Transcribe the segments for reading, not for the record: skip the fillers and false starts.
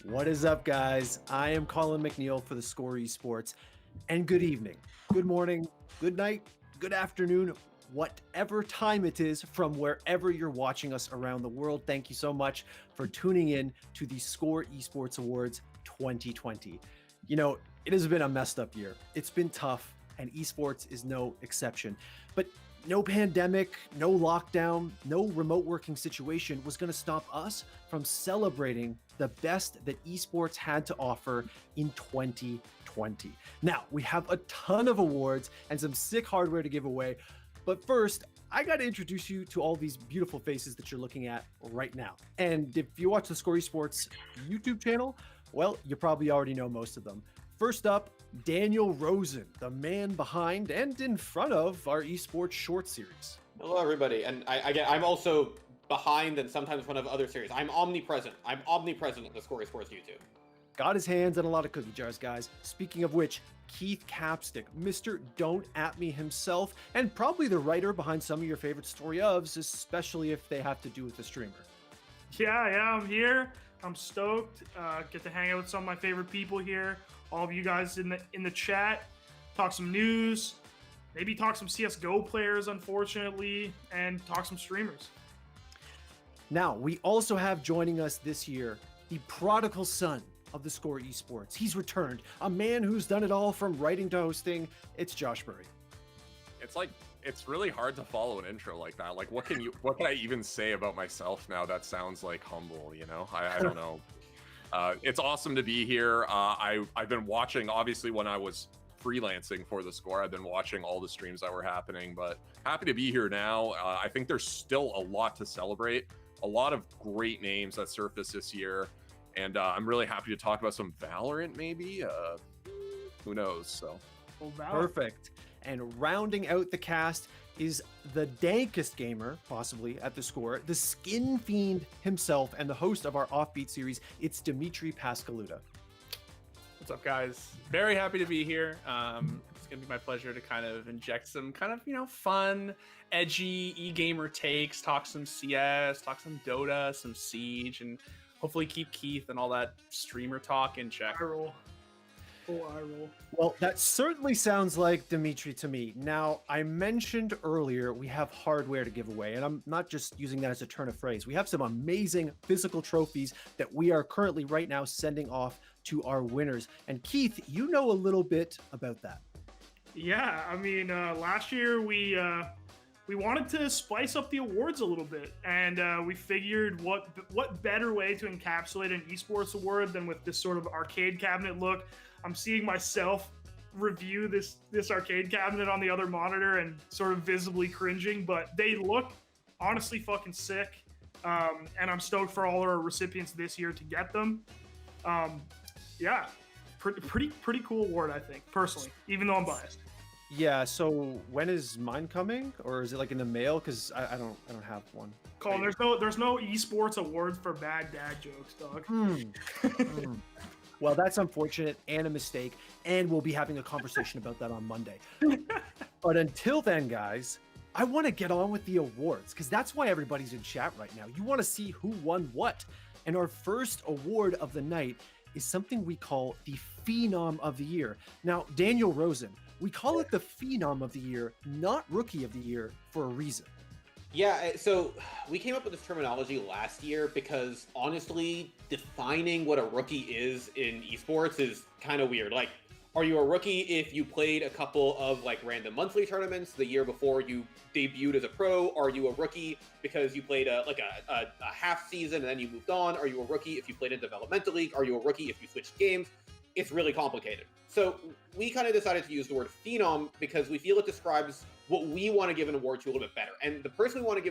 What is up, guys? I am Colin McNeil for theScore esports, and good evening, good morning, good night, good afternoon, whatever time it is from wherever you're watching us around the world. Thank you so much for tuning in to the theScore Esports Awards 2020. You know, it has been a messed up year. It's been tough, and esports is no exception. But no pandemic, no lockdown, no remote working situation was going to stop us from celebrating the best that esports had to offer in 2020. Now, we have a ton of awards and some sick hardware to give away. But first, I got to introduce you to all these beautiful faces that you're looking at right now. And if you watch the theScore Esports YouTube channel, well, you probably already know most of them. First up, Daniel Rosen, the man behind and in front of our esports short series. Hello, everybody. And I'm also behind and sometimes one of other series. I'm omnipresent. I'm omnipresent at theScore Esports YouTube. Got his hands in a lot of cookie jars, guys. Speaking of which, Keith Capstick, Mr. Don't At Me himself, and probably the writer behind some of your favorite story ofs, especially if they have to do with the streamer. Yeah, I'm here. I'm stoked. Get to hang out with some of my favorite people here. All of you guys in the chat. Talk some news. Maybe talk some CSGO players, unfortunately, and talk some streamers. Now, we also have joining us this year the prodigal son of theScore Esports. He's returned, a man who's done it all from writing to hosting. It's Josh Murray. It's really hard to follow an intro like that. Like, what can I even say about myself now that sounds like humble, you know? I don't know. It's awesome to be here. I've been watching, obviously, when I was freelancing for theScore, I've been watching all the streams that were happening, but happy to be here now. I think there's still a lot to celebrate, a lot of great names that surfaced this year, and I'm really happy to talk about some Valorant, maybe. Who knows? So Perfect. And rounding out the cast is the dankest gamer, possibly, at theScore, the skin fiend himself, and the host of our Offbeat series. It's Dimitri Pascaluta. What's up, guys? Very happy to be here. It's gonna be my pleasure to kind of inject some kind of, fun, edgy e-gamer takes, talk some CS, talk some Dota, some Siege, and hopefully keep Keith and all that streamer talk in check. I roll. I roll. Well, that certainly sounds like Dimitri to me. Now, I mentioned earlier we have hardware to give away, and I'm not just using that as a turn of phrase. We have some amazing physical trophies that we are currently right now sending off to our winners. And Keith, you know a little bit about that. Yeah, I mean, last year we wanted to spice up the awards a little bit, and we figured what better way to encapsulate an esports award than with this sort of arcade cabinet look. I'm seeing myself review this arcade cabinet on the other monitor and sort of visibly cringing, but they look honestly fucking sick, and I'm stoked for all our recipients this year to get them. Yeah, pretty cool award, I think, personally, even though I'm biased. Yeah, so when is mine coming, or is it like in the mail? Because I don't have one. Colin, there's no esports awards for bad dad jokes, dog. Well, that's unfortunate and a mistake, and we'll be having a conversation about that on Monday. But until then, guys, I want to get on with the awards, because that's why everybody's in chat right now. You want to see who won what. And our first award of the night is something we call the Phenom of the Year. Now, Daniel Rosen, we call it the Phenom of the Year, not Rookie of the Year, for a reason. Yeah, so we came up with this terminology last year because honestly, defining what a rookie is in esports is kind of weird. Like, are you a rookie if you played a couple of like random monthly tournaments the year before you debuted as a pro? Are you a rookie because you played a half season and then you moved on? Are you a rookie if you played in developmental league? Are you a rookie if you switched games? It's really complicated. So we kind of decided to use the word phenom because we feel it describes what we want to give an award to a little bit better. And the person we want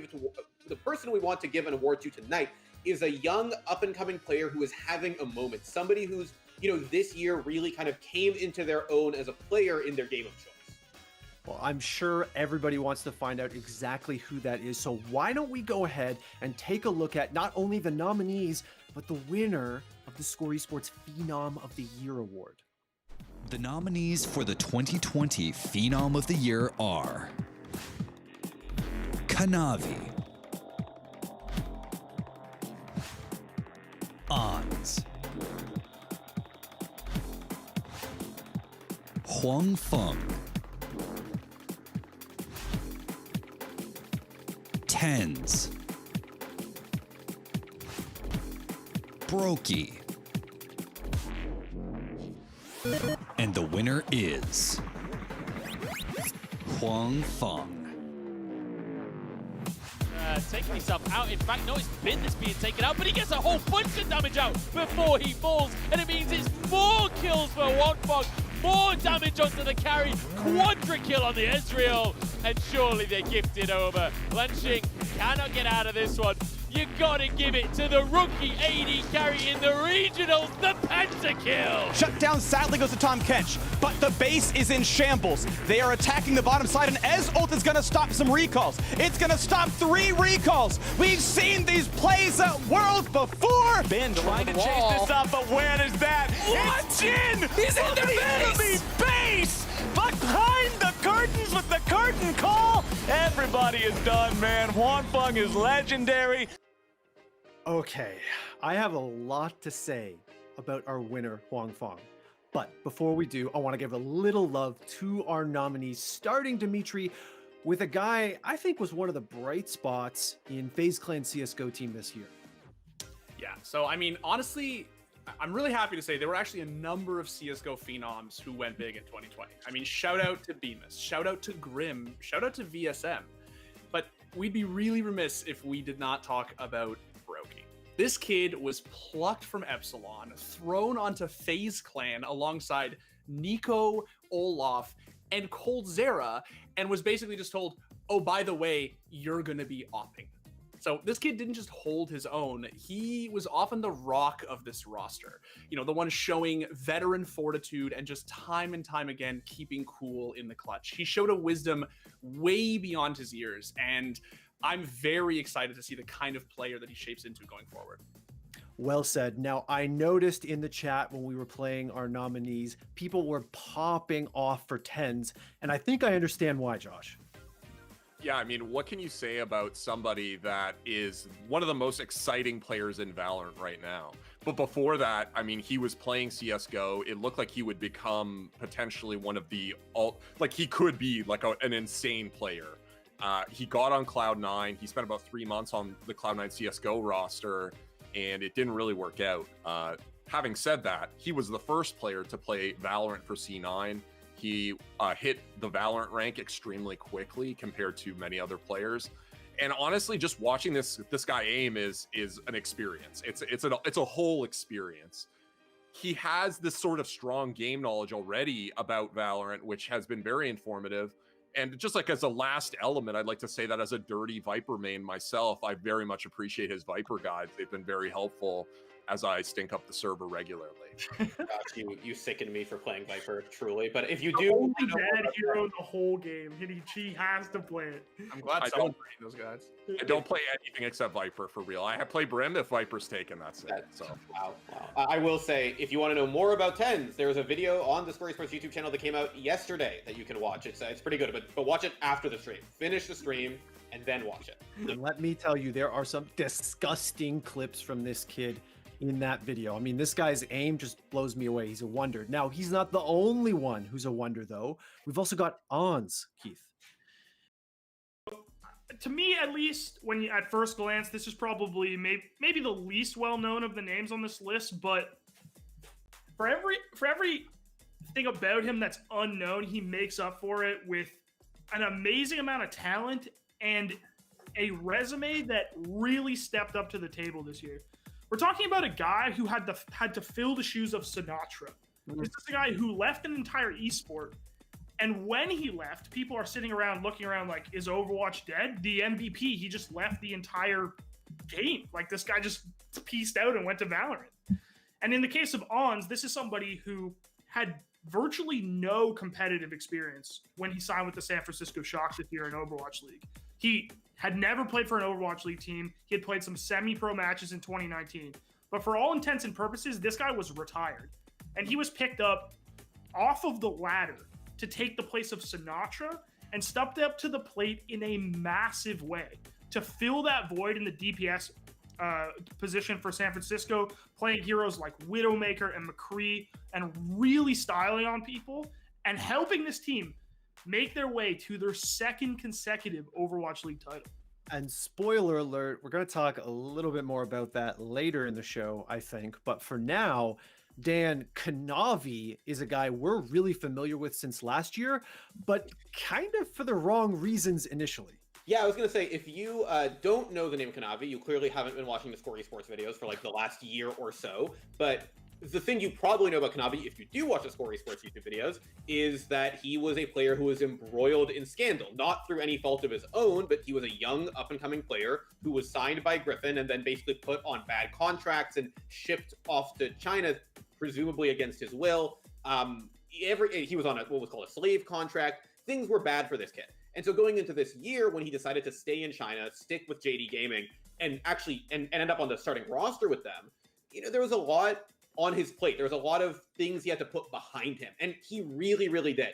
to give an award to tonight is a young up and coming player who is having a moment. Somebody who's, this year really kind of came into their own as a player in their game of choice. Well, I'm sure everybody wants to find out exactly who that is. So why don't we go ahead and take a look at not only the nominees, but the winner of the theScore Esports Phenom of the Year Award. The nominees for the 2020 Phenom of the Year are Kanavi, Ons, Huang Feng. Tens. Brokey. And the winner is Huang Feng. Taking himself out. In fact, no, it's Business being taken out, but he gets a whole bunch of damage out before he falls, and it means it's more kills for Huang Feng, more damage onto the carry, quadra kill on the Ezreal, and surely they're gifted over. Lanshing cannot get out of this one. You gotta give it to the rookie AD carry in the regionals, the pentakill! Shut down sadly goes to Tom Kench, but the base is in shambles. They are attacking the bottom side, and Ez ult is gonna stop some recalls. It's gonna stop 3 recalls. We've seen these plays at Worlds before. Ben trying to chase this up, but where is that? What? It's Jin! He's in the enemy base! Behind the curtains with the curtain call! Everybody is done, man. Huang Feng is legendary. Okay, I have a lot to say about our winner, Huang Feng. But before we do, I want to give a little love to our nominees, starting Dimitri with a guy I think was one of the bright spots in FaZe Clan CSGO team this year. Yeah, so I mean, honestly, I'm really happy to say there were actually a number of CSGO phenoms who went big in 2020. I mean, shout out to Bemis, shout out to Grim, shout out to VSM. But we'd be really remiss if we did not talk about Brokey. This kid was plucked from Epsilon, thrown onto FaZe Clan alongside Nico, Olaf, and Coldzera, and was basically just told, oh, by the way, you're gonna be opping. So this kid didn't just hold his own, he was often the rock of this roster. You know, the one showing veteran fortitude and just time and time again keeping cool in the clutch. He showed a wisdom way beyond his years, and I'm very excited to see the kind of player that he shapes into going forward. Well said. Now, I noticed in the chat when we were playing our nominees, people were popping off for tens, and I think I understand why, Josh. Yeah, I mean, what can you say about somebody that is one of the most exciting players in Valorant right now? But before that, I mean, he was playing CSGO. It looked like he would become potentially one of the like he could be like an insane player. He got on Cloud9. He spent about 3 months on the Cloud9 CSGO roster, and it didn't really work out. Having said that, he was the first player to play Valorant for C9. He hit the Valorant rank extremely quickly compared to many other players. And honestly, just watching this guy aim is an experience. It's a whole experience. He has this sort of strong game knowledge already about Valorant, which has been very informative. And just like as a last element, I'd like to say that as a dirty Viper main myself, I very much appreciate his Viper guides. They've been very helpful as I stink up the server regularly. Gosh, you sicken me for playing Viper, truly. But if you The do, only dead hero the whole game. He has to play it. I'm glad I someone bring those guys. I don't play anything except Viper for real. I play Brim if Viper's taken, that's it. So Wow. I will say, if you want to know more about tens, there's a video on the Score Esports YouTube channel that came out yesterday that you can watch. It's pretty good, but watch it after the stream. Finish the stream and then watch it. And let me tell you, there are some disgusting clips from this kid in that video. I mean, this guy's aim just blows me away. He's a wonder. Now, he's not the only one who's a wonder, though. We've also got Ons, Keith. To me, at least, at first glance, this is probably maybe the least well-known of the names on this list, but for every thing about him that's unknown, he makes up for it with an amazing amount of talent and a resume that really stepped up to the table this year. We're talking about a guy who had to fill the shoes of Sinatra. This is a guy who left an entire esport, and when he left, people are sitting around looking around like, is Overwatch dead? The MVP, he just left the entire game. Like, this guy just pieced out and went to Valorant. And in the case of Ons, this is somebody who had virtually no competitive experience when he signed with the San Francisco Shock this year in Overwatch League. He had never played for an Overwatch League team. He had played some semi-pro matches in 2019. But for all intents and purposes, this guy was retired. And he was picked up off of the ladder to take the place of Sinatra and stepped up to the plate in a massive way to fill that void in the DPS position for San Francisco, playing heroes like Widowmaker and McCree and really styling on people. and helping this team make their way to their second consecutive Overwatch League title. And spoiler alert, we're going to talk a little bit more about that later in the show, I think. But for now, Dan, Kanavi is a guy we're really familiar with since last year, but kind of for the wrong reasons initially. Yeah, I was going to say, if you don't know the name Kanavi, you clearly haven't been watching the Score Esports videos for like the last year or so. But the thing you probably know about Kanavi, if you do watch the Score Esports YouTube videos, is that he was a player who was embroiled in scandal, not through any fault of his own, but he was a young up-and-coming player who was signed by Griffin and then basically put on bad contracts and shipped off to China, presumably against his will. He was on what was called a slave contract. Things were bad for this kid. And so going into this year, when he decided to stay in China, stick with JD Gaming, and actually end up on the starting roster with them, there was a lot on his plate. There was a lot of things he had to put behind him, and he really, really did.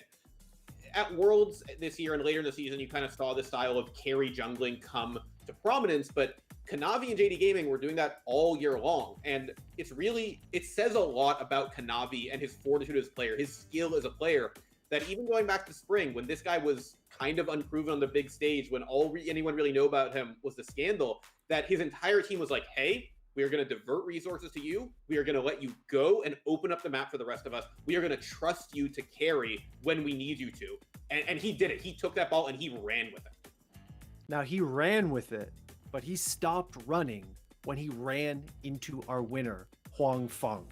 At Worlds this year and later in the season, you kind of saw this style of carry jungling come to prominence, but Kanavi and JD Gaming were doing that all year long, and it says a lot about Kanavi and his fortitude as a player, his skill as a player, that even going back to spring, when this guy was kind of unproven on the big stage, when anyone really knew about him was the scandal, that his entire team was like, hey, we are going to divert resources to you. We are going to let you go and open up the map for the rest of us. We are going to trust you to carry when we need you to. And he did it. He took that ball and he ran with it. Now, he ran with it, but he stopped running when he ran into our winner, Huang Feng.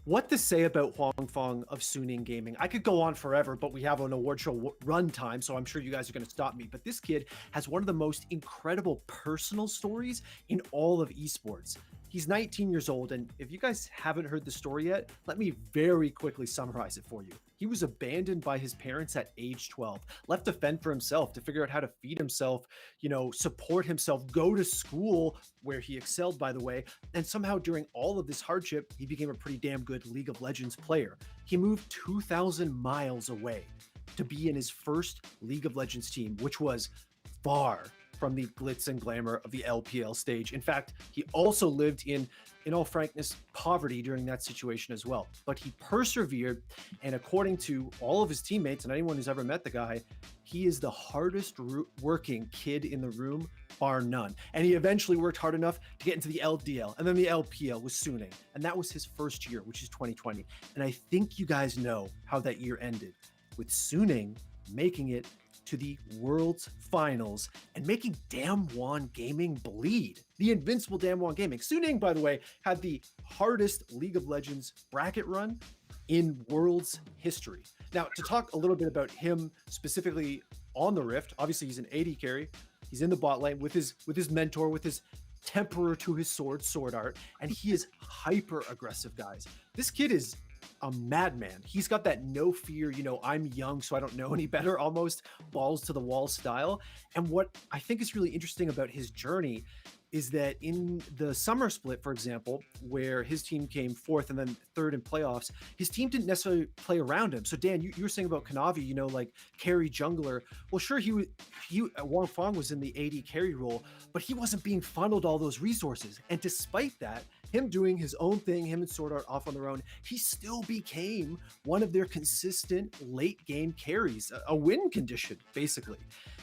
What to say about Huang Feng of Suning Gaming? I could go on forever, but we have an award show run time, so I'm sure you guys are going to stop me. But this kid has one of the most incredible personal stories in all of esports. He's 19 years old, and if you guys haven't heard the story yet, let me very quickly summarize it for you. He was abandoned by his parents at age 12, left to fend for himself, to figure out how to feed himself, support himself, go to school, where he excelled, by the way, and somehow during all of this hardship, he became a pretty damn good League of Legends player. He moved 2,000 miles away to be in his first League of Legends team, which was far from the glitz and glamour of the LPL stage. In fact, he also lived in all frankness, poverty during that situation as well. But he persevered, and according to all of his teammates and anyone who's ever met the guy, he is the hardest working kid in the room, bar none. And he eventually worked hard enough to get into the LDL, and then the LPL with Suning. And that was his first year, which is 2020. And I think you guys know how that year ended, with Suning making it to the World's Finals and making Damwon Gaming bleed. The invincible Damwon Gaming. Suning, by the way, had the hardest League of Legends bracket run in World's history. Now, to talk a little bit about him specifically on the Rift, obviously he's an AD carry. He's in the bot lane with his mentor, with his temperer to his sword art, and he is hyper aggressive, guys. This kid is a madman. He's got that no fear, I'm young, so I don't know any better, almost balls to the wall style. And what I think is really interesting about his journey is that in the summer split, for example, where his team came fourth and then third in playoffs, his team didn't necessarily play around him. So Dan, you were saying about Kanavi, like carry jungler. Well, sure, Wang Feng was in the AD carry role, but he wasn't being funneled all those resources. And despite that, him doing his own thing, him and Sword Art off on their own, he still became one of their consistent late game carries, a win condition, basically.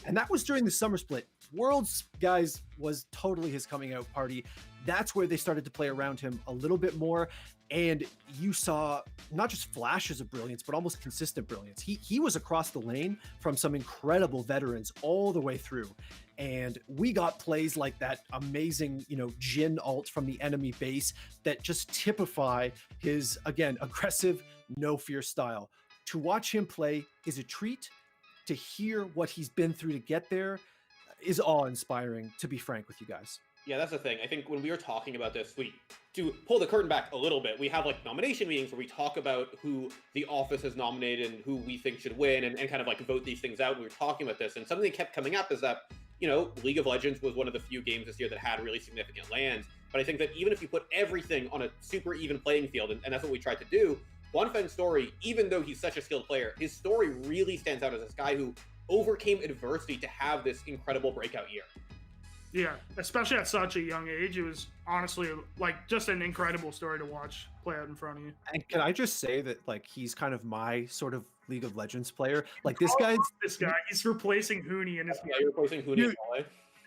And that was during the summer split. Worlds, guys, was totally his coming out party. That's where they started to play around him a little bit more. And you saw not just flashes of brilliance, but almost consistent brilliance. He was across the lane from some incredible veterans all the way through. And we got plays like that amazing, Jhin ult from the enemy base that just typify his, again, aggressive, no fear style. To watch him play is a treat. To hear what he's been through to get there is awe-inspiring, to be frank with you guys. Yeah, that's the thing. I think when we were talking about this, to pull the curtain back a little bit, we have nomination meetings where we talk about who the office has nominated and who we think should win and kind of vote these things out. And we were talking about this, and something that kept coming up is that, League of Legends was one of the few games this year that had really significant lands. But I think that even if you put everything on a super even playing field, and that's what we tried to do, Huang Feng's story, even though he's such a skilled player, his story really stands out as this guy who overcame adversity to have this incredible breakout year. Yeah, especially at such a young age, it was honestly like just an incredible story to watch play out in front of you. And can I just say that like he's kind of my sort of League of Legends player? Like this I guy's love this guy, he's replacing Hooney in his Yeah, you're replacing Hooney. You-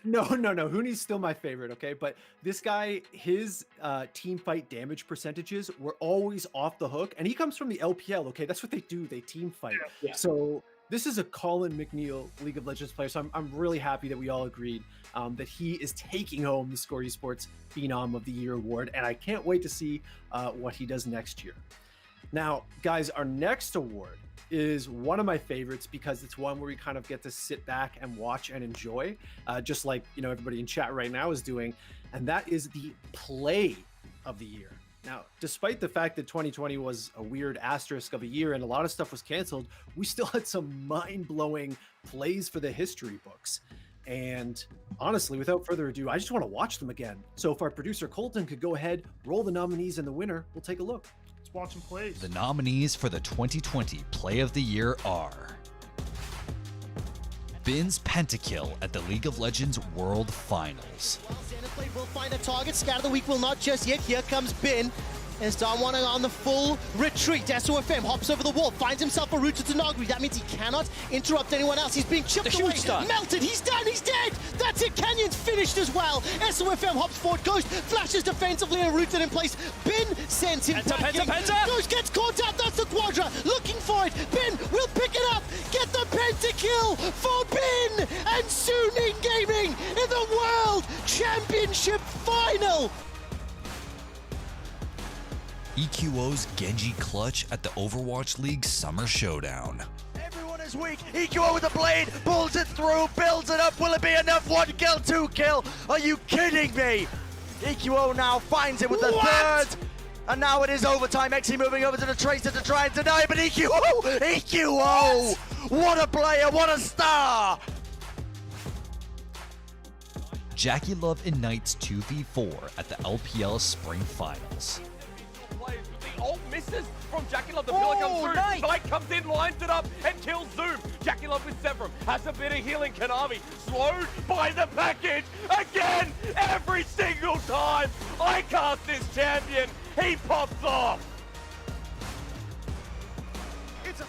No. Hooney's still my favorite, okay? But this guy, his team fight damage percentages were always off the hook, and he comes from the LPL, okay? That's what they do. They team fight. Yeah. So this is a Colin McNeil League of Legends player. So I'm really happy that we all agreed that he is taking home the Score Esports Phenom of the Year award, and I can't wait to see what he does next year. Now, guys, our next award is one of my favorites because it's one where we kind of get to sit back and watch and enjoy, just like everybody in chat right now is doing, and that is the Play of the Year. Now, despite the fact that 2020 was a weird asterisk of a year and a lot of stuff was canceled, we still had some mind-blowing plays for the history books. And honestly, without further ado, I just want to watch them again. So if our producer Colten could go ahead, roll the nominees and the winner, we'll take a look. Let's watch him play. The nominees for the 2020 Play of the Year are Bin's pentakill at the League of Legends World Finals. Well, Xanathblade will find a target. Scout of the week will not just yet. Here comes Bin. As Darwana on the full retreat. SOFM hops over the wall, finds himself a route to Tenagri. That means he cannot interrupt anyone else. He's being chipped away, melted, he's done, he's dead! That's it, Canyon's finished as well. SOFM hops forward, Ghost flashes defensively and rooted in place. Bin sends him packing. Ghost gets caught out, that's the Quadra, looking for it. Bin will pick it up, get the pentakill for Bin! And Suning Gaming in the World Championship Final! EQO's Genji clutch at the Overwatch League Summer Showdown. Everyone is weak. EQO with the blade, pulls it through, builds it up. Will it be enough? 1 kill, 2 kill. Are you kidding me? EQO now finds it with the third. And now it is overtime. Exi moving over to the Tracer to try and deny, but EQO! What a player, what a star! Jackie Love ignites 2v4 at the LPL Spring Finals. Oh, misses from Jackie Love. The pillar comes through. Nice. Light comes in, lines it up, and kills Zoom. Jackie Love with Severum has a bit of healing. Kanavi slowed by the package again. Every single time I cast this champion, he pops off.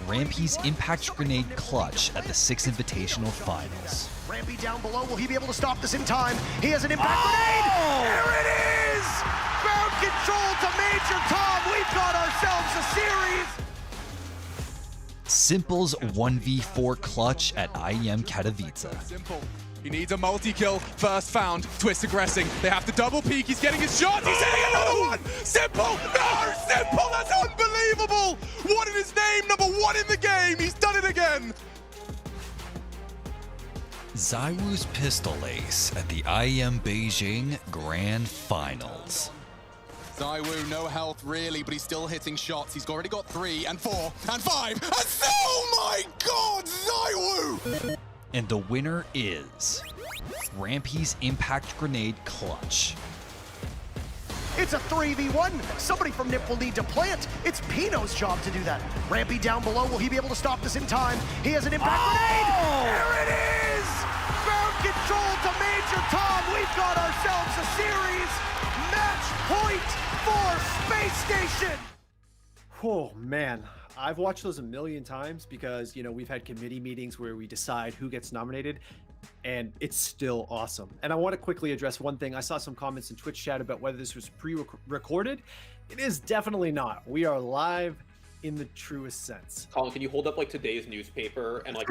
Rampy's impact grenade clutch at the 6 Invitational Finals. Rampy down below. Will he be able to stop this in time? He has an impact grenade. There it is. Ground control to Major Tom. We've got ourselves a series. Simple's 1v4 clutch at IEM Katowice. Simple. He needs a multi-kill. First found. Twist aggressing. They have to double peek. He's getting his shot. He's hitting another one. Simple. No, Simple. That's unbelievable. What in his name? Number 1 in the game. He's done it again. Zywoo's pistol ace at the IEM Beijing Grand Finals. Zywoo, no health really, but he's still hitting shots. He's already got 3 and 4 and 5 and oh my god, Zywoo! And the winner is Rampy's impact grenade clutch. It's a 3v1. Somebody from NIP will need to plant. It's Pino's job to do that. Rampy down below. Will he be able to stop this in time? He has an impact grenade. There it is. Ground control to Major Tom. We've got ourselves a series. Match point for Space Station. Oh man, I've watched those a million times because we've had committee meetings where we decide who gets nominated, and it's still awesome. And I want to quickly address one thing. I saw some comments in Twitch chat about whether this was pre-recorded. It is definitely not. We are live in the truest sense. Colin, can you hold up like today's newspaper and like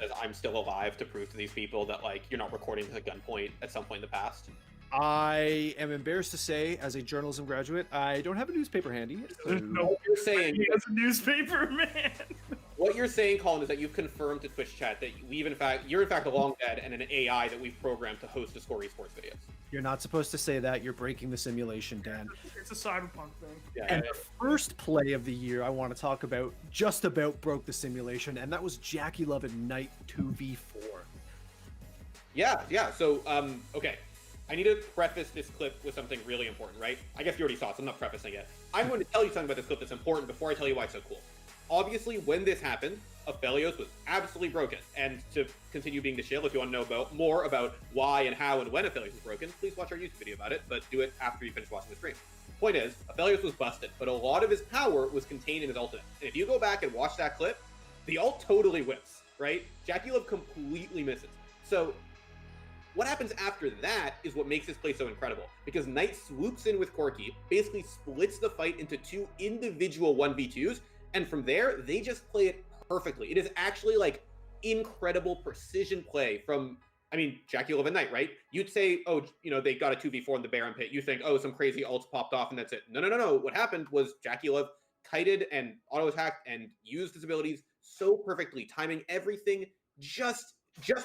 as I'm still alive to prove to these people that like you're not recording at gunpoint at some point in the past? I am embarrassed to say, as a journalism graduate, I don't have a newspaper handy. So... No, What you're saying, he has a newspaper, man. what you're saying, Colin, is that you've confirmed to Twitch chat that you're in fact a long dead and an AI that we've programmed to host the Score Esports videos. You're not supposed to say that. You're breaking the simulation, Dan. It's a cyberpunk thing. Yeah, And the first play of the year I want to talk about just about broke the simulation, and that was Jackie Love Ignite 2v4. Yeah. So, okay. I need to preface this clip with something really important, right? I guess you already saw it, so I'm not prefacing it. I'm going to tell you something about this clip that's important before I tell you why it's so cool. Obviously, when this happened, Aphelios was absolutely broken. And to continue being the shill, if you want to know more about why and how and when Aphelios was broken, please watch our YouTube video about it, but do it after you finish watching the stream. Point is, Aphelios was busted, but a lot of his power was contained in his ultimate. And if you go back and watch that clip, the ult totally whips, right? JackeyLove completely misses. So what happens after that is what makes this play so incredible, because Knight swoops in with Corki, basically splits the fight into 2 individual 1v2s, and from there, they just play it perfectly. It is actually like incredible precision play from, I mean, JackeyLove and Knight, right? You'd say, oh, you know, they got a 2v4 in the Baron pit. You think, oh, some crazy ults popped off and that's it. No. What happened was JackeyLove kited and auto-attacked and used his abilities so perfectly, timing everything just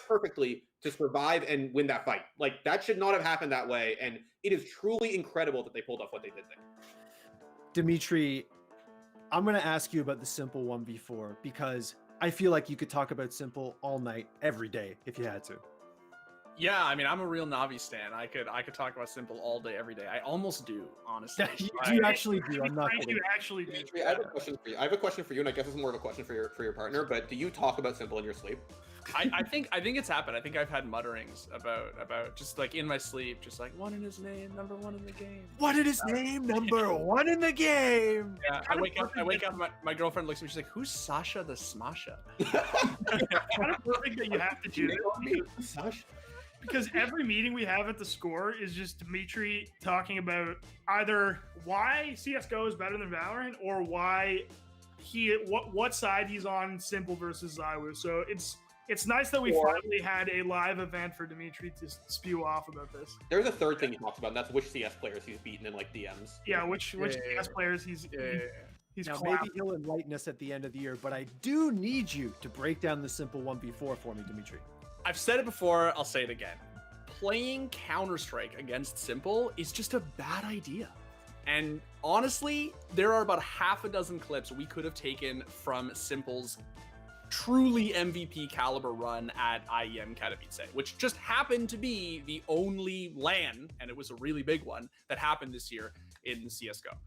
perfectly to survive and win that fight. Like, that should not have happened that way, and it is truly incredible that they pulled off what they did there. Dimitri, I'm going to ask you about the Simple 1v4 because I feel like you could talk about Simple all night, every day, if you had to. Yeah, I mean, I'm a real Navi stan. I could talk about Simple all day, every day. I almost do, honestly. You actually do. I'm not kidding. You actually do. Dimitri, I have a question for you. I have a question for you, and I guess it's more of a question for your partner. But do you talk about Simple in your sleep? I think it's happened. I think I've had mutterings about just like in my sleep, just like one in his name, number 1 in the game. What in his name, number 1 in the game. Yeah, I wake up, my girlfriend looks at me, she's like, "Who's Sasha the Smasha?" Kind of perfect that you have to do this. Sasha. Because every meeting we have at theScore is just Dimitri talking about either why CSGO is better than Valorant or why what side he's on Simple versus ZywOo. So it's nice that we finally had a live event for Dimitri to spew off about this. There's a third thing he talks about, and that's which CS players he's beaten in like DMs. Yeah, which CS players he's now, maybe he'll enlighten us at the end of the year, but I do need you to break down the Simple 1v4 for me, Dimitri. I've said it before, I'll say it again. Playing Counter-Strike against Simple is just a bad idea. And honestly, there are about half a dozen clips we could have taken from Simple's truly MVP caliber run at IEM Katowice, which just happened to be the only LAN, and it was a really big one, that happened this year in CSGO.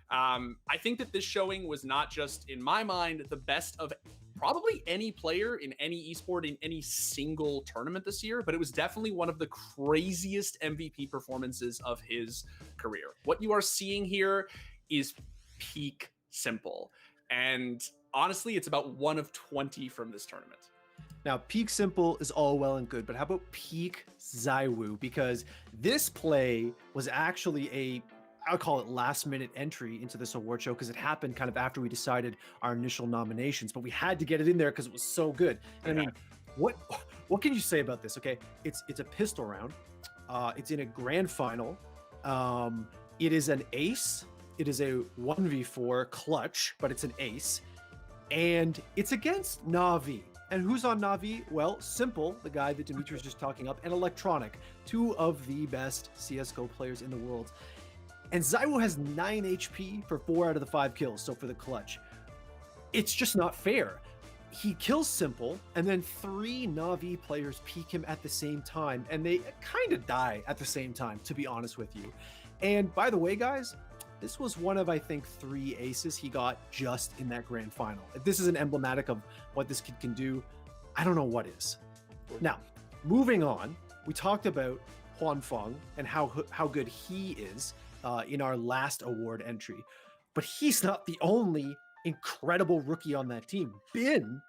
I think that this showing was not just, in my mind, the best of probably any player in any esport in any single tournament this year, but it was definitely one of the craziest MVP performances of his career. What you are seeing here is peak Simple. And honestly, it's about 1 of 20 from this tournament. Now, peak Simple is all well and good, but how about peak ZywOo? Because this play was actually I'll call it last-minute entry into this award show because it happened kind of after we decided our initial nominations, but we had to get it in there because it was so good. And I mean, what can you say about this? Okay, it's a pistol round. It's in a grand final. It is an ace. It is a 1v4 clutch, but it's an ace. And it's against Na'Vi. And who's on Na'Vi? Well, Simple, the guy that Dimitri was just talking up, and Electronic, 2 of the best CSGO players in the world. And ZywOo has 9 HP for 4 out of the 5 kills, so for the clutch. It's just not fair. He kills Simple, and then 3 Na'Vi players peek him at the same time, and they kind of die at the same time, to be honest with you. And by the way, guys, this was one of, I think, 3 aces he got just in that grand final. If this isn't emblematic of what this kid can do, I don't know what is. Now, moving on, we talked about Huanfeng and how good he is in our last award entry. But he's not the only incredible rookie on that team. Bin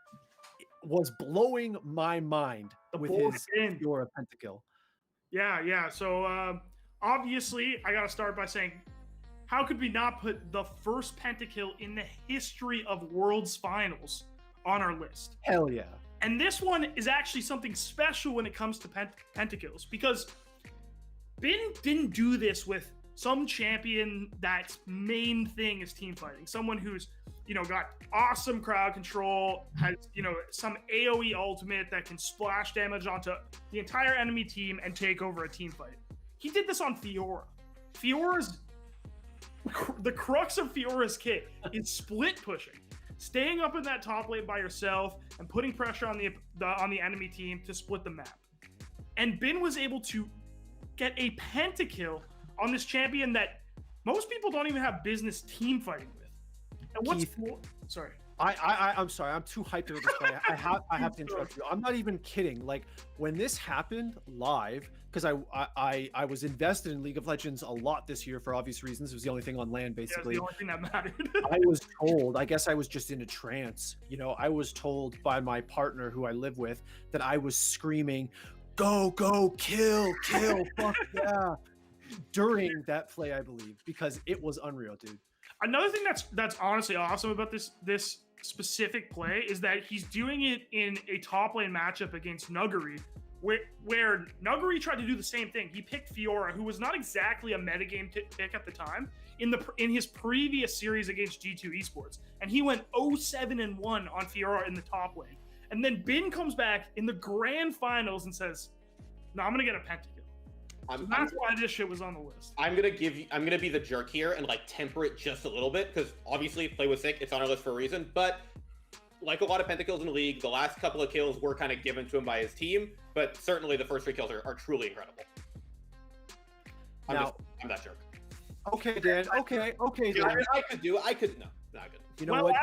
was blowing my mind with his Fiora pentakill. Yeah. So obviously, I got to start by saying, how could we not put the first pentakill in the history of Worlds Finals on our list? Hell yeah. And this one is actually something special when it comes to pentakills, because Bin didn't do this with some champion that's main thing is team fighting. Someone who's, got awesome crowd control, has, some AoE ultimate that can splash damage onto the entire enemy team and take over a team fight. He did this on Fiora. The crux of Fiora's kit is split pushing, staying up in that top lane by yourself and putting pressure on the enemy team to split the map. And Bin was able to get a pentakill on this champion that most people don't even have business team fighting with. And what's Keith, sorry. I'm sorry. I'm too hyped about this play. I have to interrupt you. I'm not even kidding. Like when this happened live, because I was invested in League of Legends a lot this year for obvious reasons. It was the only thing on land, basically. Yeah, it's the only thing that mattered. I was told, I guess I was just in a trance. You know, I was told by my partner who I live with that I was screaming, "Go, go, kill, kill, fuck yeah," during that play, I believe, because it was unreal, dude. Another thing that's honestly awesome about this specific play is that he's doing it in a top lane matchup against Nuguri, where Nuguri tried to do the same thing. He picked Fiora, who was not exactly a metagame pick at the time, in his previous series against G2 Esports, and he went 0-7-1 on Fiora in the top lane. And then Bin comes back in the grand finals and says, "No, I'm gonna get a pentakill." So that's why this shit was on the list. I'm gonna be the jerk here and like temper it just a little bit, because obviously play was sick. It's on our list for a reason. But like a lot of pentakills in the league, the last couple of kills were kind of given to him by his team. But certainly the first 3 kills are truly incredible. I'm that jerk. Okay, Dan. Okay, Dan. I could. No, not good. You know what,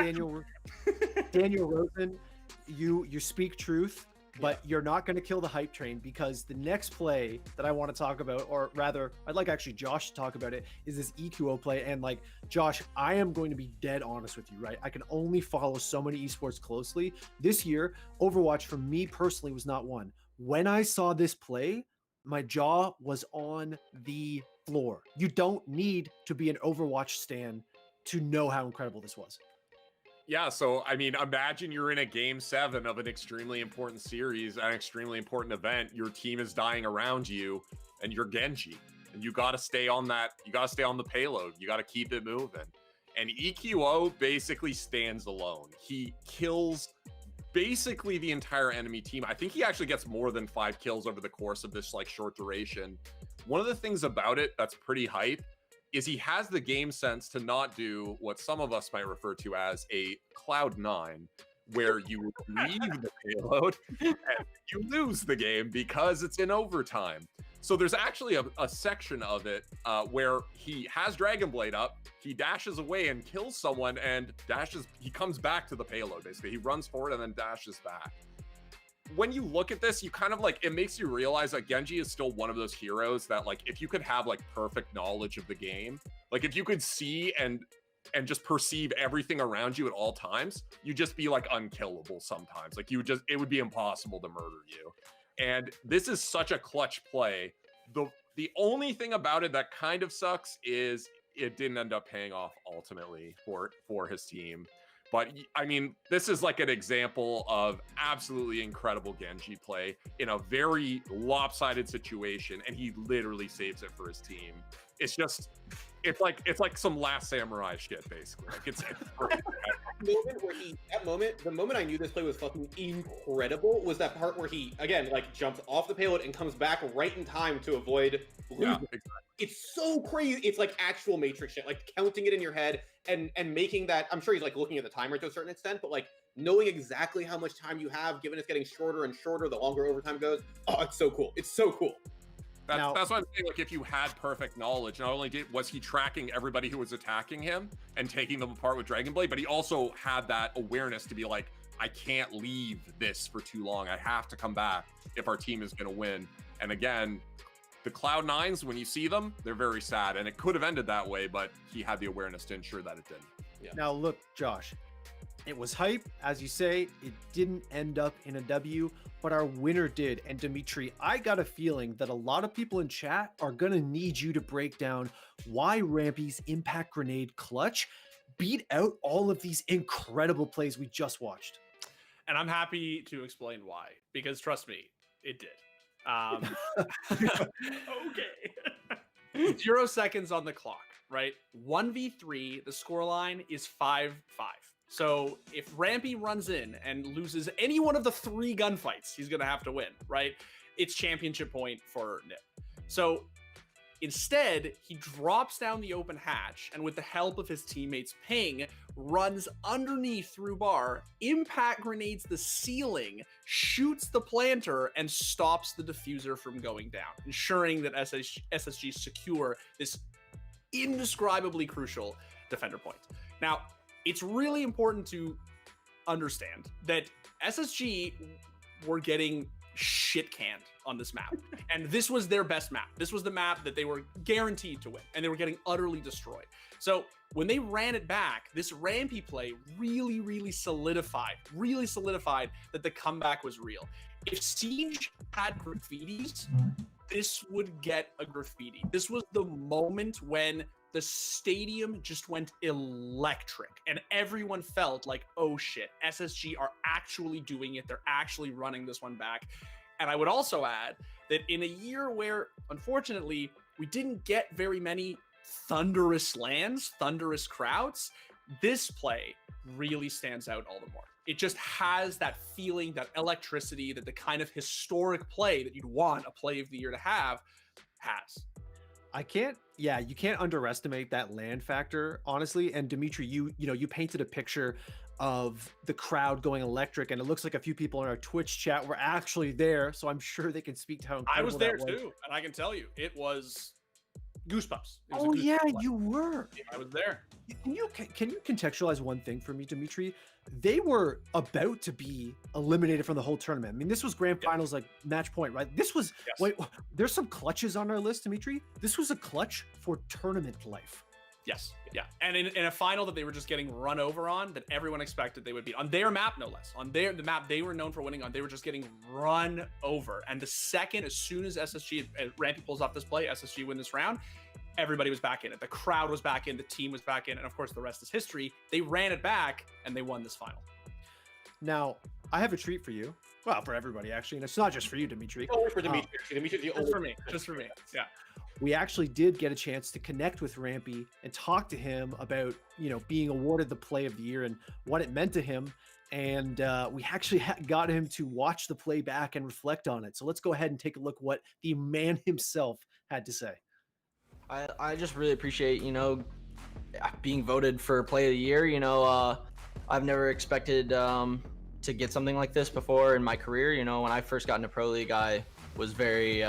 Daniel Rosen, you speak truth. But you're not going to kill the hype train, because the next play that I want to talk about, or rather, I'd like actually Josh to talk about it, is this EQO play. And like, Josh, I am going to be dead honest with you, right? I can only follow so many esports closely. This year, Overwatch for me personally was not one. When I saw this play, my jaw was on the floor. You don't need to be an Overwatch stan to know how incredible this was. Yeah, so I mean, imagine you're in a game 7 of an extremely important series, an extremely important event. Your team is dying around you, and you're Genji, and you got to stay on that. You got to stay on the payload. You got to keep it moving. And EQO basically stands alone. He kills basically the entire enemy team. I think he actually gets more than 5 kills over the course of this like short duration. One of the things about it that's pretty hype is he has the game sense to not do what some of us might refer to as a Cloud9, where you leave the payload and you lose the game because it's in overtime. So there's actually a section of it where he has Dragon Blade up, he dashes away and kills someone, and he comes back to the payload, basically. He runs forward and then dashes back. When you look at this, you kind of like, it makes you realize that Genji is still one of those heroes that like, if you could have like perfect knowledge of the game, like if you could see and just perceive everything around you at all times, you'd just be like unkillable sometimes. Like it would be impossible to murder you. And this is such a clutch play. The only thing about it that kind of sucks is it didn't end up paying off ultimately for his team. But I mean, this is like an example of absolutely incredible Genji play in a very lopsided situation, and he literally saves it for his team. It's like some Last Samurai shit, basically. Like it's the moment I knew this play was fucking incredible was that part where he again like jumps off the payload and comes back right in time to avoid losing. Yeah, exactly. It's so crazy. It's like actual Matrix shit, like counting it in your head and making that. I'm sure he's like looking at the timer to a certain extent, but like knowing exactly how much time you have, given it's getting shorter and shorter the longer overtime goes. Oh, it's so cool. It's so cool. That's what I'm saying. Like, if you had perfect knowledge, not only was he tracking everybody who was attacking him and taking them apart with Dragon Blade, but he also had that awareness to be like, I can't leave this for too long. I have to come back if our team is going to win. And again, the Cloud9s, when you see them, they're very sad. And it could have ended that way, but he had the awareness to ensure that it didn't. Yeah. Now, look, Josh, it was hype. As you say, it didn't end up in a W, but our winner did. And Dimitri, I got a feeling that a lot of people in chat are going to need you to break down why Rampy's Impact Grenade clutch beat out all of these incredible plays we just watched. And I'm happy to explain why, because trust me, it did. Okay. 0 seconds on the clock, right? 1v3, the scoreline is 5-5. So if Rampy runs in and loses any one of the 3 gunfights, he's going to have to win, right? It's championship point for Nip. So instead, he drops down the open hatch and with the help of his teammates Ping, runs underneath through bar, impact grenades the ceiling, shoots the planter, and stops the diffuser from going down, ensuring that SSG secure this indescribably crucial defender point. Now, it's really important to understand that SSG were getting shit canned on this map. And this was their best map. This was the map that they were guaranteed to win, and they were getting utterly destroyed. So when they ran it back, this Rampy play really solidified that the comeback was real. If Siege had graffitis, this would get a graffiti. This was the moment when the stadium just went electric and everyone felt like, oh shit, SSG are actually doing it. They're actually running this one back. And I would also add that in a year where, unfortunately, we didn't get very many thunderous lands, thunderous crowds, this play really stands out all the more. It just has that feeling, that electricity, that the kind of historic play that you'd want a play of the year to have has. You can't underestimate that land factor, honestly. And Dimitri, you painted a picture of the crowd going electric, and it looks like a few people in our Twitch chat were actually there, so I'm sure they can speak to how incredible I was there that was. too, and I can tell you, it was goosebumps. You were. I was there. Can you contextualize one thing for me, Dimitri? They were about to be eliminated from the whole tournament. I mean, this was grand finals, like match point, right? This was wait. There's some clutches on our list, Dimitri. This was a clutch for tournament life. Yes, yeah, and in a final that they were just getting run over on, that everyone expected they would beat on their map, no less. On the map they were known for winning on, they were just getting run over. And the second, as soon as SSG Rampy pulls off this play, SSG win this round, everybody was back in it. The crowd was back in, the team was back in, and of course the rest is history. They ran it back and they won this final. Now, I have a treat for you. Well, for everybody actually, and it's not just for you, Dimitri. Oh, for Dimitri. Dimitri's the just for me. Just for me. Yeah. We actually did get a chance to connect with Rampy and talk to him about, being awarded the play of the year and what it meant to him. And we actually got him to watch the play back and reflect on it. So let's go ahead and take a look what the man himself had to say. I just really appreciate, being voted for play of the year. I've never expected to get something like this before in my career. When I first got into Pro League, I was very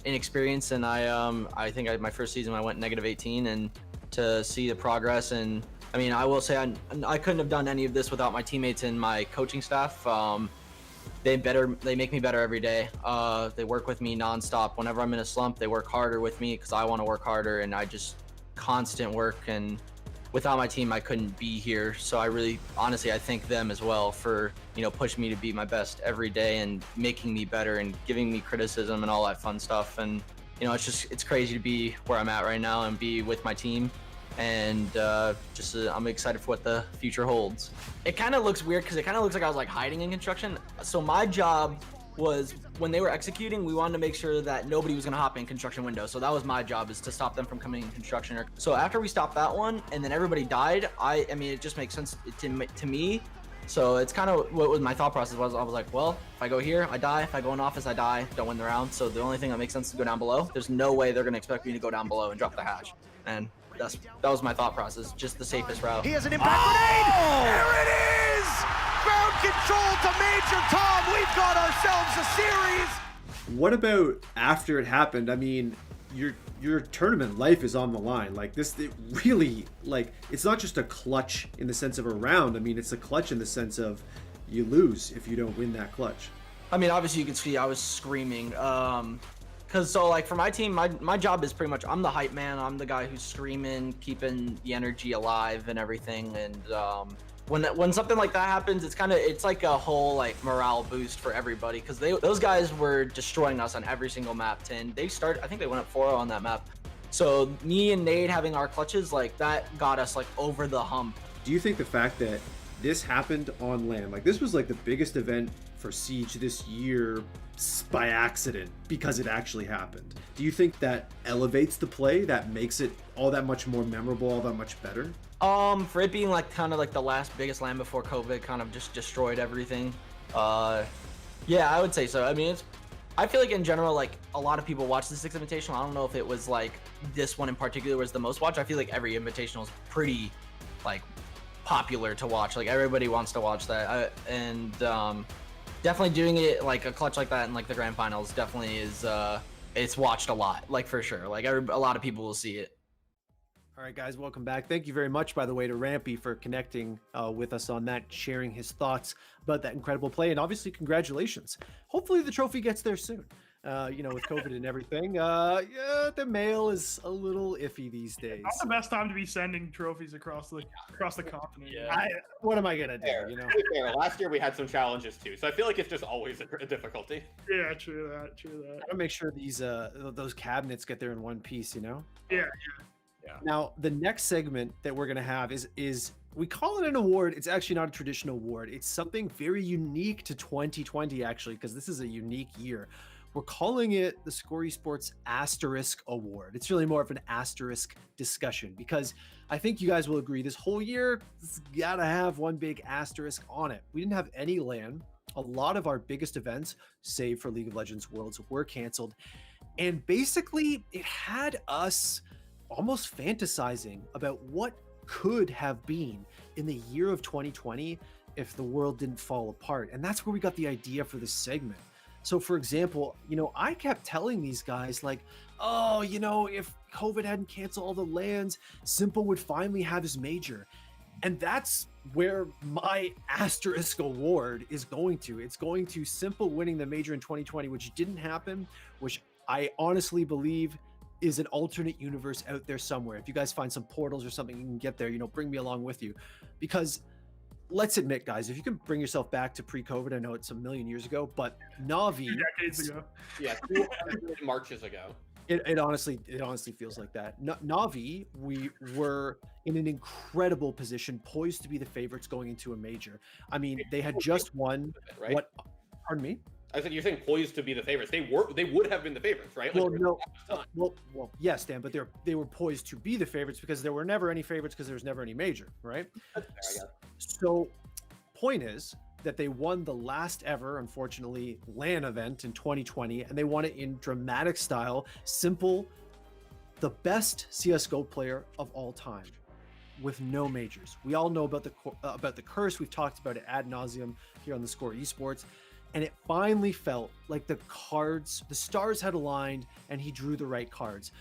inexperienced, and I think my first season I went -18, and to see the progress, and I mean, I will say I couldn't have done any of this without my teammates and my coaching staff. They make me better every day. They work with me nonstop. Whenever I'm in a slump, they work harder with me because I want to work harder, and I just constant work, and without my team, I couldn't be here. So I really, honestly, I thank them as well for, pushing me to be my best every day and making me better and giving me criticism and all that fun stuff. And, it's crazy to be where I'm at right now and be with my team. And I'm excited for what the future holds. It kind of looks weird because it kind of looks like I was like hiding in construction. So my job was, when they were executing, we wanted to make sure that nobody was going to hop in construction window. So that was my job, is to stop them from coming in construction. So after we stopped that one and then everybody died, I mean, it just makes sense to me. So it's kind of what was my thought process was. I was like, well, if I go here, I die. If I go in office, I die. Don't win the round. So the only thing that makes sense is to go down below. There's no way they're going to expect me to go down below and drop the hatch. And that was my thought process. Just the safest route. He has an impact grenade. There it is. Ground control to Major Tom. We've got ourselves a series. What about after it happened? I mean, your tournament life is on the line. Like this, it really, like, it's not just a clutch in the sense of a round. I mean, it's a clutch in the sense of you lose if you don't win that clutch. I mean, obviously you can see I was screaming. Because for my team, my job is pretty much, I'm the hype man. I'm the guy who's screaming, keeping the energy alive and everything. And when something like that happens, it's like a whole like morale boost for everybody, because those guys were destroying us on every single map. And I think they went up 4-0 on that map. So me and Nate having our clutches, like, that got us like over the hump. Do you think the fact that this happened on land, like this was like the biggest event for Siege this year by accident because it actually happened, do you think that elevates the play, that makes it all that much more memorable, all that much better? For it being like kind of like the last biggest land before COVID kind of just destroyed everything, yeah, I would say so. I mean, I feel like in general, like, a lot of people watch the Six Invitational. I don't know if it was like this one in particular was the most watched. I feel like every Invitational is pretty like popular to watch. Like, everybody wants to watch that. Definitely doing it like a clutch like that in like the grand finals definitely is it's watched a lot, like, for sure. Like, a lot of people will see it. All right, guys, welcome back. Thank you very much, by the way, to Rampy for connecting with us on that, sharing his thoughts about that incredible play, and obviously, congratulations. Hopefully, the trophy gets there soon. With COVID and everything, the mail is a little iffy these days. Not the best time to be sending trophies across the continent. Yeah. What am I gonna do? Fair. Fair. Last year we had some challenges too, so I feel like it's just always a difficulty. Yeah, true that. Gotta make sure these those cabinets get there in one piece. Yeah. Now, the next segment that we're gonna have is we call it an award. It's actually not a traditional award. It's something very unique to 2020, actually, because this is a unique year. We're calling it the theScore Esports Asterisk Award. It's really more of an asterisk discussion because I think you guys will agree this whole year it's gotta have one big asterisk on it. We didn't have any LAN. A lot of our biggest events, save for League of Legends Worlds, were canceled. And basically, it had us almost fantasizing about what could have been in the year of 2020 if the world didn't fall apart. And that's where we got the idea for this segment. So for example, I kept telling these guys like, oh, if COVID hadn't canceled all the LANs, Simple would finally have his major. And that's where my asterisk award is going to. It's going to Simple winning the major in 2020, which didn't happen, which I honestly believe is an alternate universe out there somewhere. If you guys find some portals or something you can get there, bring me along with you. Because let's admit, guys, if you can bring yourself back to pre-COVID, I know it's a million years ago, but Na'Vi, 2 decades ago. Yeah, 2 Marches ago. It honestly feels like that. Na'Vi, we were in an incredible position, poised to be the favorites going into a major. I mean, they had just won. Right? Pardon me? I said you're saying poised to be the favorites. They would have been the favorites, right? Well, yes, Dan, but they were poised to be the favorites because there were never any favorites because there was never any major, right? So, point is that they won the last ever, unfortunately, LAN event in 2020, and they won it in dramatic style. Simple, the best CS:GO player of all time, with no majors. We all know about the curse. We've talked about it ad nauseum here on theScore Esports. And it finally felt like the stars had aligned and he drew the right cards.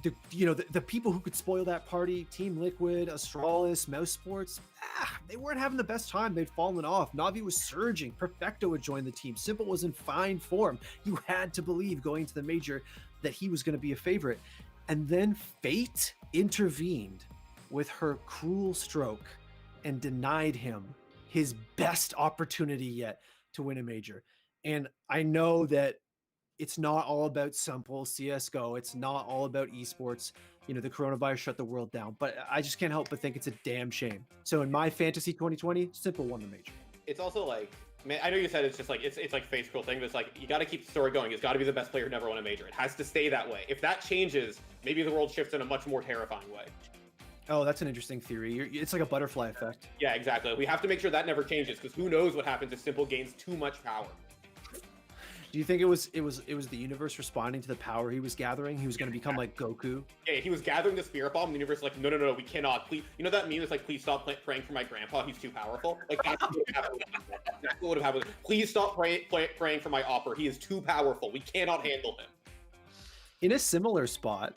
The people who could spoil that party, Team Liquid, Astralis, Mouse Sports, they weren't having the best time. They'd fallen off. Na'Vi was surging. Perfecto had joined the team. Simple was in fine form. You had to believe going to the major that he was going to be a favorite. And then fate intervened with her cruel stroke and denied him his best opportunity yet to win a major. And I know that it's not all about Simple CS:GO. It's not all about esports. The coronavirus shut the world down, but I just can't help but think it's a damn shame. So in my fantasy 2020, Simple won the major. It's also like, man, I know you said it's just like, it's like face cruel thing, but it's like, you got to keep the story going. It's got to be the best player who never won a major. It has to stay that way. If that changes, maybe the world shifts in a much more terrifying way. Oh, that's an interesting theory. It's like a butterfly effect. Yeah, exactly. We have to make sure that never changes because who knows what happens if Simple gains too much power. Do you think it was the universe responding to the power he was gathering? He was going to become like Goku. Yeah, he was gathering the spirit bomb. And the universe was like, no, we cannot. Please, that meme is like, please stop praying for my grandpa. He's too powerful. Like that's what would have happened. Please stop praying for my opera. He is too powerful. We cannot handle him. In a similar spot,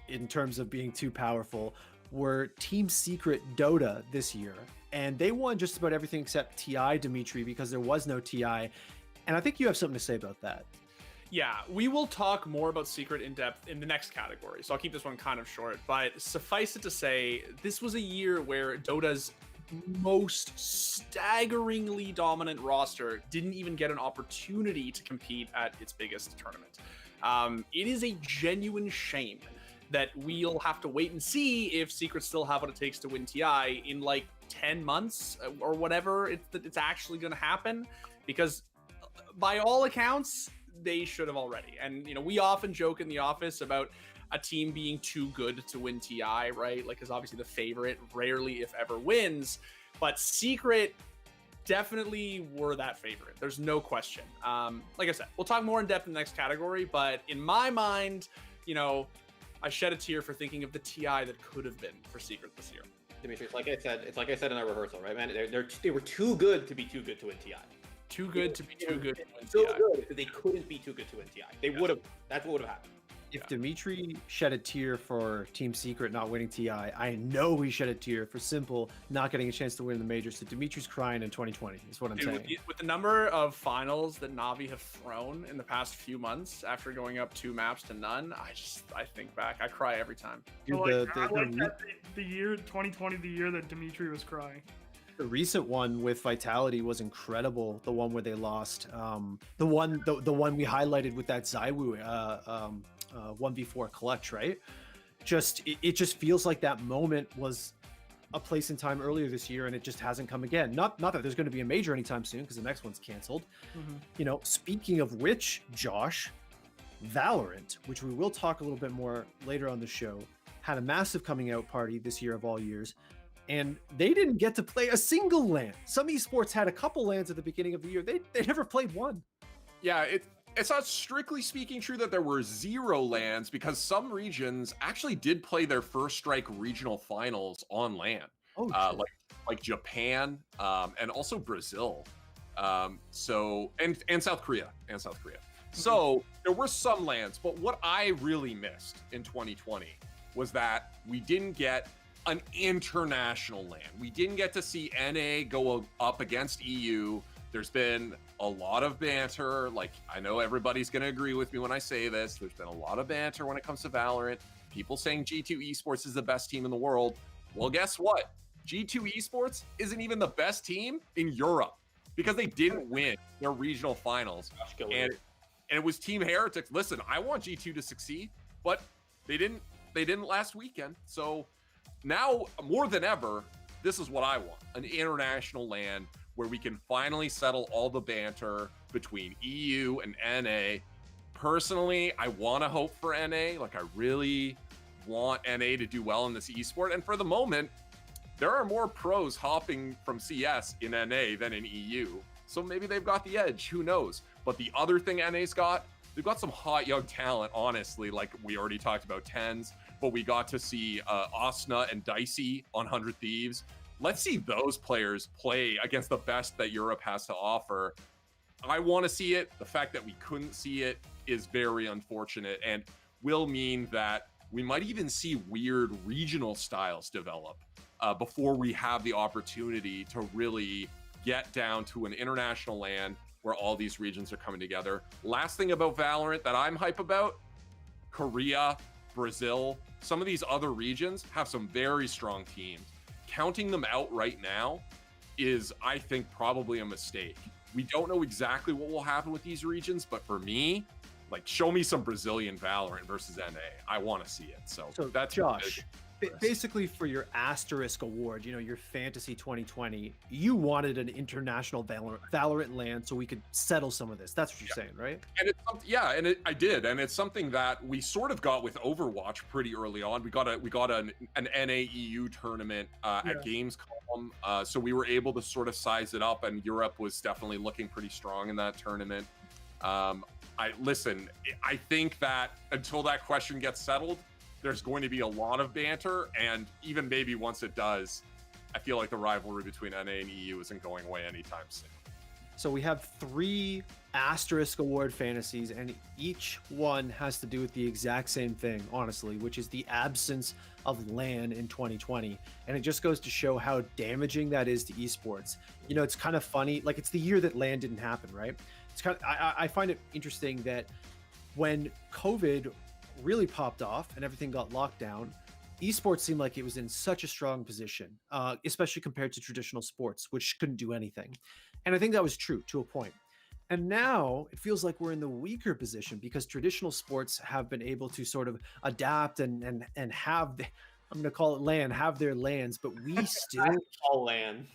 in terms of being too powerful, were Team Secret Dota this year, and they won just about everything except TI, Dimitri, because there was no TI. And I think you have something to say about that. Yeah, we will talk more about Secret in depth in the next category, so I'll keep this one kind of short. But suffice it to say, this was a year where Dota's most staggeringly dominant roster didn't even get an opportunity to compete at its biggest tournament. It is a genuine shame that we'll have to wait and see if Secret still have what it takes to win TI in like 10 months or whatever it's actually going to happen, because by all accounts, they should have already. And, we often joke in the office about a team being too good to win TI, right? Like, because obviously the favorite rarely, if ever, wins. But Secret definitely were that favorite. There's no question. Like I said, we'll talk more in depth in the next category. But in my mind, I shed a tear for thinking of the TI that could have been for Secret this year. Dimitri, it's like I said in our rehearsal, right, man? They were too good to be too good to win TI. Too good to be too good to win So TI. good that they couldn't be too good to win TI. They would have. That's what would have happened. If Dimitri shed a tear for Team Secret not winning TI, I know he shed a tear for Simple not getting a chance to win the major. So Dimitri's crying in 2020 is what I'm saying. With the number of finals that Navi have thrown in the past few months after going up 2 maps to none, I think back. I cry every time. Dude, the year 2020, the year that Dimitri was crying. The recent one with Vitality was incredible. The one where they lost. The one we highlighted with that Zywoo 1v4 clutch, right? It just feels like that moment was a place in time earlier this year, and it just hasn't come again. Not that there's going to be a major anytime soon because the next one's canceled. You know, speaking of which, Josh, Valorant, which we will talk a little bit more later on the show, had a massive coming out party this year of all years. And they didn't get to play a single LAN. Some esports had a couple LANs at the beginning of the year. They never played one. Yeah, it's not strictly speaking true that there were 0 LANs because some regions actually did play their First Strike regional finals on LAN. Like Japan and also Brazil. And South Korea. So there were some LANs, but what I really missed in 2020 was that we didn't get an international LAN. We didn't get to see NA go up against EU. There's been a lot of banter. Like, I know everybody's going to agree with me when I say this. There's been a lot of banter when it comes to Valorant. People saying G2 Esports is the best team in the world. Well, guess what? G2 Esports isn't even the best team in Europe because they didn't win their regional finals. And it was Team Heretics. Listen, I want G2 to succeed, but they didn't last weekend. So now, more than ever, this is what I want. An international LAN where we can finally settle all the banter between EU and NA. Personally, I want to hope for NA. Like, I really want NA to do well in this esport. And for the moment, there are more pros hopping from CS in NA than in EU. So maybe they've got the edge. Who knows? But the other thing NA's got, they've got some hot young talent, honestly. Like, we already talked about TENS. But we got to see Asna and Dicey on 100 Thieves. Let's see those players play against the best that Europe has to offer. I want to see it. The fact that we couldn't see it is very unfortunate and will mean that we might even see weird regional styles develop before we have the opportunity to really get down to an international LAN where all these regions are coming together. Last thing about Valorant that I'm hype about, Korea, Brazil, some of these other regions have some very strong teams. Counting them out right now is, I think, probably a mistake. We don't know exactly what will happen with these regions, but for me, like, show me some Brazilian Valorant versus NA. I want to see it. So that's Josh. Basically, for your asterisk award, you know, your Fantasy 2020, you wanted an international Valorant LAN so we could settle some of this. That's what you're saying, right? And I did, and it's something that we sort of got with Overwatch pretty early on. We got an NA-EU tournament at Gamescom, so we were able to sort of size it up, and Europe was definitely looking pretty strong in that tournament. I think that until that question gets settled, there's going to be a lot of banter, and even maybe once it does, I feel like the rivalry between NA and EU isn't going away anytime soon. So we have 3 asterisk award fantasies, and each one has to do with the exact same thing, honestly, which is the absence of LAN in 2020. And it just goes to show how damaging that is to esports. You know, it's kind of funny, like, it's the year that LAN didn't happen, right? It's kind of, I find it interesting that when COVID really popped off and everything got locked down, esports seemed like it was in such a strong position, especially compared to traditional sports, which couldn't do anything. And I think that was true to a point. And now it feels like we're in the weaker position because traditional sports have been able to sort of adapt and have, I'm going to call it LAN, have their LANs, but we still all LAN.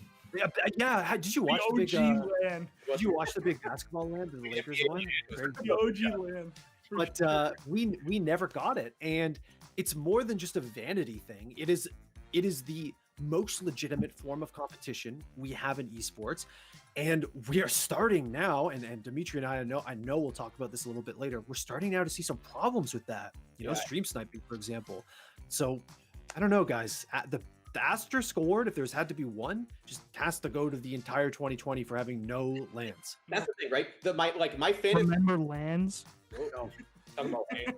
Yeah. Did you watch the big LAN? Did you watch the big basketball LAN, the Lakers one? The OG LAN. But we never got it, and it's more than just a vanity thing. It is the most legitimate form of competition we have in esports, and we are starting now. And Dimitri and I know we'll talk about this a little bit later. We're starting now to see some problems with that. You know, stream sniping, for example. So I don't know, guys. The asterisk award, if there's had to be one, just has to go to the entire 2020 for having no LANs. That's the thing, right? My fantasy. Remember LANs? Talking about Wayne.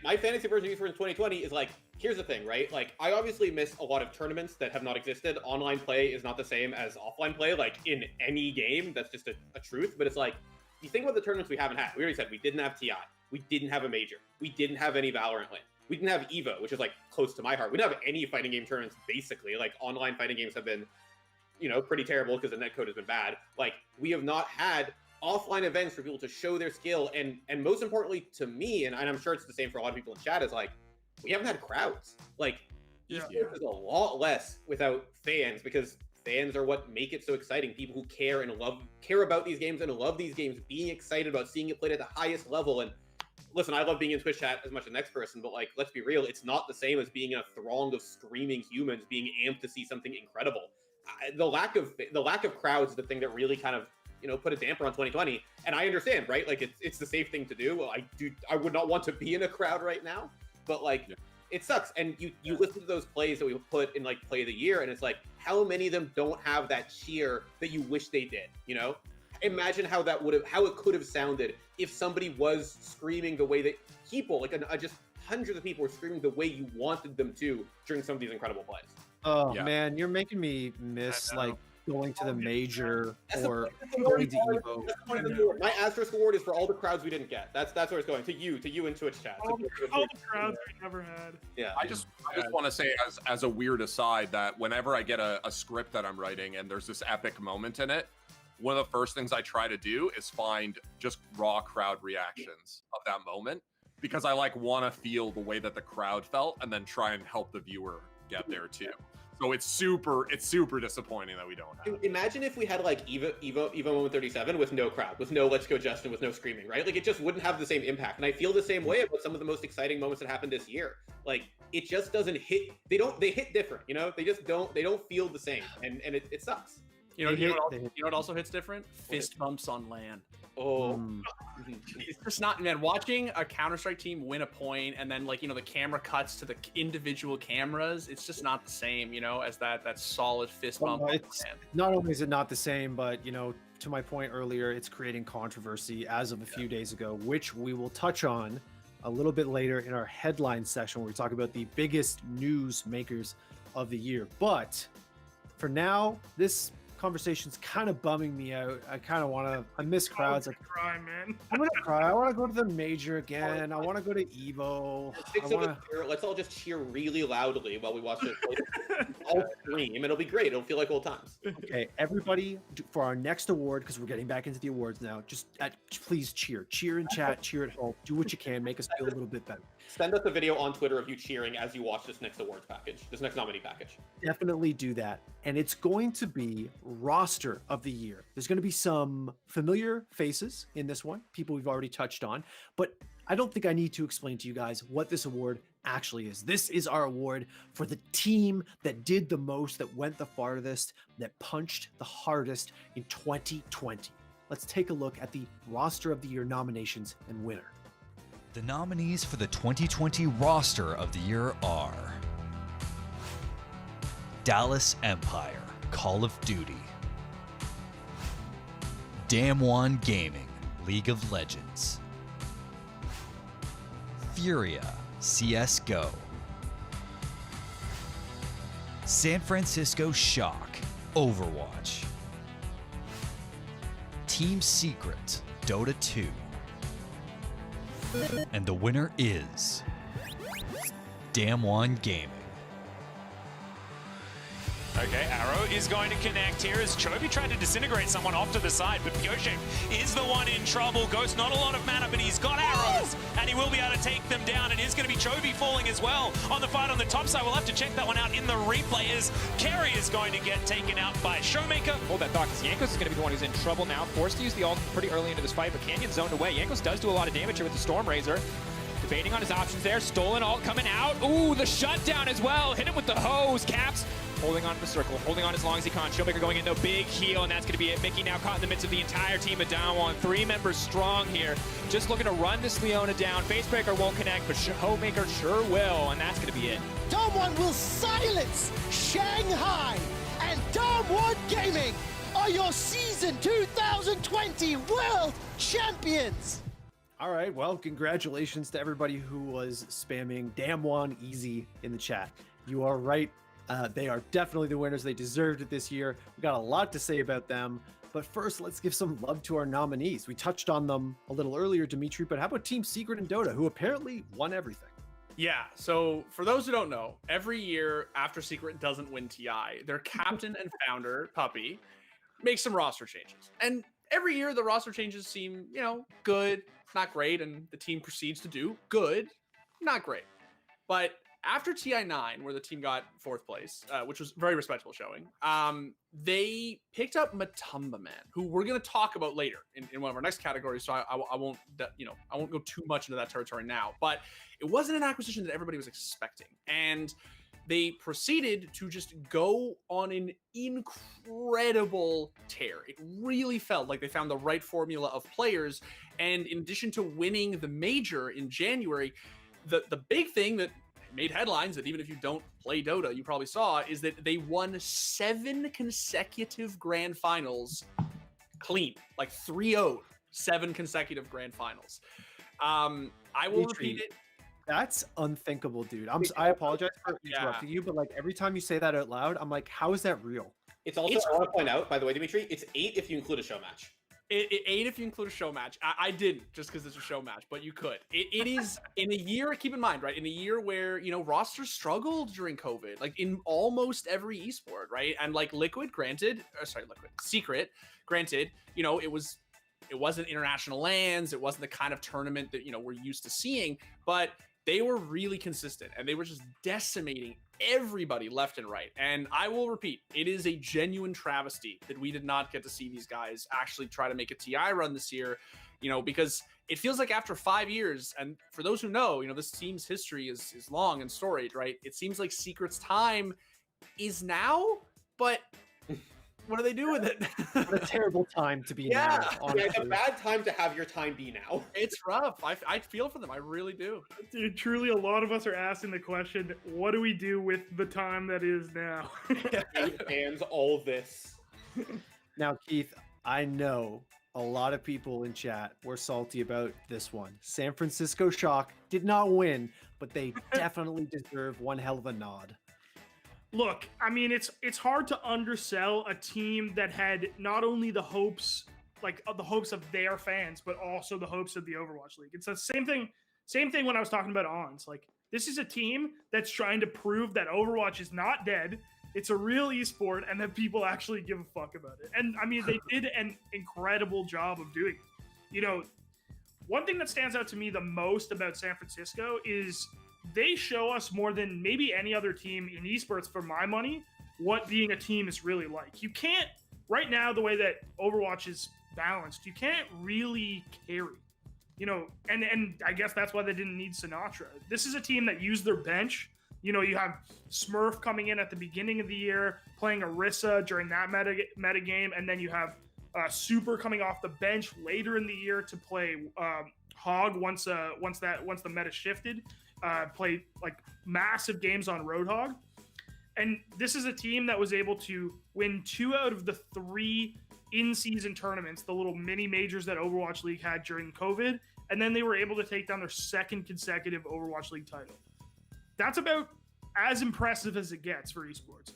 My fantasy version of esports in 2020 is like, here's the thing, right? Like, I obviously miss a lot of tournaments that have not existed. Online play is not the same as offline play, like in any game. That's just a truth. But it's like, you think about the tournaments we haven't had. We already said we didn't have TI. We didn't have a major. We didn't have any Valorant lane. We didn't have EVO, which is like close to my heart. We didn't have any fighting game tournaments, basically. Like, online fighting games have been, pretty terrible because the netcode has been bad. Like, we have not had offline events for people to show their skill. And most importantly to me, and I'm sure it's the same for a lot of people in chat, is like, we haven't had crowds. Like, esports is a lot less without fans, because fans are what make it so exciting. People who care about these games and love these games, being excited about seeing it played at the highest level. And listen, I love being in Twitch chat as much as the next person, but like, let's be real, it's not the same as being in a throng of screaming humans being amped to see something incredible. The lack of crowds is the thing that really kind of put a damper on 2020. And I understand, right? Like, it's the safe thing to do. Well, I would not want to be in a crowd right now, but like, it sucks. And you listen to those plays that we put in like play of the year, and it's like, how many of them don't have that cheer that you wish they did? Imagine how it could have sounded if somebody was screaming the way that people, like just hundreds of people, were screaming the way you wanted them to during some of these incredible plays. Oh man, you're making me miss like going to the major or going to EVO. My asterisk award is for all the crowds we didn't get. That's where it's going, to you in Twitch chat. All the crowds we never had. Yeah. I just want to say as a weird aside that whenever I get a script that I'm writing and there's this epic moment in it, one of the first things I try to do is find just raw crowd reactions of that moment, because I want to feel the way that the crowd felt and then try and help the viewer get there too. So it's super disappointing that we don't have. Imagine if we had like Evo Moment 37 with no crowd, with no Let's Go Justin, with no screaming, right? Like, it just wouldn't have the same impact. And I feel the same way about some of the most exciting moments that happened this year. Like, it just doesn't hit. They hit different, They just don't feel the same, and it sucks. You know what also hits different? Fist bumps on LAN. Oh, it's just not, man. Watching a Counter-Strike team win a point and then the camera cuts to the individual cameras, it's just not the same, as that solid fist bump. Not only is it not the same, but to my point earlier, it's creating controversy as of a few days ago, which we will touch on a little bit later in our headline session, where we talk about the biggest news makers of the year. But for now, this conversation's kind of bumming me out. I miss crowds. Like, cry, man. I'm gonna cry. I want to go to the major again. I want to go to EVO. Let's all just cheer really loudly while we watch it. All stream. It'll be great. It'll feel like old times. Okay, everybody, for our next award, because we're getting back into the awards now, please cheer in chat, cheer at home, do what you can, make us feel a little bit better. Send us a video on Twitter of you cheering as you watch this next awards package, this next nominee package. Definitely do that. And it's going to be roster of the year. There's going to be some familiar faces in this one, people we've already touched on, but I don't think I need to explain to you guys what this award actually is. This is our award for the team that did the most, that went the farthest, that punched the hardest in 2020. Let's take a look at the roster of the year nominations and winner. The nominees for the 2020 roster of the year are Dallas Empire, Call of Duty, Damwon Gaming, League of Legends, Furia, CSGO, San Francisco Shock, Overwatch, Team Secret, Dota 2, and the winner is Damwon Gaming. Okay, Arrow is going to connect here as Chovy tried to disintegrate someone off to the side, but Pioche is the one in trouble. Ghost, not a lot of mana, but he's got arrows, and he will be able to take them down. It is going to be Chovy falling as well on the fight on the top side. We'll have to check that one out in the replay as Kerry is going to get taken out by Showmaker. Hold that thought, because Jankos is going to be the one who's in trouble now. Forced to use the ult pretty early into this fight, but Canyon zoned away. Jankos does do a lot of damage here with the Storm Razor. Debating on his options there. Stolen ult coming out. Ooh, the shutdown as well. Hit him with the hose. Caps holding on to the circle, holding on as long as he can. Showmaker going into a big heal, and that's going to be it. Mickey now caught in the midst of the entire team of Damwon. 3 members strong here. Just looking to run this Leona down. Facebreaker won't connect, but Showmaker sure will, and that's going to be it. Damwon will silence Shanghai, and Damwon Gaming are your season 2020 World Champions. All right. Well, congratulations to everybody who was spamming Damwon Easy in the chat. You are right. They are definitely the winners. They deserved it this year. We got a lot to say about them. But first, let's give some love to our nominees. We touched on them a little earlier, Dimitri, but how about Team Secret and Dota, who apparently won everything? Yeah, so for those who don't know, every year after Secret doesn't win TI, their captain and founder, Puppy, makes some roster changes. And every year the roster changes seem, good, not great, and the team proceeds to do good, not great. But after TI9, where the team got 4th place, which was a very respectable showing, they picked up Matumba Man, who we're going to talk about later in one of our next categories. So I won't, I won't go too much into that territory now. But it wasn't an acquisition that everybody was expecting, and they proceeded to just go on an incredible tear. It really felt like they found the right formula of players, and in addition to winning the major in January, the big thing that made headlines, that even if you don't play Dota, you probably saw, is that they won 7 consecutive grand finals clean, like 3-0, 7 consecutive grand finals. I will repeat it. That's unthinkable, dude. I apologize for interrupting you, but like every time you say that out loud, I'm like, how is that real? It's also, I want to point out, by the way, Dimitri, it's 8 if you include a show match. 8 if you include a show match. I didn't, just because it's a show match, but you could. It is in a year, keep in mind, right? In a year where, rosters struggled during COVID, like in almost every esport, right? And like Secret, granted, it wasn't international lands. It wasn't the kind of tournament that, we're used to seeing, but they were really consistent, and they were just decimating everybody left and right. And I will repeat, it is a genuine travesty that we did not get to see these guys actually try to make a TI run this year, because it feels like after 5 years, and for those who know, this team's history is long and storied, right? It seems like Secret's time is now, but what do they do with it? What a terrible time to be now. Yeah, it's a bad time to have your time be now. It's rough. I feel for them. I really do. Dude, truly, a lot of us are asking the question, what do we do with the time that is now? Fans, all this. Now, Keith, I know a lot of people in chat were salty about this one. San Francisco Shock did not win, but they definitely deserve one hell of a nod. Look, I mean, it's hard to undersell a team that had not only the hopes, the hopes of their fans, but also the hopes of the Overwatch League. It's the same thing when I was talking about ONS. Like, this is a team that's trying to prove that Overwatch is not dead. It's a real esport, and that people actually give a fuck about it. And I mean, they did an incredible job of doing it. One thing that stands out to me the most about San Francisco is they show us more than maybe any other team in esports, for my money, what being a team is really like. You can't, right now, the way that Overwatch is balanced, you can't really carry, and I guess that's why they didn't need Sinatra. This is a team that used their bench. You have Smurf coming in at the beginning of the year, playing Orisa during that meta game, and then you have Super coming off the bench later in the year to play Hog once the meta shifted. Play like massive games on Roadhog. And this is a team that was able to win 2 out of the 3 in-season tournaments, the little mini majors that Overwatch League had during COVID, and then they were able to take down their 2nd consecutive Overwatch League title. That's about as impressive as it gets for esports.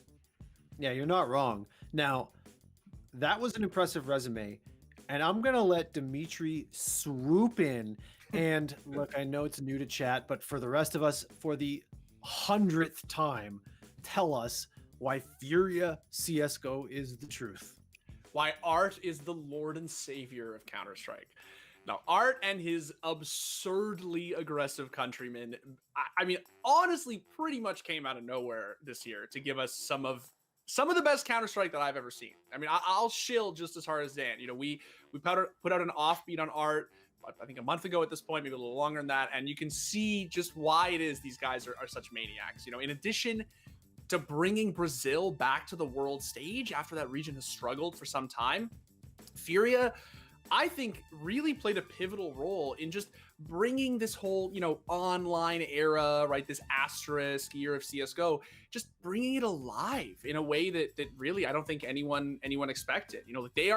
Yeah, you're not wrong. Now, that was an impressive resume, and I'm going to let Dimitri swoop in. And look, I know it's new to chat, but for the rest of us, for the 100th time, tell us why Furia CSGO is the truth. Why Art is the Lord and Savior of Counter-Strike. Now, Art and his absurdly aggressive countrymen, I mean, honestly, pretty much came out of nowhere this year to give us some of the best Counter-Strike that I've ever seen. I mean, I'll shill just as hard as Dan. We put out an offbeat on Art, I think a month ago at this point, maybe a little longer than that, and you can see just why it is these guys are such maniacs. In addition to bringing Brazil back to the world stage after that region has struggled for some time, Furia, I think really played a pivotal role in just bringing this whole, online era, right? This asterisk year of CSGO, just bringing it alive in a way that really I don't think anyone expected. They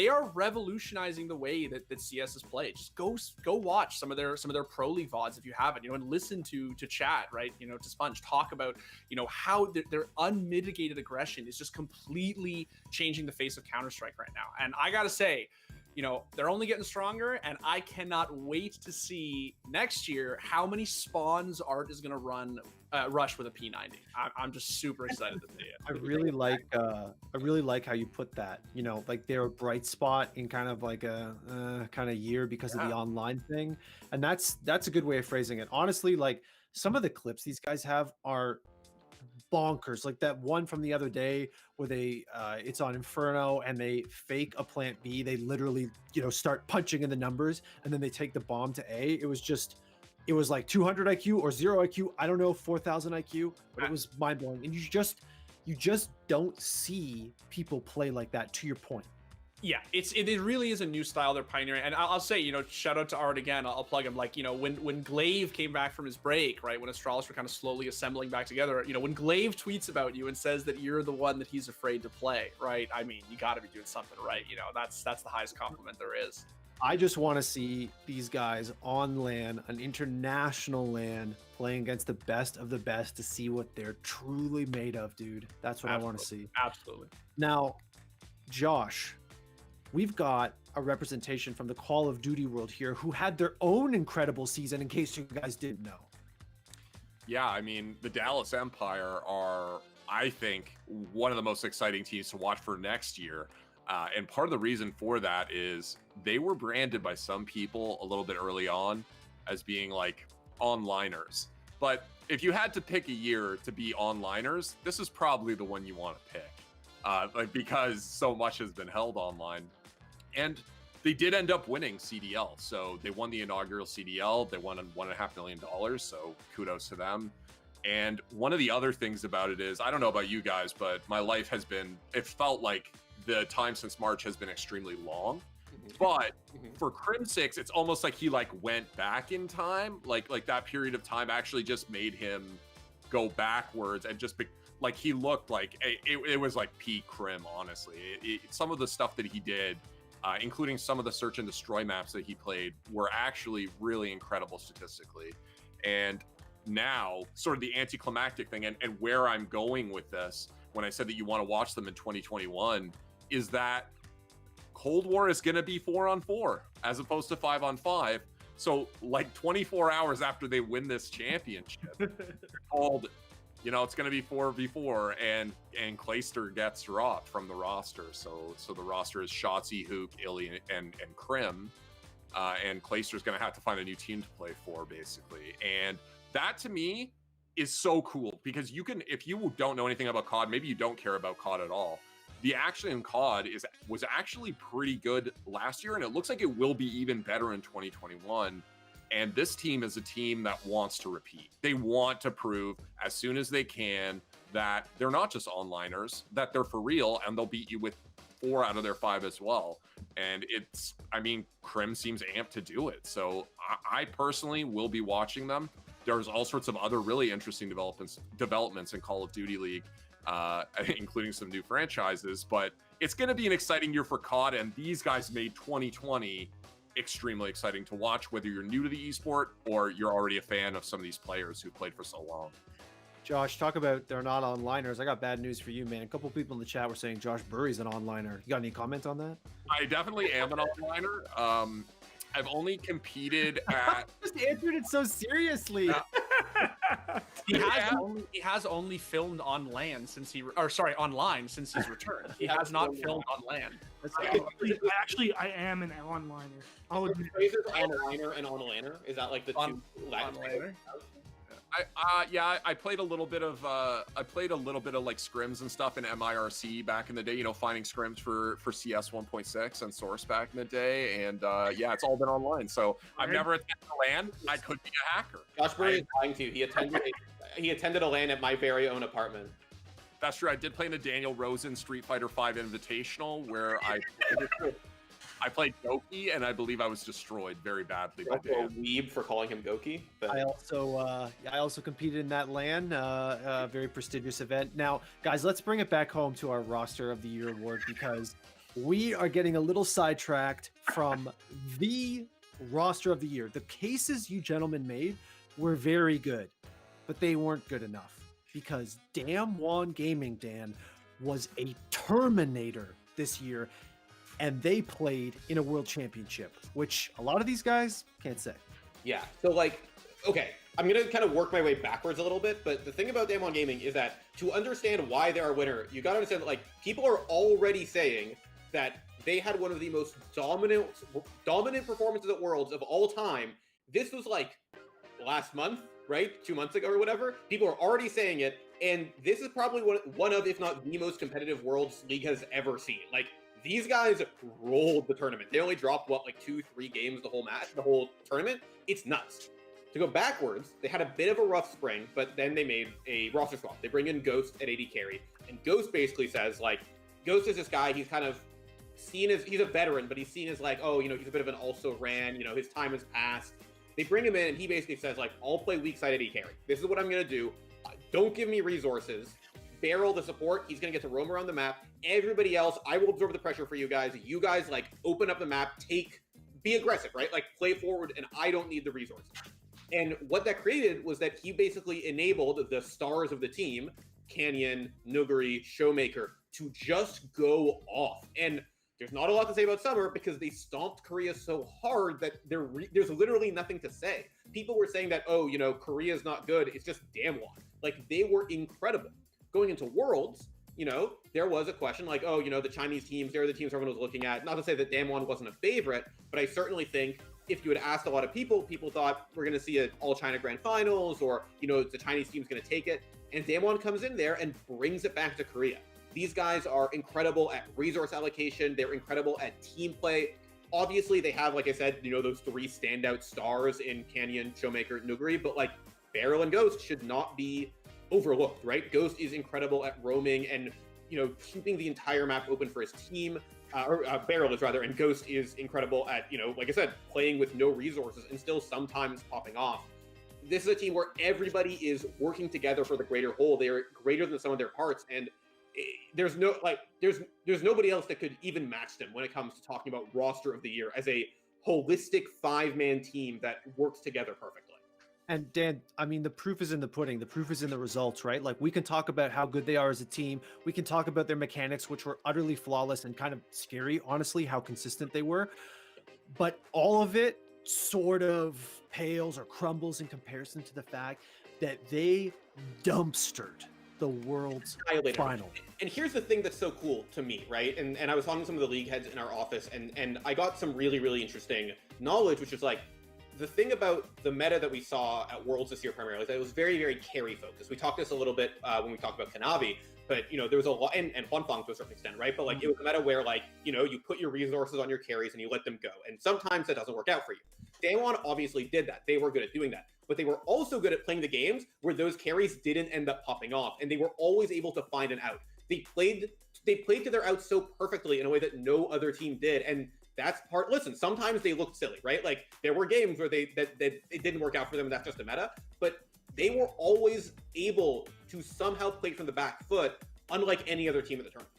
are revolutionizing the way that CS is played. Just go watch some of their pro league VODs if you haven't, and listen to chat, right? To Sponge talk about, how their unmitigated aggression is just completely changing the face of Counter-Strike right now. And I gotta say, they're only getting stronger, and I cannot wait to see next year how many spawns Art is going to rush with a P90. I'm just super excited to see it. I really like how you put that. Like they're a bright spot in kind of like a kind of year because of the online thing, and that's a good way of phrasing it. Honestly, like some of the clips these guys have are bonkers. Like that one from the other day where they it's on Inferno and they fake a plant B. They literally start punching in the numbers and then they take the bomb to A. It was like 200 IQ or 0 IQ, I don't know, 4,000 IQ, but it was mind-blowing. And you just don't see people play like that, to your point. Yeah, it really is a new style they're pioneering. And I'll say, shout out to Art again. I'll plug him. Like, when Glaive came back from his break, right, when Astralis were kind of slowly assembling back together, when Glaive tweets about you and says that you're the one that he's afraid to play, right? I mean, you got to be doing something right. That's the highest compliment there is. I just want to see these guys on LAN, an international LAN, playing against the best of the best to see what they're truly made of, dude. That's what I want to see. Absolutely. Now, Josh, we've got a representation from the Call of Duty world here who had their own incredible season, in case you guys didn't know. Yeah, I mean, the Dallas Empire are, I think, one of the most exciting teams to watch for next year. And part of the reason for that is they were branded by some people a little bit early on as being like onliners. But if you had to pick a year to be onliners, this is probably the one you want to pick. Because so much has been held online. And they did end up winning CDL. So they won the inaugural CDL. They won $1.5 million. So kudos to them. And one of the other things about it is, I don't know about you guys, but my life has been, it felt like the time since March has been extremely long. But for Crim6, it's almost like he went back in time. Like that period of time actually just made him go backwards and just like he looked like it was like peak Crim, honestly. Some of the stuff that he did, including some of the search and destroy maps that he played, were actually really incredible statistically. And now, sort of the anticlimactic thing, and where I'm going with this when I said that you want to watch them in 2021, is that Cold War is going to be 4-on-4 as opposed to 5-on-5. So, 24 hours after they win this championship, called, it's going to be 4v4, and Clayster gets dropped from the roster. So the roster is Shotzi, Hook, Illy, and Crim, and Clayster's going to have to find a new team to play for, basically. And that to me is so cool, because you can, if you don't know anything about COD, maybe you don't care about COD at all, the action in COD was actually pretty good last year, and it looks like it will be even better in 2021. And this team is a team that wants to repeat. They want to prove as soon as they can that they're not just onliners, that they're for real, and they'll beat you with 4 out of their 5 as well. And Crim seems amped to do it. So I personally will be watching them. There's all sorts of other really interesting developments in Call of Duty League, including some new franchises. But it's going to be an exciting year for COD, and these guys made 2020 extremely exciting to watch, whether you're new to the esport or you're already a fan of some of these players who played for so long. Josh, talk about they're not onliners. I got bad news for you, man. A couple people in the chat were saying Josh Burry's an onliner. You got any comment on that? I definitely am an onliner. I've only competed at. Just answered it so seriously. He has only filmed on LAN since online since he's returned. He has not filmed on LAN. I am an onliner. Oh, the phrases onliner and onlaner, is that like the two onliner? I played a little bit of like scrims and stuff in MIRC back in the day, finding scrims for CS 1.6 and Source back in the day, and it's all been online. So I've never attended a LAN. I could be a hacker. Josh Burry is lying to you. He attended a LAN at my very own apartment. That's true. I did play in the Daniel Rosen Street Fighter V Invitational, where I played Goki, and I believe I was destroyed very badly by Also a Dan. weeb for calling him Goki. But... I also competed in that LAN, very prestigious event. Now, guys, let's bring it back home to our Roster of the Year award, because we are getting a little sidetracked from the Roster of the Year. The cases you gentlemen made were very good, but they weren't good enough, because Damwon Gaming, Dan, was a Terminator this year, and they played in a world championship, which a lot of these guys can't say. Yeah, so like, okay, I'm gonna kind of work my way backwards a little bit, but the thing about Damwon Gaming is that to understand why they're a winner, you gotta understand that like people are already saying that they had one of the most dominant performances at Worlds of all time. This was like last month, right? 2 months ago or whatever. People are already saying it, and this is probably one of, if not the most competitive Worlds League has ever seen. Like, these guys rolled the tournament. They only dropped, what, like 2-3 games the whole tournament? It's nuts. To go backwards, they had a bit of a rough spring, but then they made a roster swap. They bring in Ghost at AD carry, and Ghost basically says, like, Ghost is this guy, he's kind of seen as, he's a veteran, but he's seen as like, oh, you know, he's a bit of an also-ran, you know, his time has passed. They bring him in, and he basically says, like, I'll play weak side AD carry. This is what I'm going to do. Don't give me resources. Barrel the support. He's going to get to roam around the map. Everybody else, I will absorb the pressure for you guys. You guys, like, open up the map, be aggressive, right? Like, play forward, and I don't need the resources. And what that created was that he basically enabled the stars of the team, Canyon, Nuguri, Showmaker, to just go off. And there's not a lot to say about Summer because they stomped Korea so hard that there's literally nothing to say. People were saying that, oh, you know, Korea's not good. It's just Damwon. Like, they were incredible. Going into Worlds, you know, there was a question like, oh, you know, the Chinese teams, they're the teams everyone was looking at. Not to say that Damwon wasn't a favorite, but I certainly think if you had asked a lot of people, people thought we're going to see an all-China Grand Finals, or, you know, the Chinese team's going to take it. And Damwon comes in there and brings it back to Korea. These guys are incredible at resource allocation. They're incredible at team play. Obviously, they have, like I said, you know, those 3 standout stars in Canyon, Showmaker, Nuguri, but like Barrel and Ghost should not be overlooked, right? Ghost is incredible at roaming and, you know, keeping the entire map open for his team, Barrel is rather, and Ghost is incredible at, you know, like I said, playing with no resources and still sometimes popping off. This is a team where everybody is working together for the greater whole. They are greater than some of their parts, and there's nobody else that could even match them when it comes to talking about Roster of the Year as a holistic 5-man team that works together perfectly. And Dan, I mean, the proof is in the pudding. The proof is in the results, right? Like, we can talk about how good they are as a team. We can talk about their mechanics, which were utterly flawless and kind of scary, honestly, how consistent they were. But all of it sort of pales or crumbles in comparison to the fact that they dumpstered the world's final. And here's the thing that's so cool to me, right? And I was talking to some of the league heads in our office, and I got some really, really interesting knowledge, which is like, the thing about the meta that we saw at Worlds this year primarily is that it was very, very carry focused. We talked this a little bit when we talked about Kanavi, but, you know, there was a lot, and Huanfang to a certain extent, right? But like, it was a meta where, like, you know, you put your resources on your carries and you let them go. And sometimes that doesn't work out for you. Damwon obviously did that. They were good at doing that. But they were also good at playing the games where those carries didn't end up popping off, and they were always able to find an out. They played to their outs so perfectly in a way that no other team did, and that's part. Listen, sometimes they looked silly, right? Like, there were games where it didn't work out for them, and that's just a meta. But they were always able to somehow play from the back foot, unlike any other team at the tournament.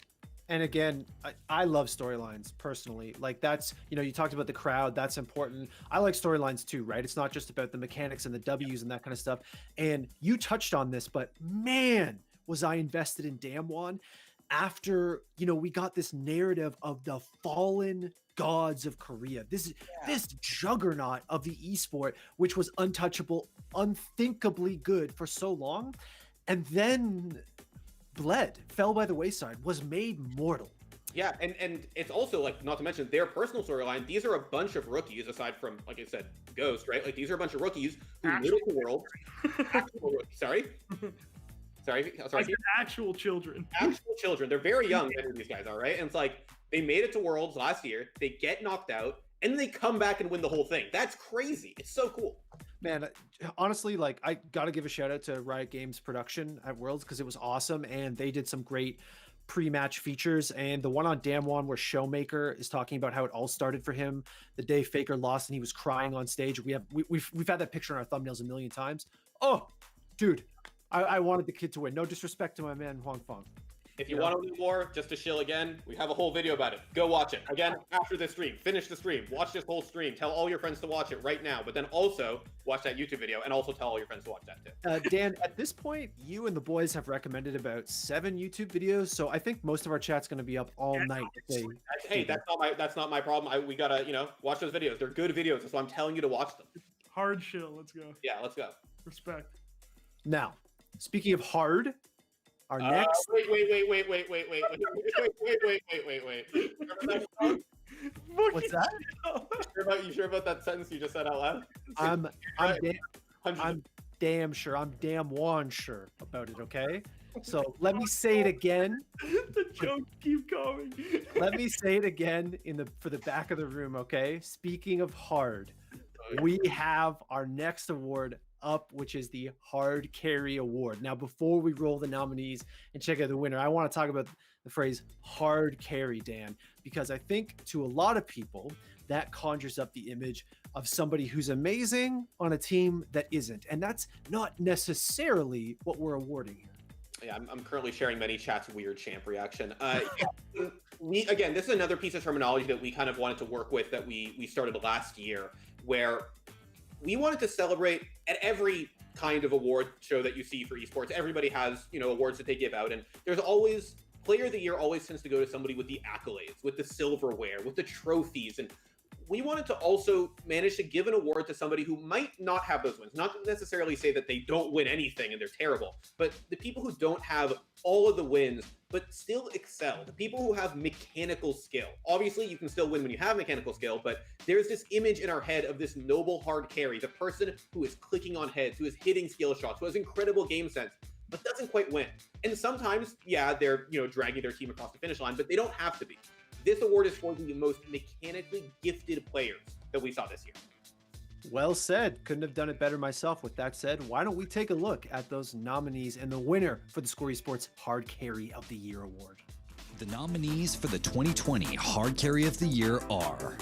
And again, I love storylines personally. Like, that's, you know, you talked about the crowd, that's important. I like storylines too, right? It's not just about the mechanics and the W's and that kind of stuff. And you touched on this, but man, was I invested in Damwon after, you know, we got this narrative of the fallen gods of Korea. This juggernaut of the esport, which was untouchable, unthinkably good for so long. And then fell by the wayside, was made mortal. Yeah, and it's also, like, not to mention their personal storyline. These are a bunch of rookies, aside from, like I said, Ghost, right? Like, these are a bunch of rookies who made it to Worlds. Sorry? Sorry? Like actual children. Actual children. They're very young, many of these guys are, right? And it's like, they made it to Worlds last year, they get knocked out, and they come back and win the whole thing. That's crazy. It's so cool. Man, honestly, like, I gotta give a shout out to Riot Games production at Worlds because it was awesome, and they did some great pre-match features, and the one on Damwon where Showmaker is talking about how it all started for him the day Faker lost and he was crying on stage. We've had that picture on our thumbnails a million times. Oh, dude, I wanted the kid to win. No disrespect to my man Huang Fong. If you want to know more, just to shill again, we have a whole video about it. Go watch it. Again, after this stream, finish the stream, watch this whole stream, tell all your friends to watch it right now, but then also watch that YouTube video and also tell all your friends to watch that too. Dan, at this point, you and the boys have recommended about 7 YouTube videos, so I think most of our chat's going to be up all night. Hey, that's not my problem. We gotta, watch those videos. They're good videos, so I'm telling you to watch them. Hard shill. Let's go. Yeah, let's go. Respect. Now, speaking of hard, our next. Wait. What's that? You sure about that sentence you just said out loud? I'm damn sure. I'm damn sure about it. Okay. So let me say it again. The jokes keep coming. Let me say it again for the back of the room. Okay. Speaking of hard, we have our next award up, which is the Hard Carry Award. Now, before we roll the nominees and check out the winner, I want to talk about the phrase hard carry, Dan, because I think to a lot of people that conjures up the image of somebody who's amazing on a team that isn't, and that's not necessarily what we're awarding here. Yeah, I'm currently sharing many chats weird champ reaction. Again, this is another piece of terminology that we kind of wanted to work with that we started last year, where we wanted to celebrate at every kind of award show that you see for esports. Everybody has, awards that they give out, and there's always player of the year always tends to go to somebody with the accolades, with the silverware, with the trophies, and we wanted to also manage to give an award to somebody who might not have those wins. Not to necessarily say that they don't win anything and they're terrible, but the people who don't have all of the wins but still excel, the people who have mechanical skill. Obviously, you can still win when you have mechanical skill, but there's this image in our head of this noble hard carry, the person who is clicking on heads, who is hitting skill shots, who has incredible game sense, but doesn't quite win. And sometimes, yeah, they're dragging their team across the finish line, but they don't have to be. This award is for the most mechanically gifted players that we saw this year. Well said. Couldn't have done it better myself. With that said, why don't we take a look at those nominees and the winner for the theScore Esports Hard Carry of the Year award. The nominees for the 2020 Hard Carry of the Year are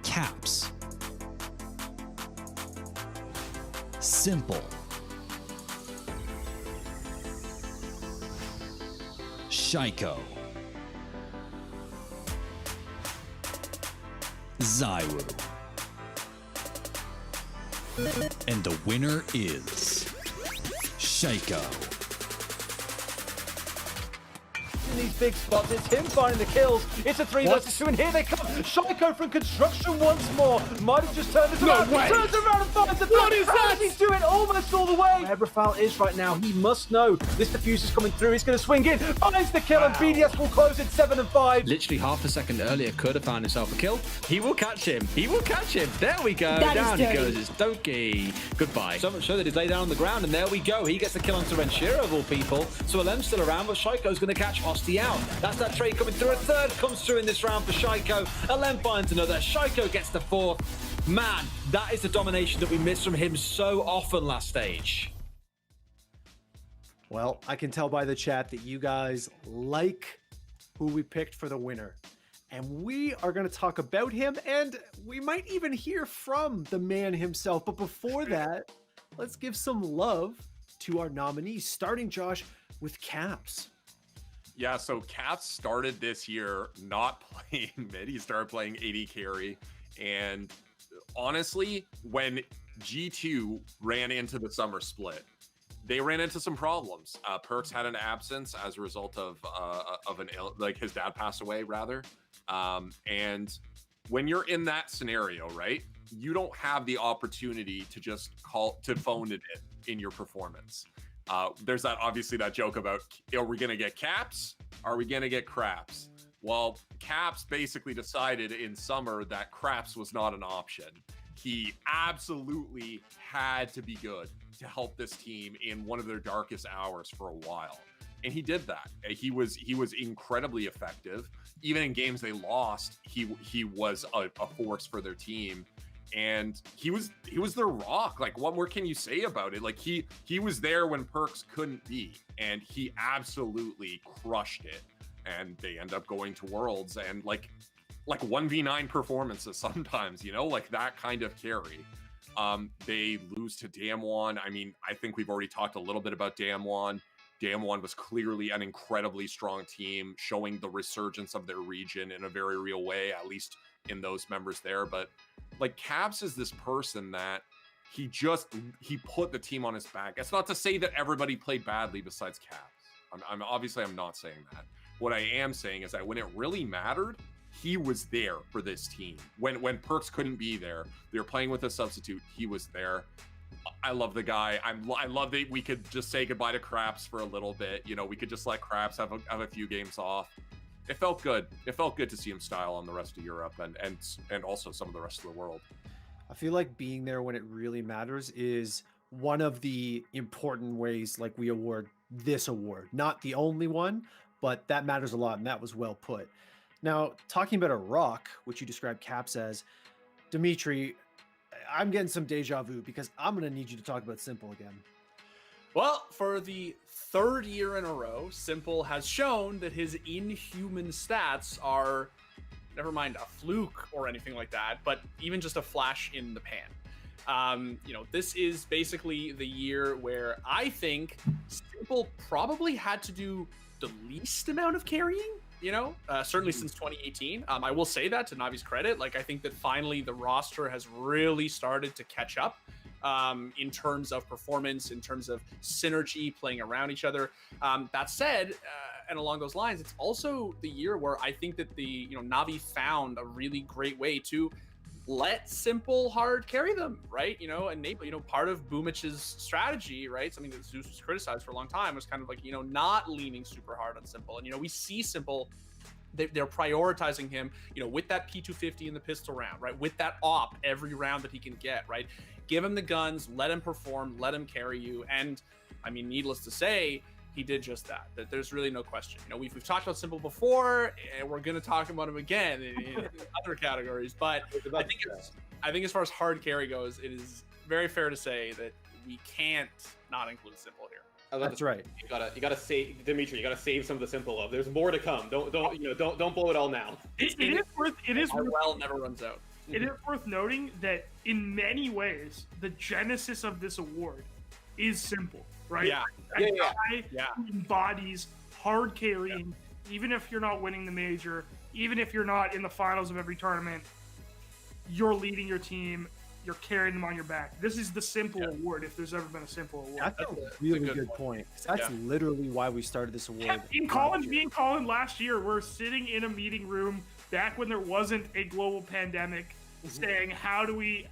Caps, Simple, Shaiko, Zywu. And the winner is Shaiko. In these big spots, it's him finding the kills. It's a 3 versus 2, and here they come. Shaiko from construction once more. Might have just turned this around. Turns around and finds the What is that? He's doing it almost all the way. Wherever Rafal is right now, he must know this diffuse is coming through. He's going to swing in, finds the kill, and BDS will close it 7-5. Literally half a second earlier could have found himself a kill. He will catch him. He will catch him. There we go. Down he goes. It's Doki. Goodbye. So much so that he lay down on the ground, and there we go. He gets the kill onto Renshiro of all people. So Alem's still around, but Shaiko's going to catch Hosty out. That's that trade coming through. A third comes through in this round for Shaiko. Alem finds another. Shaiko gets the fourth. Man, that is the domination that we missed from him so often last stage. Well, I can tell by the chat that you guys like who we picked for the winner. And we are going to talk about him, and we might even hear from the man himself. But before that, let's give some love to our nominees, starting, Josh, with Caps. Yeah, so Caps started this year not playing mid. He started playing AD carry. And honestly, when G2 ran into the summer split, they ran into some problems. Perks had an absence as a result of his dad passed away, rather. And when you're in that scenario, right, you don't have the opportunity to just phone it in your performance. There's obviously that joke about, are we going to get caps? Are we going to get craps? Well, Caps basically decided in summer that craps was not an option. He absolutely had to be good to help this team in one of their darkest hours for a while. And he did that. He was incredibly effective. Even in games they lost, he was a force for their team. and he was their rock. Like, what more can you say about it? Like, he was there when Perks couldn't be, and he absolutely crushed it. And they end up going to Worlds, and like 1v9 performances sometimes, you know, like that kind of carry. They lose to Damwon. I mean, I think we've already talked a little bit about Damwon. Damwon was clearly an incredibly strong team, showing the resurgence of their region in a very real way, at least in those members there. But like, Caps is this person that he put the team on his back. It's not to say that everybody played badly besides Caps. I'm obviously not saying that. What I am saying is that when it really mattered, he was there for this team. When Perks couldn't be there, they were playing with a substitute, he was there. I love the guy. I love that we could just say goodbye to Craps for a little bit. You know, we could just let Craps have a few games off. It felt good. It felt good to see him style on the rest of Europe and also some of the rest of the world. I feel like being there when it really matters is one of the important ways, like, we award this award. Not the only one, but that matters a lot, and that was well put. Now, talking about a rock, which you described Caps as, Dimitri, I'm getting some deja vu because I'm going to need you to talk about Simple again. Well, for the third year in a row, Simple has shown that his inhuman stats are, never mind a fluke or anything like that, but even just a flash in the pan. You know, this is basically the year where I think Simple probably had to do the least amount of carrying, you know, certainly since 2018. I will say that to Navi's credit. Like, I think that finally the roster has really started to catch up in terms of performance, in terms of synergy, playing around each other. That said, and along those lines, it's also the year where I think that Navi found a really great way to let Simple hard carry them, right? You know, enable, part of Boomich's strategy, right? Something that Zeus was criticized for a long time was kind of like, not leaning super hard on Simple. And, we see Simple, they're prioritizing him, with that P250 in the pistol round, right? With that op every round that he can get, right? Give him the guns, let him perform, let him carry you. And I mean, needless to say, he did just that. That there's really no question. We've talked about Simple before, and we're going to talk about him again in other categories. But I think as far as hard carry goes, it is very fair to say that we can't not include Simple here. That's right. You gotta save, Dimitri. You gotta save some of the Simple love. There's more to come. Don't blow it all now. It is Our well never runs out. It is worth noting that in many ways, the genesis of this award is Simple, right? Yeah. A guy who embodies hard carrying, even if you're not winning the major, even if you're not in the finals of every tournament, you're leading your team, you're carrying them on your back. This is the Simple award, if there's ever been a Simple award. That's a really good point. That's literally why we started this award. Me and Colin last year, we're sitting in a meeting room back when there wasn't a global pandemic, saying how do we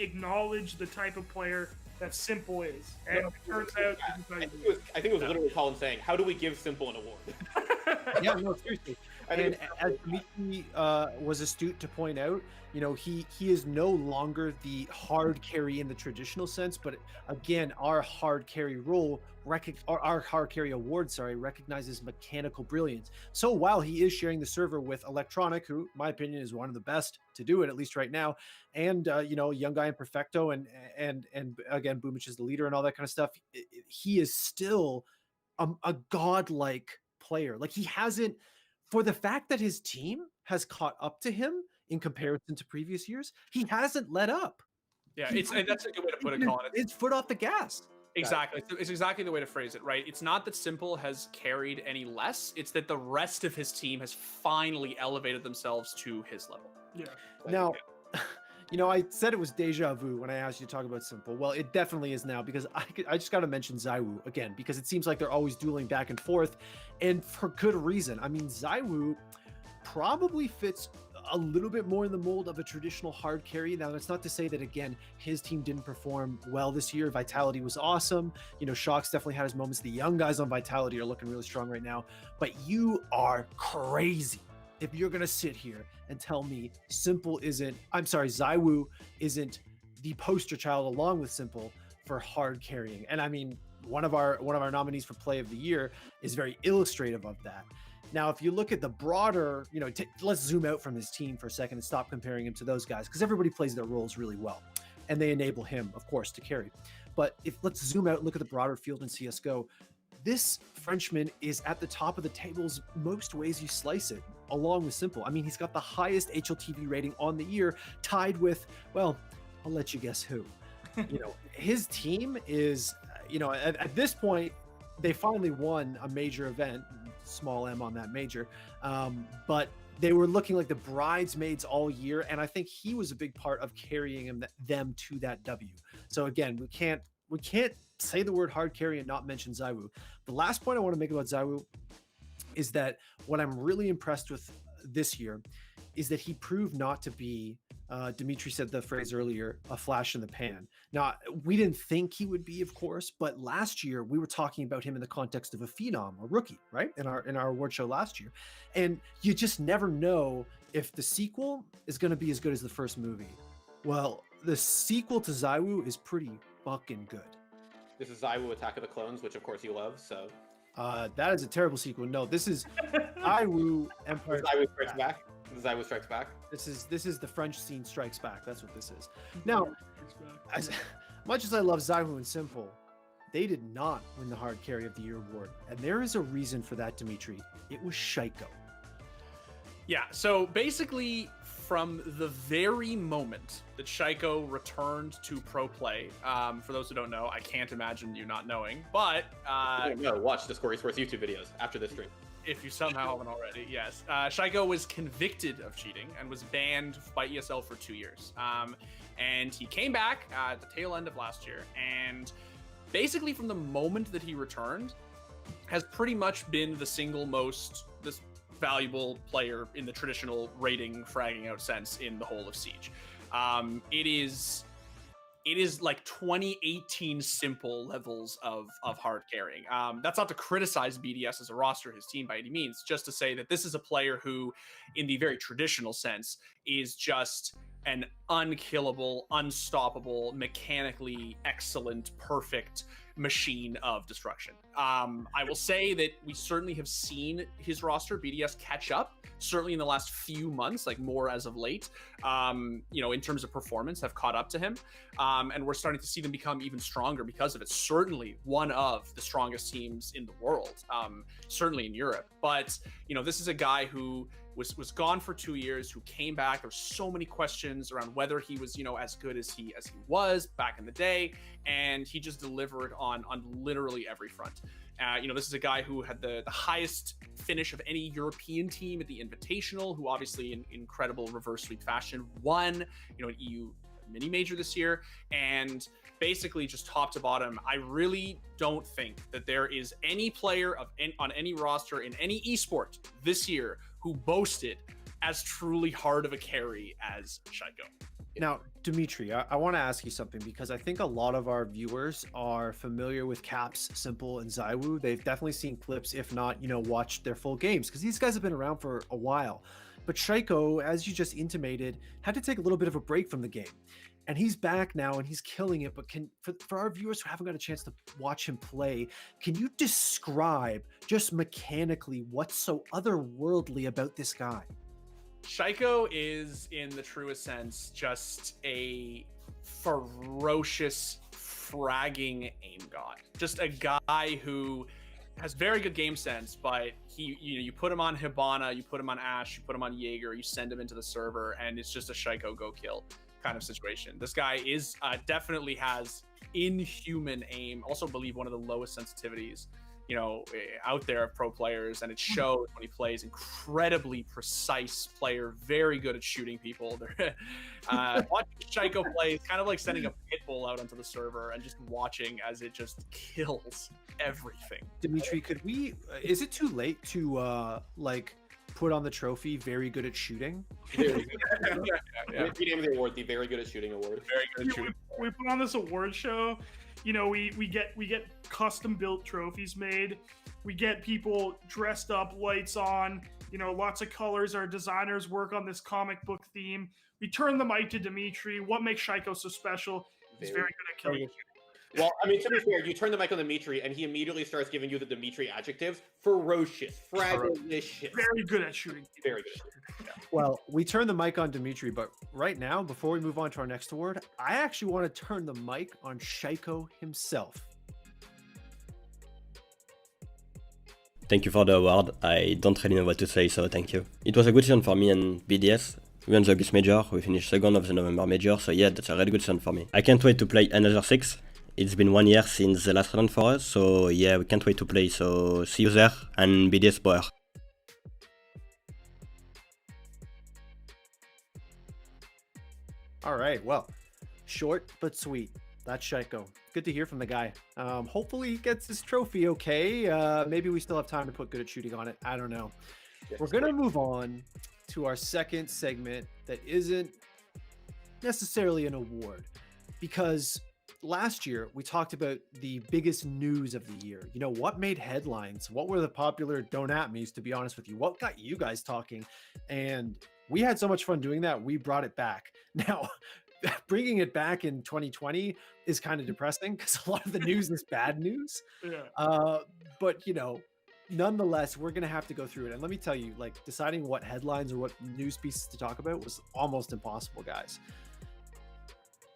acknowledge the type of player that Simple is. And it turns out, I think it was literally Colin saying, how do we give Simple an award? Yeah, no, seriously. And as Dimitri was astute to point out, he is no longer the hard carry in the traditional sense, but again, our hard carry role, our hard carry award, recognizes mechanical brilliance. So while he is sharing the server with Electronic, who, in my opinion, is one of the best to do it, at least right now, and young guy in Perfecto, and again, Boomich is the leader and all that kind of stuff, he is still a godlike player. Like, he hasn't, for the fact that his team has caught up to him in comparison to previous years, he hasn't let up. Yeah, that's a good way to put it, Colin. It's foot off the gas. Exactly. It's exactly the way to phrase it, right? It's not that Simple has carried any less. It's that the rest of his team has finally elevated themselves to his level. Yeah. Now, I said it was deja vu when I asked you to talk about Simple. Well, it definitely is now, because I just got to mention ZywOo again, because it seems like they're always dueling back and forth, and for good reason. I mean, ZywOo probably fits a little bit more in the mold of a traditional hard carry. Now, that's not to say that, again, his team didn't perform well this year. Vitality was awesome. Shox definitely had his moments. The young guys on Vitality are looking really strong right now. But you are crazy if you're going to sit here and tell me ZywOo isn't the poster child along with Simple for hard carrying. And I mean, one of our nominees for Play of the Year is very illustrative of that. Now, if you look at the broader, let's zoom out from his team for a second and stop comparing him to those guys, because everybody plays their roles really well, and they enable him, of course, to carry. But let's zoom out and look at the broader field in CSGO. This Frenchman is at the top of the tables most ways you slice it, along with Simple. I mean, he's got the highest HLTV rating on the year, tied with, well, I'll let you guess who. His team is, at this point, they finally won a major event, small m on that major, but they were looking like the bridesmaids all year, and I think he was a big part of carrying them to that W. So again, we can't say the word hard carry and not mention ZywOo. The last point I want to make about ZywOo is that what I'm really impressed with this year is that he proved not to be, Dimitri said the phrase earlier, a flash in the pan. Now, we didn't think he would be, of course, but last year we were talking about him in the context of a phenom, a rookie, right? In our award show last year. And you just never know if the sequel is going to be as good as the first movie. Well, the sequel to ZywOo is pretty fucking good. This is ZywOo Attack of the Clones, which of course you love, so. That is a terrible sequel. No, this is ZywOo Empire. ZywOo Strikes Back. ZywOo Strikes Back. This is the French scene strikes back. That's what this is. Now, as much as I love ZywOo and Simple, they did not win the Hard Carry of the Year award, and there is a reason for that, Dimitri. It was Shaiko. Yeah, so basically from the very moment that Shaiko returned to pro play, for those who don't know, I can't imagine you not knowing, but... no, watch the Score Esports YouTube videos after this stream. If you somehow haven't already, yes. Shaiko was convicted of cheating and was banned by ESL for 2 years. And he came back at the tail end of last year, and basically from the moment that he returned, has pretty much been the single most valuable player in the traditional rating fragging out sense in the whole of Siege. It is like 2018 Simple levels of hard carrying. That's not to criticize BDS as a roster, his team, by any means, just to say that this is a player who, in the very traditional sense, is just an unkillable, unstoppable, mechanically excellent, perfect machine of destruction. I will say that we certainly have seen his roster, BDS, catch up, certainly in the last few months, like more as of late, in terms of performance, have caught up to him. And we're starting to see them become even stronger because of it. Certainly one of the strongest teams in the world, certainly in Europe. But, this is a guy who was gone for 2 years, who came back. There were so many questions around whether he was, as good as he was back in the day, and he just delivered on literally every front. This is a guy who had the highest finish of any European team at the Invitational, who obviously in incredible reverse sweep fashion won, an EU mini major this year, and basically just top to bottom, I really don't think that there is any player on any roster in any esport this year who boasted as truly hard of a carry as Shaiko. Now, Dimitri, I want to ask you something, because I think a lot of our viewers are familiar with Caps, Simple, and ZywOo. They've definitely seen clips, if not, watched their full games, because these guys have been around for a while. But Shaiko, as you just intimated, had to take a little bit of a break from the game. And he's back now and he's killing it. But for our viewers who haven't got a chance to watch him play, can you describe just mechanically what's so otherworldly about this guy? Shaiko is, in the truest sense, just a ferocious fragging aim god. Just a guy who has very good game sense, but you put him on Hibana, you put him on Ashe, you put him on Jaeger, you send him into the server, and it's just a Shaiko go kill kind of situation. This guy is definitely has inhuman aim. Also believe one of the lowest sensitivities out there of pro players, and it shows when he plays. Incredibly precise player, very good at shooting people. Watching Shaiko play is kind of like sending a pit bull out onto the server and just watching as it just kills everything. Dimitri, is it too late to put on the trophy very good at shooting? Very good. Yeah. We named the award the Very Good at Shooting award. Very good at shooting. We put on this award show. We get custom built trophies made. We get people dressed up, lights on, lots of colors. Our designers work on this comic book theme. We turn the mic to Dimitri. What makes Shaiko so special? He's very good at killing. Well, I mean, to be fair, you turn the mic on Dimitri, and he immediately starts giving you the Dimitri adjectives. Ferocious, fragilicious. Very good at shooting. Very good. Well, we turn the mic on Dimitri, but right now, before we move on to our next award, I actually want to turn the mic on Shaiko himself. Thank you for the award. I don't really know what to say, so thank you. It was a good season for me and BDS. We won the August Major, we finished second of the November Major, so yeah, that's a really good season for me. I can't wait to play another 6. It's been 1 year since the last round for us, so yeah, we can't wait to play, so see you there, and BDS power. All right, well, short but sweet. That's Shaiko. Good to hear from the guy. Hopefully he gets his trophy okay. Maybe we still have time to put good at shooting on it. I don't know. We're going to move on to our second segment that isn't necessarily an award, because last year we talked about the biggest news of the year. You know, what made headlines? What were the popular don't at me's, to be honest with you? What got you guys talking? And we had so much fun doing that, we brought it back. Now, bringing it back in 2020 is kind of depressing because a lot of the news is bad news. Yeah. But, you know, nonetheless, we're going to have to go through it. And let me tell you, like, deciding what headlines or what news pieces to talk about was almost impossible, guys.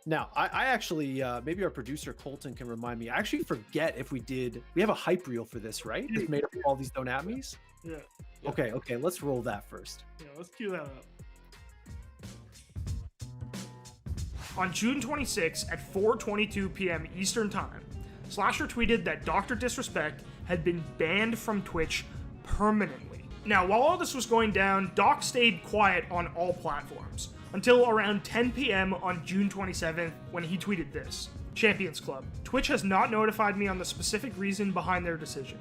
Now, I actually, maybe our producer Colten can remind me. I actually forget if we have a hype reel for this, right? It's made up of all these don't at me's. Yeah. Okay, let's roll that first. Yeah, let's cue that up. On June 26 at 4:22 p.m. Eastern Time, Slasher tweeted that Dr. Disrespect had been banned from Twitch permanently. Now, while all this was going down, Doc stayed quiet on all platforms until around 10 p.m. on June 27th when he tweeted this. Champions Club. Twitch has not notified me on the specific reason behind their decision.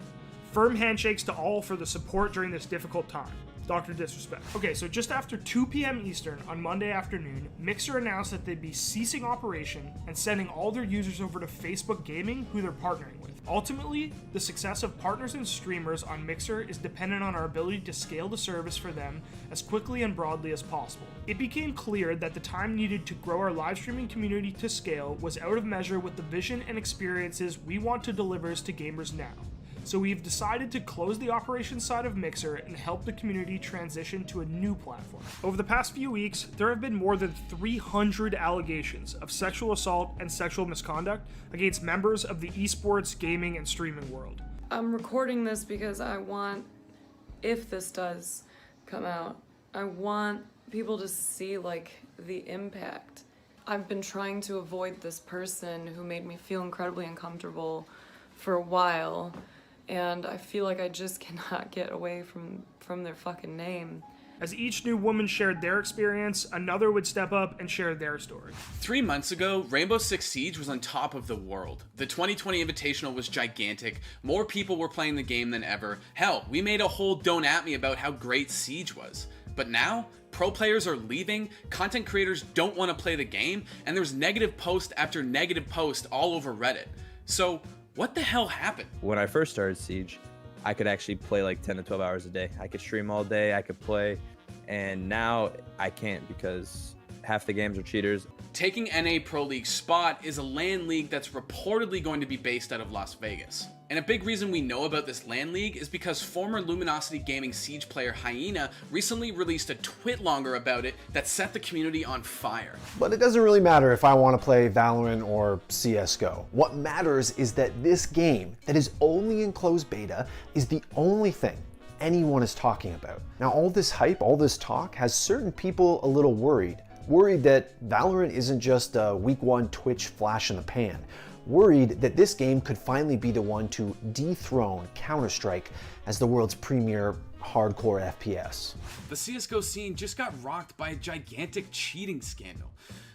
Firm handshakes to all for the support during this difficult time. Dr. Disrespect. Okay, so just after 2 p.m. Eastern on Monday afternoon, Mixer announced that they'd be ceasing operation and sending all their users over to Facebook Gaming, who they're partnering with. Ultimately, the success of partners and streamers on Mixer is dependent on our ability to scale the service for them as quickly and broadly as possible. It became clear that the time needed to grow our live streaming community to scale was out of measure with the vision and experiences we want to deliver to gamers now. So we've decided to close the operations side of Mixer and help the community transition to a new platform. Over the past few weeks, there have been more than 300 allegations of sexual assault and sexual misconduct against members of the esports, gaming, and streaming world. I'm recording this because I want, if this does come out, I want people to see like the impact. I've been trying to avoid this person who made me feel incredibly uncomfortable for a while. And I feel like I just cannot get away from their fucking name. As each new woman shared their experience, another would step up and share their story. 3 months ago, Rainbow Six Siege was on top of the world. The 2020 Invitational was gigantic. More people were playing the game than ever. Hell, we made a whole don't at me about how great Siege was. But now, pro players are leaving, content creators don't want to play the game, and there's negative post after negative post all over Reddit. So, what the hell happened? When I first started Siege, I could actually play like 10 to 12 hours a day. I could stream all day, I could play, and now I can't because half the games are cheaters. Taking NA Pro League's spot is a LAN league that's reportedly going to be based out of Las Vegas. And a big reason we know about this LAN league is because former Luminosity Gaming Siege player Hyena recently released a twitlonger about it that set the community on fire. But it doesn't really matter if I want to play Valorant or CSGO. What matters is that this game, that is only in closed beta, is the only thing anyone is talking about. Now, all this hype, all this talk has certain people a little worried. Worried that Valorant isn't just a week 1 Twitch flash in the pan. Worried that this game could finally be the one to dethrone Counter-Strike as the world's premier hardcore FPS. The CSGO scene just got rocked by a gigantic cheating scandal.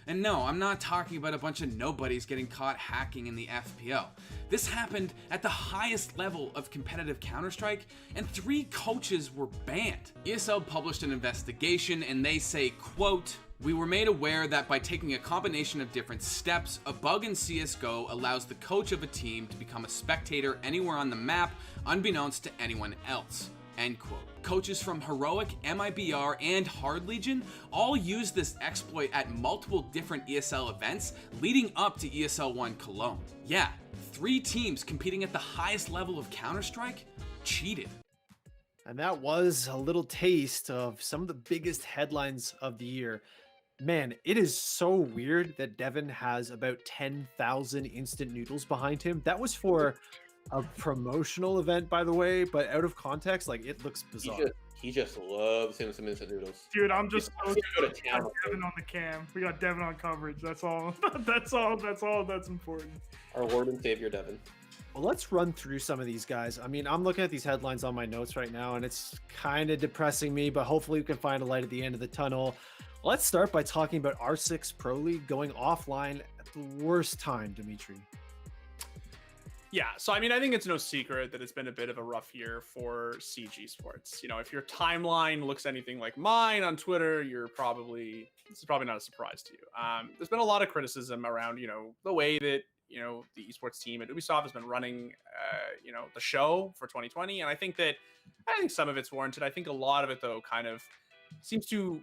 And no, I'm not talking about a bunch of nobodies getting caught hacking in the FPL. This happened at the highest level of competitive Counter-Strike, and 3 coaches were banned. ESL published an investigation, and they say, quote, "We were made aware that by taking a combination of different steps, a bug in CSGO allows the coach of a team to become a spectator anywhere on the map, unbeknownst to anyone else. End quote. Coaches from Heroic, MIBR, and Hard Legion all used this exploit at multiple different ESL events leading up to ESL 1 Cologne. Yeah, 3 teams competing at the highest level of Counter-Strike cheated. And that was a little taste of some of the biggest headlines of the year. Man, it is so weird that Devin has about 10,000 instant noodles behind him. That was for a promotional event, by the way, but out of context, like, it looks bizarre. He just loves him some instant noodles. Dude, I'm just so Go to we got town. Devin on the cam. We got Devin on coverage. That's all. That's all that's important. Our Lord and Savior, Devin. Well, let's run through some of these guys. I mean, I'm looking at these headlines on my notes right now, and it's kind of depressing me, but hopefully we can find a light at the end of the tunnel. Let's start by talking about R6 Pro League going offline at the worst time, Dimitri. Yeah, so I mean, I think it's no secret that it's been a bit of a rough year for Siege Esports. You know, if your timeline looks anything like mine on Twitter, this is probably not a surprise to you. There's been a lot of criticism around, you know, the way that, you know, the esports team at Ubisoft has been running, you know, the show for 2020, and I think some of it's warranted. I think a lot of it, though, kind of seems to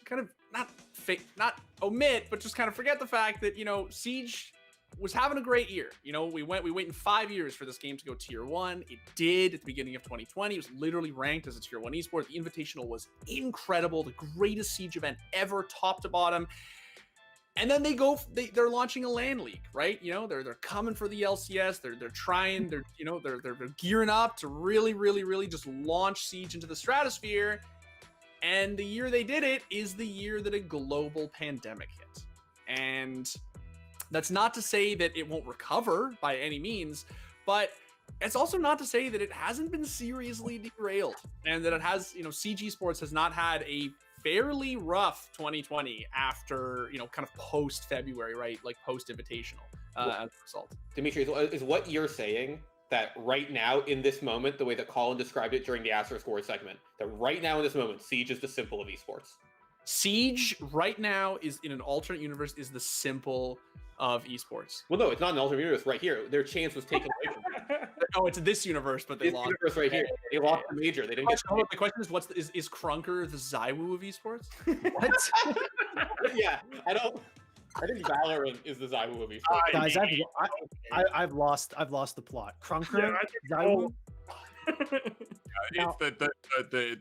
kind of not omit, but just kind of forget the fact that, you know, Siege was having a great year. You know, we waited 5 years for this game to go tier 1. It did at the beginning of 2020. It was literally ranked as a tier 1 esport. The Invitational was incredible, the greatest Siege event ever, top to bottom. And then they're launching a LAN league, right? You know, they're coming for the LCS. They're gearing up to really just launch Siege into the stratosphere. And the year they did it is the year that a global pandemic hit. And that's not to say that it won't recover by any means, but it's also not to say that it hasn't been seriously derailed, and that it has, you know, Siege Esports has not had a fairly rough 2020 after, you know, kind of post February, right? Like post Invitational as a result. Dimitri, is what you're saying that right now in this moment, the way that Colin described it during the theScore segment, that right now in this moment, Siege is the simple of esports? Siege right now is in an alternate universe is the simple of esports. Well, no, it's not an alternate universe. Right here, their chance was taken away from them. Oh, it's this universe, but they lost. Universe right here, they lost the major. They didn't get. The question is, is Krunker the Zywoo of esports? What? Yeah, I think Valorant is the Zywoo of esports. Guys, I've lost the plot. Krunker, Zywoo.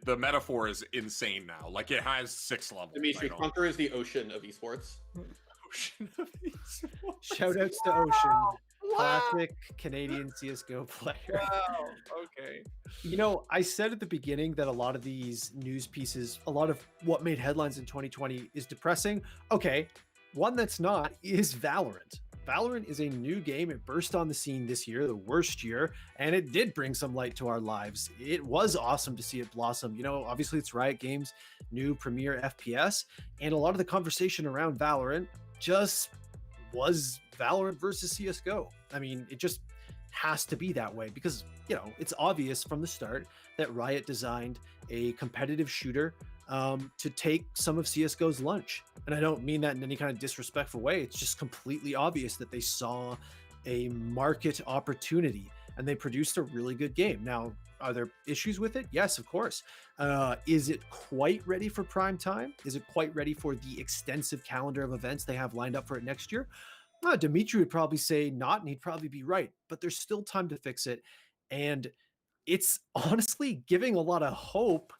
The metaphor is insane now. Like, it has 6 levels. Dimitri, Krunker is the ocean of esports. Ocean of esports. Shout outs to Ocean. Classic Canadian CSGO player. Wow. Okay. You know, I said at the beginning that a lot of these news pieces, a lot of what made headlines in 2020 is depressing. Okay, one that's not is Valorant. Valorant is a new game. It burst on the scene this year, the worst year, and it did bring some light to our lives. It was awesome to see it blossom. You know, obviously it's Riot Games' new premier FPS, and a lot of the conversation around Valorant just was Valorant versus CSGO. I mean, it just has to be that way because, you know, it's obvious from the start that Riot designed a competitive shooter to take some of CSGO's lunch. And I don't mean that in any kind of disrespectful way. It's just completely obvious that they saw a market opportunity and they produced a really good game. Now, are there issues with it? Yes, of course. Is it quite ready for prime time? Is it quite ready for the extensive calendar of events they have lined up for it next year? Dimitri would probably say not, and he'd probably be right, but there's still time to fix it. And it's honestly giving a lot of hope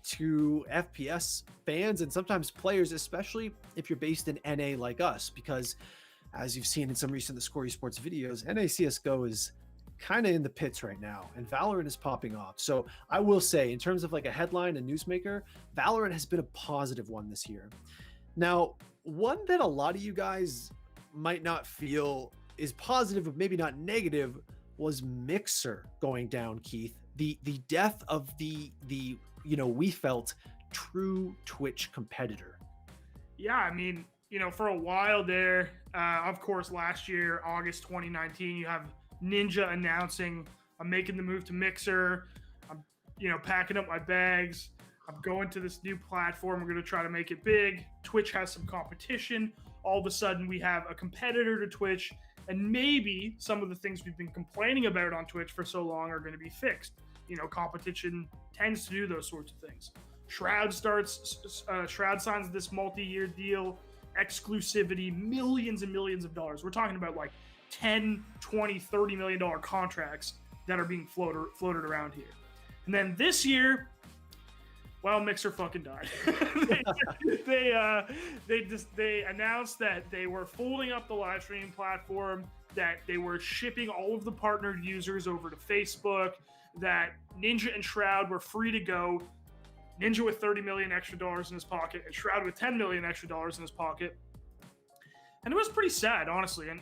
to FPS fans and sometimes players, especially if you're based in NA like us, because as you've seen in some recent theScore Esports videos, NA CSGO is kind of in the pits right now, and Valorant is popping off. So I will say, in terms of like a headline, a newsmaker, Valorant has been a positive one this year. Now, one that a lot of you guys might not feel is positive, but maybe not negative, was Mixer going down, Keith. The death of the you know, we felt true Twitch competitor. Yeah, I mean, you know, for a while there, of course, last year, August 2019, you have Ninja announcing, I'm making the move to Mixer. I'm, you know, packing up my bags. I'm going to this new platform. We're going to try to make it big. Twitch has some competition. All of a sudden, we have a competitor to Twitch, and maybe some of the things we've been complaining about on Twitch for so long are going to be fixed. competition tends to do those sorts of things. Shroud signs this multi-year deal, exclusivity, millions and millions of dollars. We're talking about like 10, 20, $30 million contracts that are being floated around here. And then this year, well, Mixer fucking died. They announced that they were folding up the live streaming platform, that they were shipping all of the partnered users over to Facebook, that Ninja and Shroud were free to go. Ninja with $30 million extra dollars in his pocket, and Shroud with $10 million extra dollars in his pocket. And it was pretty sad, honestly. And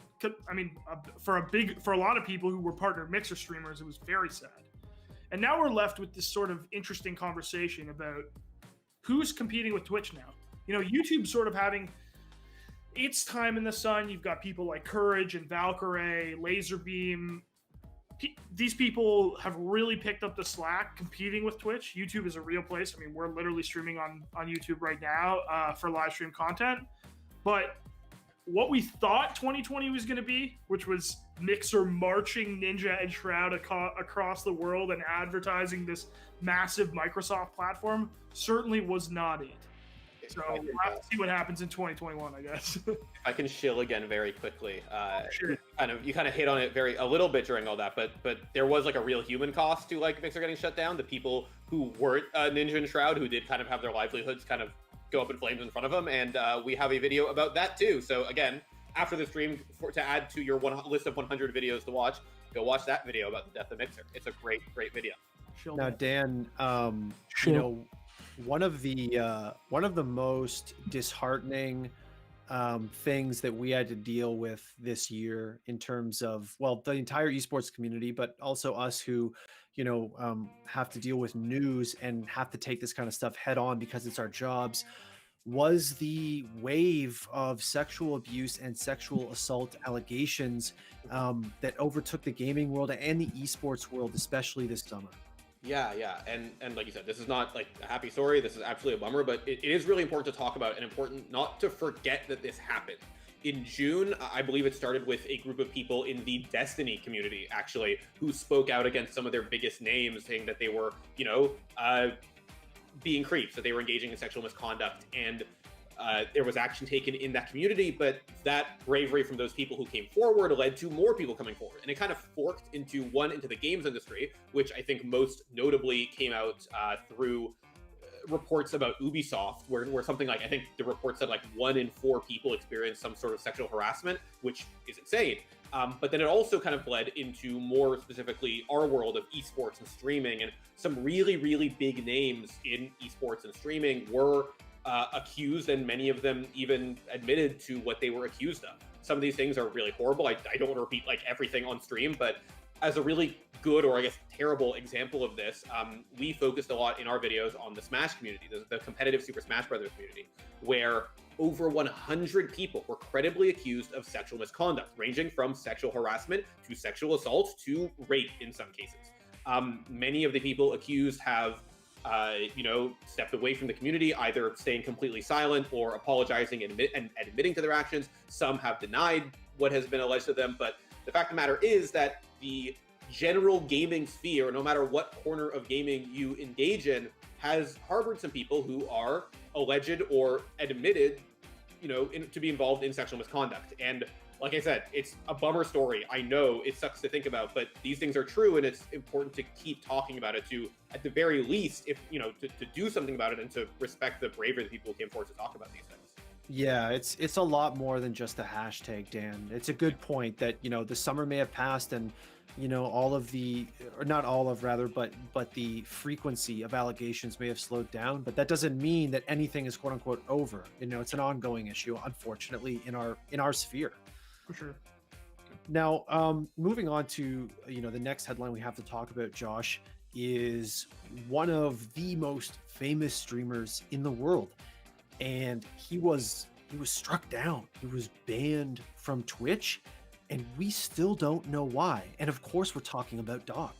I mean, for a lot of people who were partnered Mixer streamers, it was very sad. And now we're left with this sort of interesting conversation about who's competing with Twitch now. YouTube's sort of having its time in the sun. You've got people like Courage and Valkyrie, Laserbeam. These people have really picked up the slack competing with Twitch. YouTube is a real place. I mean, we're literally streaming on YouTube right now for live stream content. But what we thought 2020 was going to be, which was Mixer marching Ninja and Shroud across the world and advertising this massive Microsoft platform, certainly was not it. So we'll have to see what happens in 2021, I guess. I can shill again very quickly. Sure. You kind of hit on it a little bit during all that, but there was like a real human cost to like Mixer getting shut down. The people who weren't Ninja and Shroud, who did kind of have their livelihoods kind of go up in flames in front of them, and we have a video about that too. So again, after the stream, to add to your list of 100 videos to watch, go watch that video about the death of Mixer. It's a great video. Now, Dan, one of the most disheartening things that we had to deal with this year in terms of, well, the entire esports community, but also us who have to deal with news and have to take this kind of stuff head on because it's our jobs, was the wave of sexual abuse and sexual assault allegations that overtook the gaming world and the esports world, especially this summer. Yeah, and like you said, this is not like a happy story. This is absolutely a bummer, but it is really important to talk about and important not to forget that this happened. In June, I believe it started with a group of people in the Destiny community, actually, who spoke out against some of their biggest names, saying that they were, being creeps, that they were engaging in sexual misconduct, and there was action taken in that community, but that bravery from those people who came forward led to more people coming forward. And it kind of forked into the games industry, which I think most notably came out through reports about Ubisoft, where something like, I think the report said like 1 in 4 people experienced some sort of sexual harassment, which is insane. But then it also kind of bled into more specifically our world of esports and streaming, and some really, really big names in esports and streaming were accused, and many of them even admitted to what they were accused of. Some of these things are really horrible. I don't want to repeat like everything on stream, but as a really good, or I guess terrible example of this, we focused a lot in our videos on the Smash community, the competitive Super Smash Brothers community, where over 100 people were credibly accused of sexual misconduct, ranging from sexual harassment to sexual assault to rape in some cases. Many of the people accused have stepped away from the community, either staying completely silent or apologizing and admitting to their actions. Some have denied what has been alleged to them, but the fact of the matter is that the general gaming sphere, no matter what corner of gaming you engage in, has harbored some people who are alleged or admitted, to be involved in sexual misconduct. And like I said, it's a bummer story. I know it sucks to think about, but these things are true, and it's important to keep talking about it, to, at the very least, if to do something about it and to respect the bravery that people who came forward to talk about these things. Yeah, it's a lot more than just a hashtag, Dan. It's a good point that, the summer may have passed and, all of the, or not all of rather, but the frequency of allegations may have slowed down, but that doesn't mean that anything is quote unquote over. It's an ongoing issue, unfortunately, in our sphere. For sure. Now, moving on to, the next headline we have to talk about, Josh, is one of the most famous streamers in the world. And he was struck down. He was banned from Twitch, and we still don't know why. And of course, we're talking about Doc.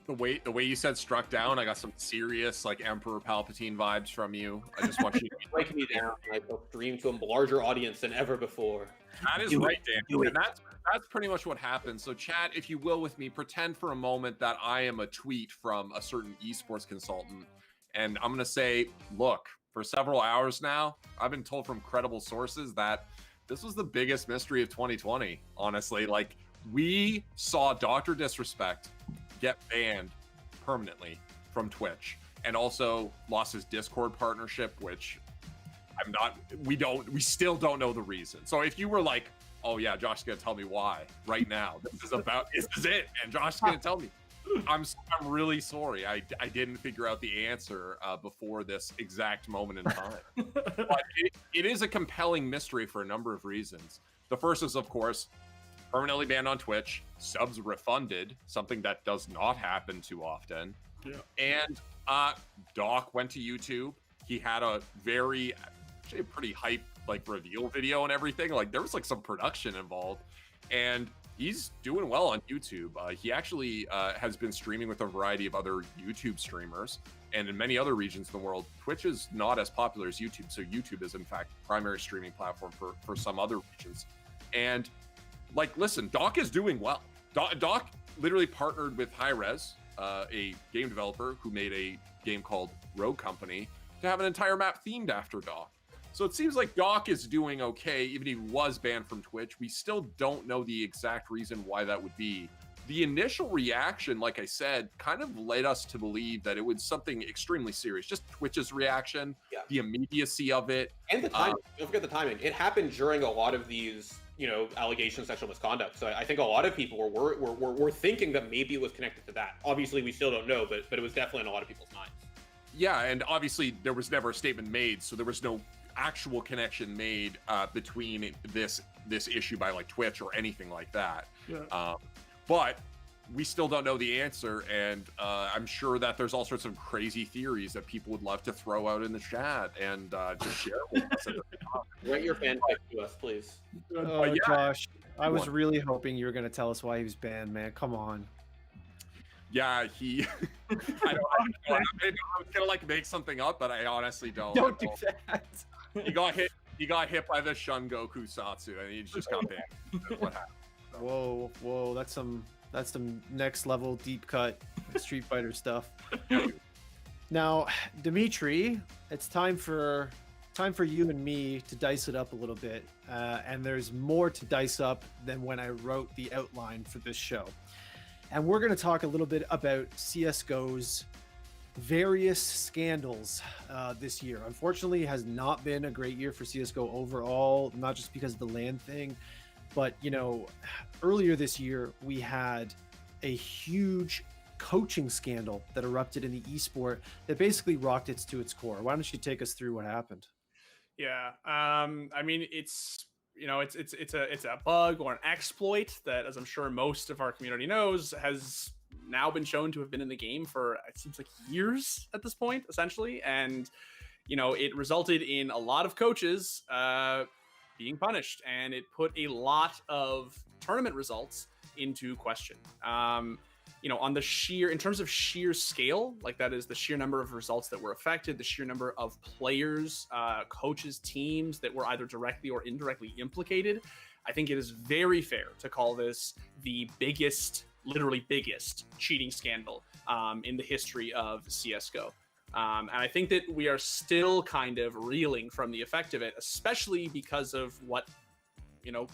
The way you said struck down, I got some serious like Emperor Palpatine vibes from you. I just want you to break me down. I will stream to a larger audience than ever before. That is right, Dan. And that's pretty much what happened. So, chat, if you will, with me, pretend for a moment that I am a tweet from a certain esports consultant, and I'm gonna say, look, for several hours now, I've been told from credible sources that this was the biggest mystery of 2020. Honestly, like we saw Dr. Disrespect get banned permanently from Twitch, and also lost his Discord partnership, which we still don't know the reason. So if you were like, oh yeah, Josh is gonna tell me why right now, this is it, and Josh is gonna tell me, I'm really sorry. I didn't figure out the answer before this exact moment in time. But it is a compelling mystery for a number of reasons. The first is, of course, permanently banned on Twitch, subs refunded, something that does not happen too often. Yeah. And Doc went to YouTube. He had a pretty hype like reveal video and everything. Like there was like some production involved, and he's doing well on YouTube. He actually has been streaming with a variety of other YouTube streamers, and in many other regions of the world, Twitch is not as popular as YouTube. So YouTube is in fact primary streaming platform for some other regions. And like, listen, Doc is doing well. Doc literally partnered with Hi-Rez, a game developer who made a game called Rogue Company, to have an entire map themed after Doc. So it seems like Doc is doing okay, even if he was banned from Twitch. We still don't know the exact reason why that would be. The initial reaction, like I said, kind of led us to believe that it was something extremely serious. Just Twitch's reaction, the immediacy of it. And the timing. Don't forget the timing. It happened during a lot of these, allegations of sexual misconduct. So I think a lot of people were thinking that maybe it was connected to that. Obviously, we still don't know, but it was definitely in a lot of people's minds. Yeah, and obviously there was never a statement made, so there was no actual connection made between this issue by like Twitch or anything like that. Yeah. But we still don't know the answer, and I'm sure that there's all sorts of crazy theories that people would love to throw out in the chat and just share with us. Write your fanfic to us, please. Oh, Josh, I was really hoping you were going to tell us why he was banned, man. Come on. Yeah, I was gonna like make something up, but I honestly don't. Don't do that. He got hit by the Shun Goku Satsu, and he just got banned. That's what happened. Whoa, that's some next level deep cut Street Fighter stuff. Now, Dimitri, it's time for you and me to dice it up a little bit, and there's more to dice up than when I wrote the outline for this show. And we're going to talk a little bit about CSGO's various scandals this year. Unfortunately, it has not been a great year for CSGO overall, not just because of the LAN thing, but, earlier this year, we had a huge coaching scandal that erupted in the esport that basically rocked it to its core. Why don't you take us through what happened? Yeah, I mean, it's a bug or an exploit that, as I'm sure most of our community knows, has now been shown to have been in the game for, it seems like, years at this point, essentially. And, it resulted in a lot of coaches being punished, and it put a lot of tournament results into question. On the in terms of sheer scale, like that is the sheer number of results that were affected, the sheer number of players, coaches, teams that were either directly or indirectly implicated, I think it is very fair to call this the biggest, literally biggest cheating scandal in the history of CSGO. And I think that we are still kind of reeling from the effect of it, especially because of what,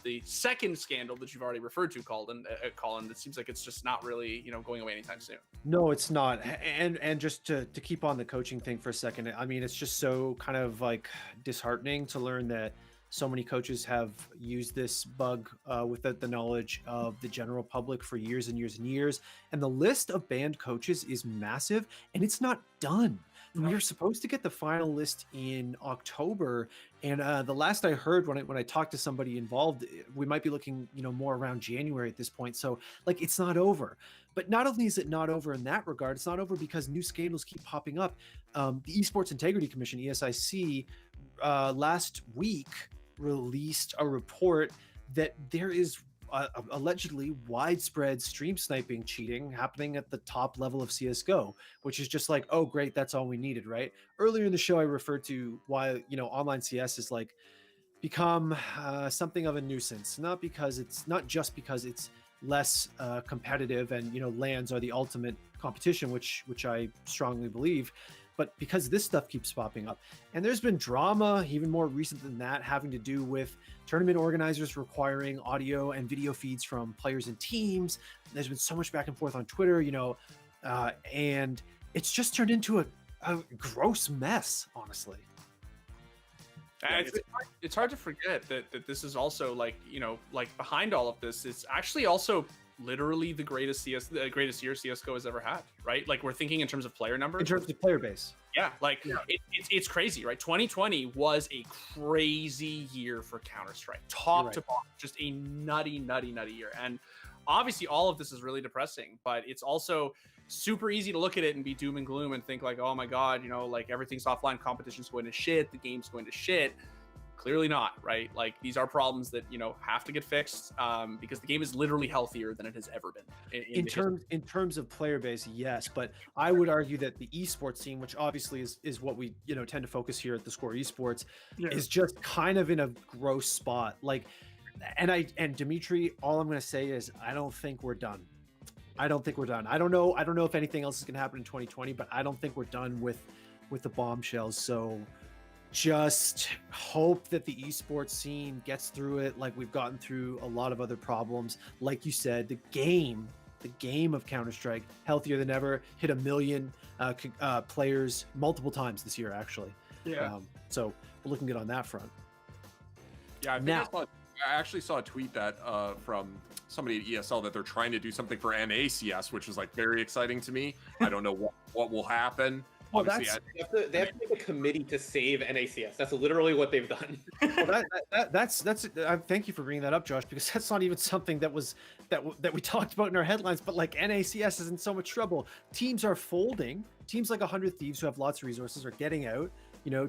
the second scandal that you've already referred to, Colin, it seems like it's just not really, going away anytime soon. No, it's not. And just to keep on the coaching thing for a second, I mean, it's just so kind of like disheartening to learn that so many coaches have used this bug with the knowledge of the general public for years and years and years. And the list of banned coaches is massive, and it's not done. We are supposed to get the final list in October, and the last I heard when I talked to somebody involved, we might be looking, more around January at this point. So, like, it's not over. But not only is it not over in that regard, it's not over because new scandals keep popping up. The Esports Integrity Commission, ESIC, last week released a report that there is allegedly widespread stream sniping cheating happening at the top level of CSGO, which is just like, oh, great, that's all we needed, right? Earlier in the show, I referred to why, online CS is like become something of a nuisance, not just because it's less competitive and, LANs are the ultimate competition, which I strongly believe, but because this stuff keeps popping up. And there's been drama even more recent than that, having to do with tournament organizers requiring audio and video feeds from players and teams. There's been so much back and forth on Twitter, and it's just turned into a gross mess, honestly. It's hard to forget that this is also like behind all of this, it's actually also literally the greatest year CSGO has ever had, right? Like, we're thinking in terms of player numbers. In terms of player base. Yeah, it's crazy, right? 2020 was a crazy year for Counter-Strike. Top to bottom, just a nutty year. And obviously all of this is really depressing, but it's also super easy to look at it and be doom and gloom and think like, oh my God, like everything's offline, competition's going to shit, the game's going to shit. Clearly not, right? Like, these are problems that have to get fixed, because the game is literally healthier than it has ever been. In terms of player base, yes, but I would argue that the esports scene, which obviously is what we tend to focus here at theScore Esports, is just kind of in a gross spot. Like, and Dimitri, all I'm going to say is I don't think we're done. I don't know if anything else is going to happen in 2020, but I don't think we're done with the bombshells. So just hope that the esports scene gets through it like we've gotten through a lot of other problems. Like you said, the game of Counter-Strike, healthier than ever, hit 1 million players multiple times this year, actually. Yeah. So we're looking good on that front. Yeah, I actually saw a tweet that from somebody at ESL that they're trying to do something for NACS, which is like very exciting to me. I don't know what will happen. Well, they have to make a committee to save NACS. That's literally what they've done. Well, that's thank you for bringing that up, Josh, because that's not even something that we talked about in our headlines. But like, NACS is in so much trouble. Teams are folding. Teams like 100 Thieves, who have lots of resources, are getting out.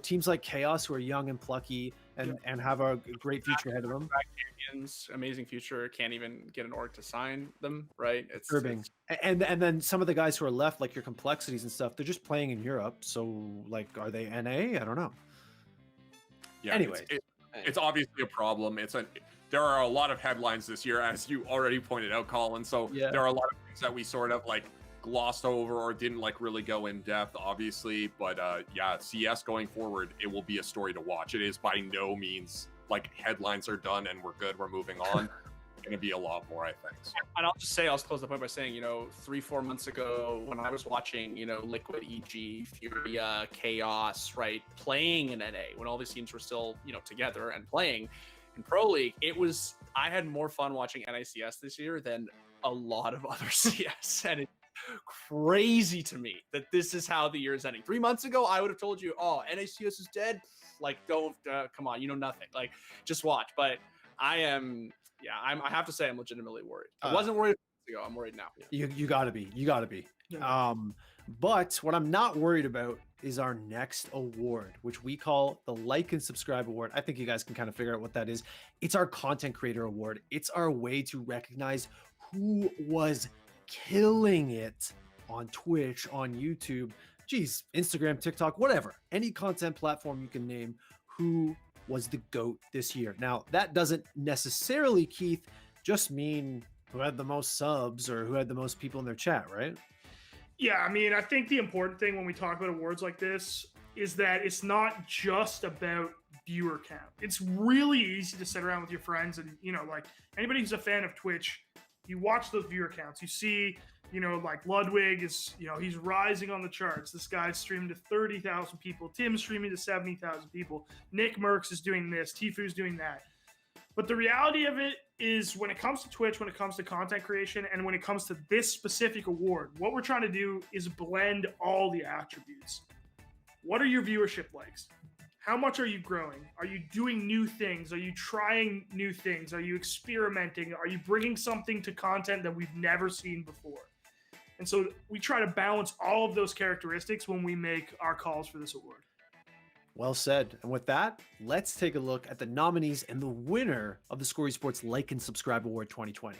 Teams like Chaos, who are young and plucky and have a great future ahead of them. Amazing future, can't even get an org to sign them, right? It's disturbing. And then some of the guys who are left, like your Complexities and stuff, they're just playing in Europe. So like, are they NA? I don't know. Yeah. Anyway, it's obviously a problem. There are a lot of headlines this year, as you already pointed out, Colin. So there are a lot of things that we sort of like glossed over or didn't like really go in depth, obviously. But CS going forward, it will be a story to watch. It is by no means like headlines are done and we're good, we're moving on. Going to be a lot more, I think. So. And I'll close the point by saying, 3-4 months ago when I was watching, Liquid, EG, Furia, Chaos, right, playing in NA, when all these teams were still, together and playing in Pro League, I had more fun watching NACS this year than a lot of other CS. And it's crazy to me that this is how the year is ending. 3 months ago, I would have told you, oh, NACS is dead. Like, don't, come on, nothing. Like, just watch. But I have to say I'm legitimately worried. I wasn't worried ago. I'm worried now. You gotta be. Yeah. But what I'm not worried about is our next award, which we call the Like and Subscribe Award. I think you guys can kind of figure out what that is. It's our Content Creator Award. It's our way to recognize who was killing it on Twitch, on YouTube, Instagram, TikTok, whatever. Any content platform you can name, who was the GOAT this year. Now, that doesn't necessarily, Keith, just mean who had the most subs or who had the most people in their chat, right? Yeah, I think the important thing when we talk about awards like this is that it's not just about viewer count. It's really easy to sit around with your friends and, like anybody who's a fan of Twitch, you watch those viewer counts. You see, like Ludwig is, he's rising on the charts. This guy's streaming to 30,000 people. Tim's streaming to 70,000 people. Nick Merckx is doing this. Tifu's doing that. But the reality of it is when it comes to Twitch, when it comes to content creation, and when it comes to this specific award, what we're trying to do is blend all the attributes. What are your viewership likes? How much are you growing? Are you doing new things? Are you trying new things? Are you experimenting? Are you bringing something to content that we've never seen before? And so we try to balance all of those characteristics when we make our calls for this award. Well said. And with that, let's take a look at the nominees and the winner of the Score Esports Like and Subscribe Award 2020.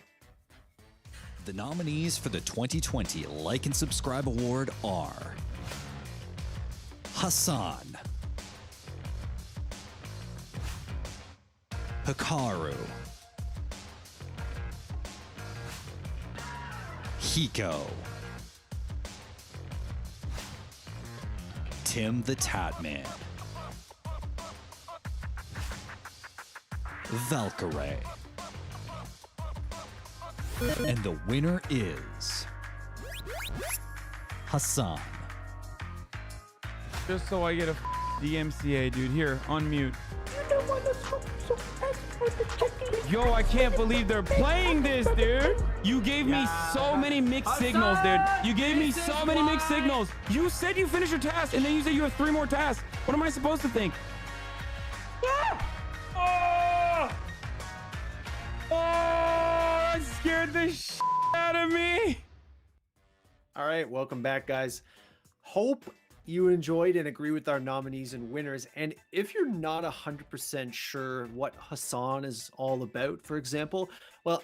The nominees for the 2020 Like and Subscribe Award are Hassan, Hikaru, Hiko, Tim the Tatman, Valkyrie. And the winner is Hassan. Just so I get a DMCA, dude. Here, on mute. Yo, I can't believe they're playing this, dude. You gave me so many mixed signals, dude. You gave me so many mixed signals. You said you finished your task, and then you said you have 3 more tasks. What am I supposed to think? Yeah. Oh! Oh, that scared the shit out of me. All right, welcome back, guys. Hope you enjoyed and agree with our nominees and winners. And if you're not 100% sure what Hassan is all about, for example, well,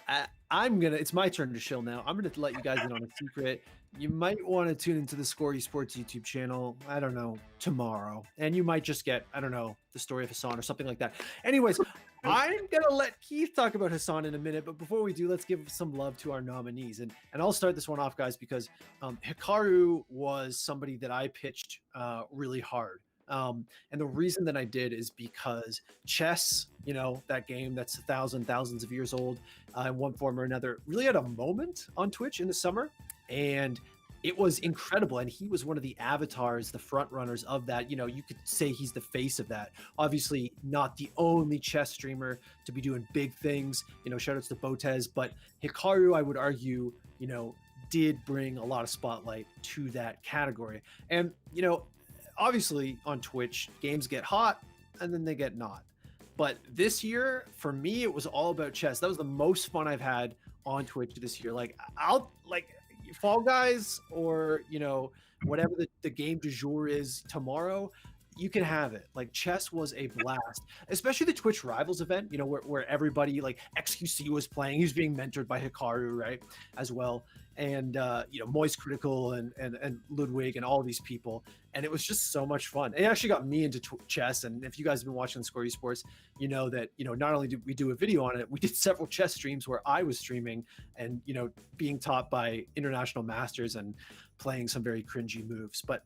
it's my turn to shill now. I'm gonna let you guys in on a secret. You might want to tune into the Score Esports YouTube channel, I don't know, tomorrow. And you might just get, I don't know, the story of Hassan or something like that. Anyways, I'm going to let Keith talk about Hassan in a minute. But before we do, let's give some love to our nominees. And I'll start this one off, guys, because Hikaru was somebody that I pitched really hard. And the reason that I did is because chess, that game that's thousands of years old in one form or another, really had a moment on Twitch in the summer. And it was incredible. And he was one of the avatars, the front runners of that. You could say he's the face of that. Obviously not the only chess streamer to be doing big things, shout outs to Botez, but Hikaru, I would argue, did bring a lot of spotlight to that category. And, obviously on Twitch, games get hot and then they get not. But this year, for me, it was all about chess. That was the most fun I've had on Twitch this year. Fall Guys or, whatever the game du jour is tomorrow, you can have it. Chess was a blast, especially the Twitch Rivals event, where everybody, XQC was playing. He was being mentored by Hikaru, right, as well. And, Moist Critical and Ludwig and all these people. And it was just so much fun. It actually got me into chess. And if you guys have been watching Score Esports, you know that, not only did we do a video on it, we did several chess streams where I was streaming and, being taught by international masters and playing some very cringy moves. But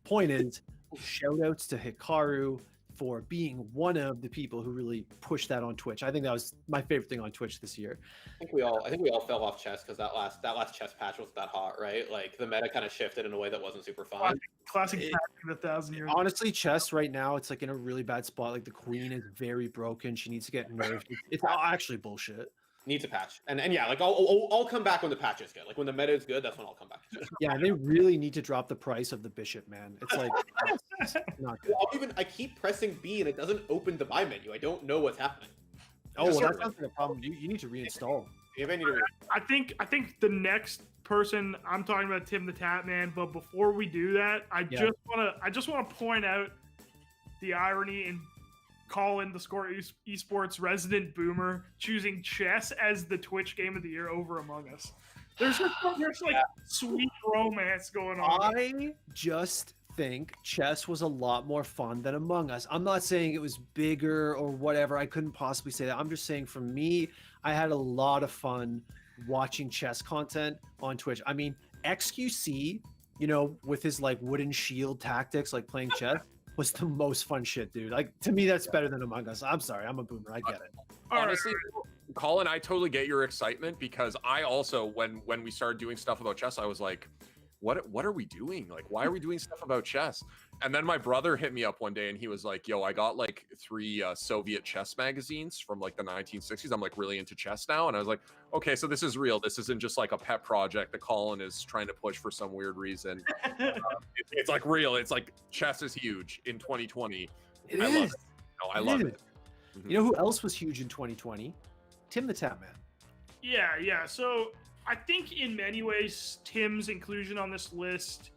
point is, shout outs to Hikaru for being one of the people who really pushed that on Twitch. I think that was my favorite thing on Twitch this year. I think we all fell off chess because that last chess patch was that hot, right? The meta kind of shifted in a way that wasn't super fun. Classic patch of 1,000 years. Honestly, chess right now, it's in a really bad spot. The queen is very broken. She needs to get nerfed. It's actually bullshit. Needs a patch, and yeah, I'll come back when the patch is good. When the meta is good, that's when I'll come back. Yeah, they really need to drop the price of the bishop, man. It's it's not good. I keep pressing B and it doesn't open the buy menu. I don't know what's happening. Oh, well, that sounds like a problem. You need to reinstall. I think the next person, I'm talking about Tim the Tatman, but before we do that, I just want to point out the irony in Colin, the Score Esports resident boomer, choosing chess as the Twitch game of the year over Among Us. There's sweet romance going on. I just think chess was a lot more fun than Among Us. I'm not saying it was bigger or whatever. I couldn't possibly say that. I'm just saying for me, I had a lot of fun watching chess content on Twitch. I mean, XQC, with his wooden shield tactics, playing chess, was the most fun shit, dude. To me, that's better than Among Us. I'm sorry, I'm a boomer. I get it. Honestly, Colin, I totally get your excitement because I also, when we started doing stuff about chess, I was like, what are we doing? Why are we doing stuff about chess? And then my brother hit me up one day and he was like, yo, I got 3 Soviet chess magazines from the 1960s. I'm really into chess now. And I was like, okay, so this is real. This isn't just a pet project that Colin is trying to push for some weird reason. It's real. It's chess is huge in 2020. It I is. love it. No, I love it. You know who else was huge in 2020? Tim the Tatman. Yeah. So I think in many ways, Tim's inclusion on this list,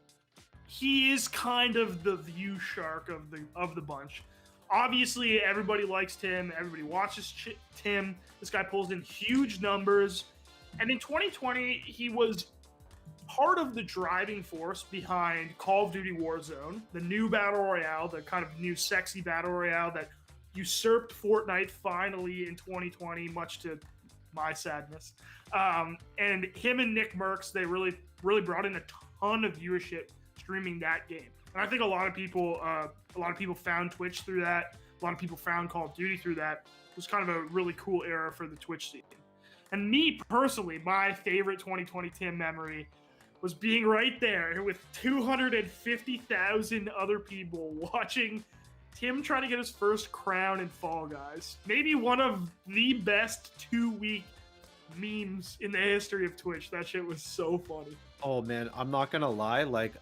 he is kind of the view shark of the bunch. Obviously, everybody likes Tim. Everybody watches Tim. This guy pulls in huge numbers. And in 2020, he was part of the driving force behind Call of Duty Warzone, the new battle royale, the kind of new sexy battle royale that usurped Fortnite finally in 2020, much to my sadness. And him and Nick Merckx, they really brought in a ton of viewership streaming that game. And I think a lot of people found Twitch through that. A lot of people found Call of Duty through that. It was kind of a really cool era for the Twitch scene. And me personally, my favorite 2020 Tim memory was being right there with 250,000 other people watching Tim try to get his first crown in Fall Guys. Maybe one of the best 2-week memes in the history of Twitch. That shit was so funny. Oh man, I'm not gonna lie. Like,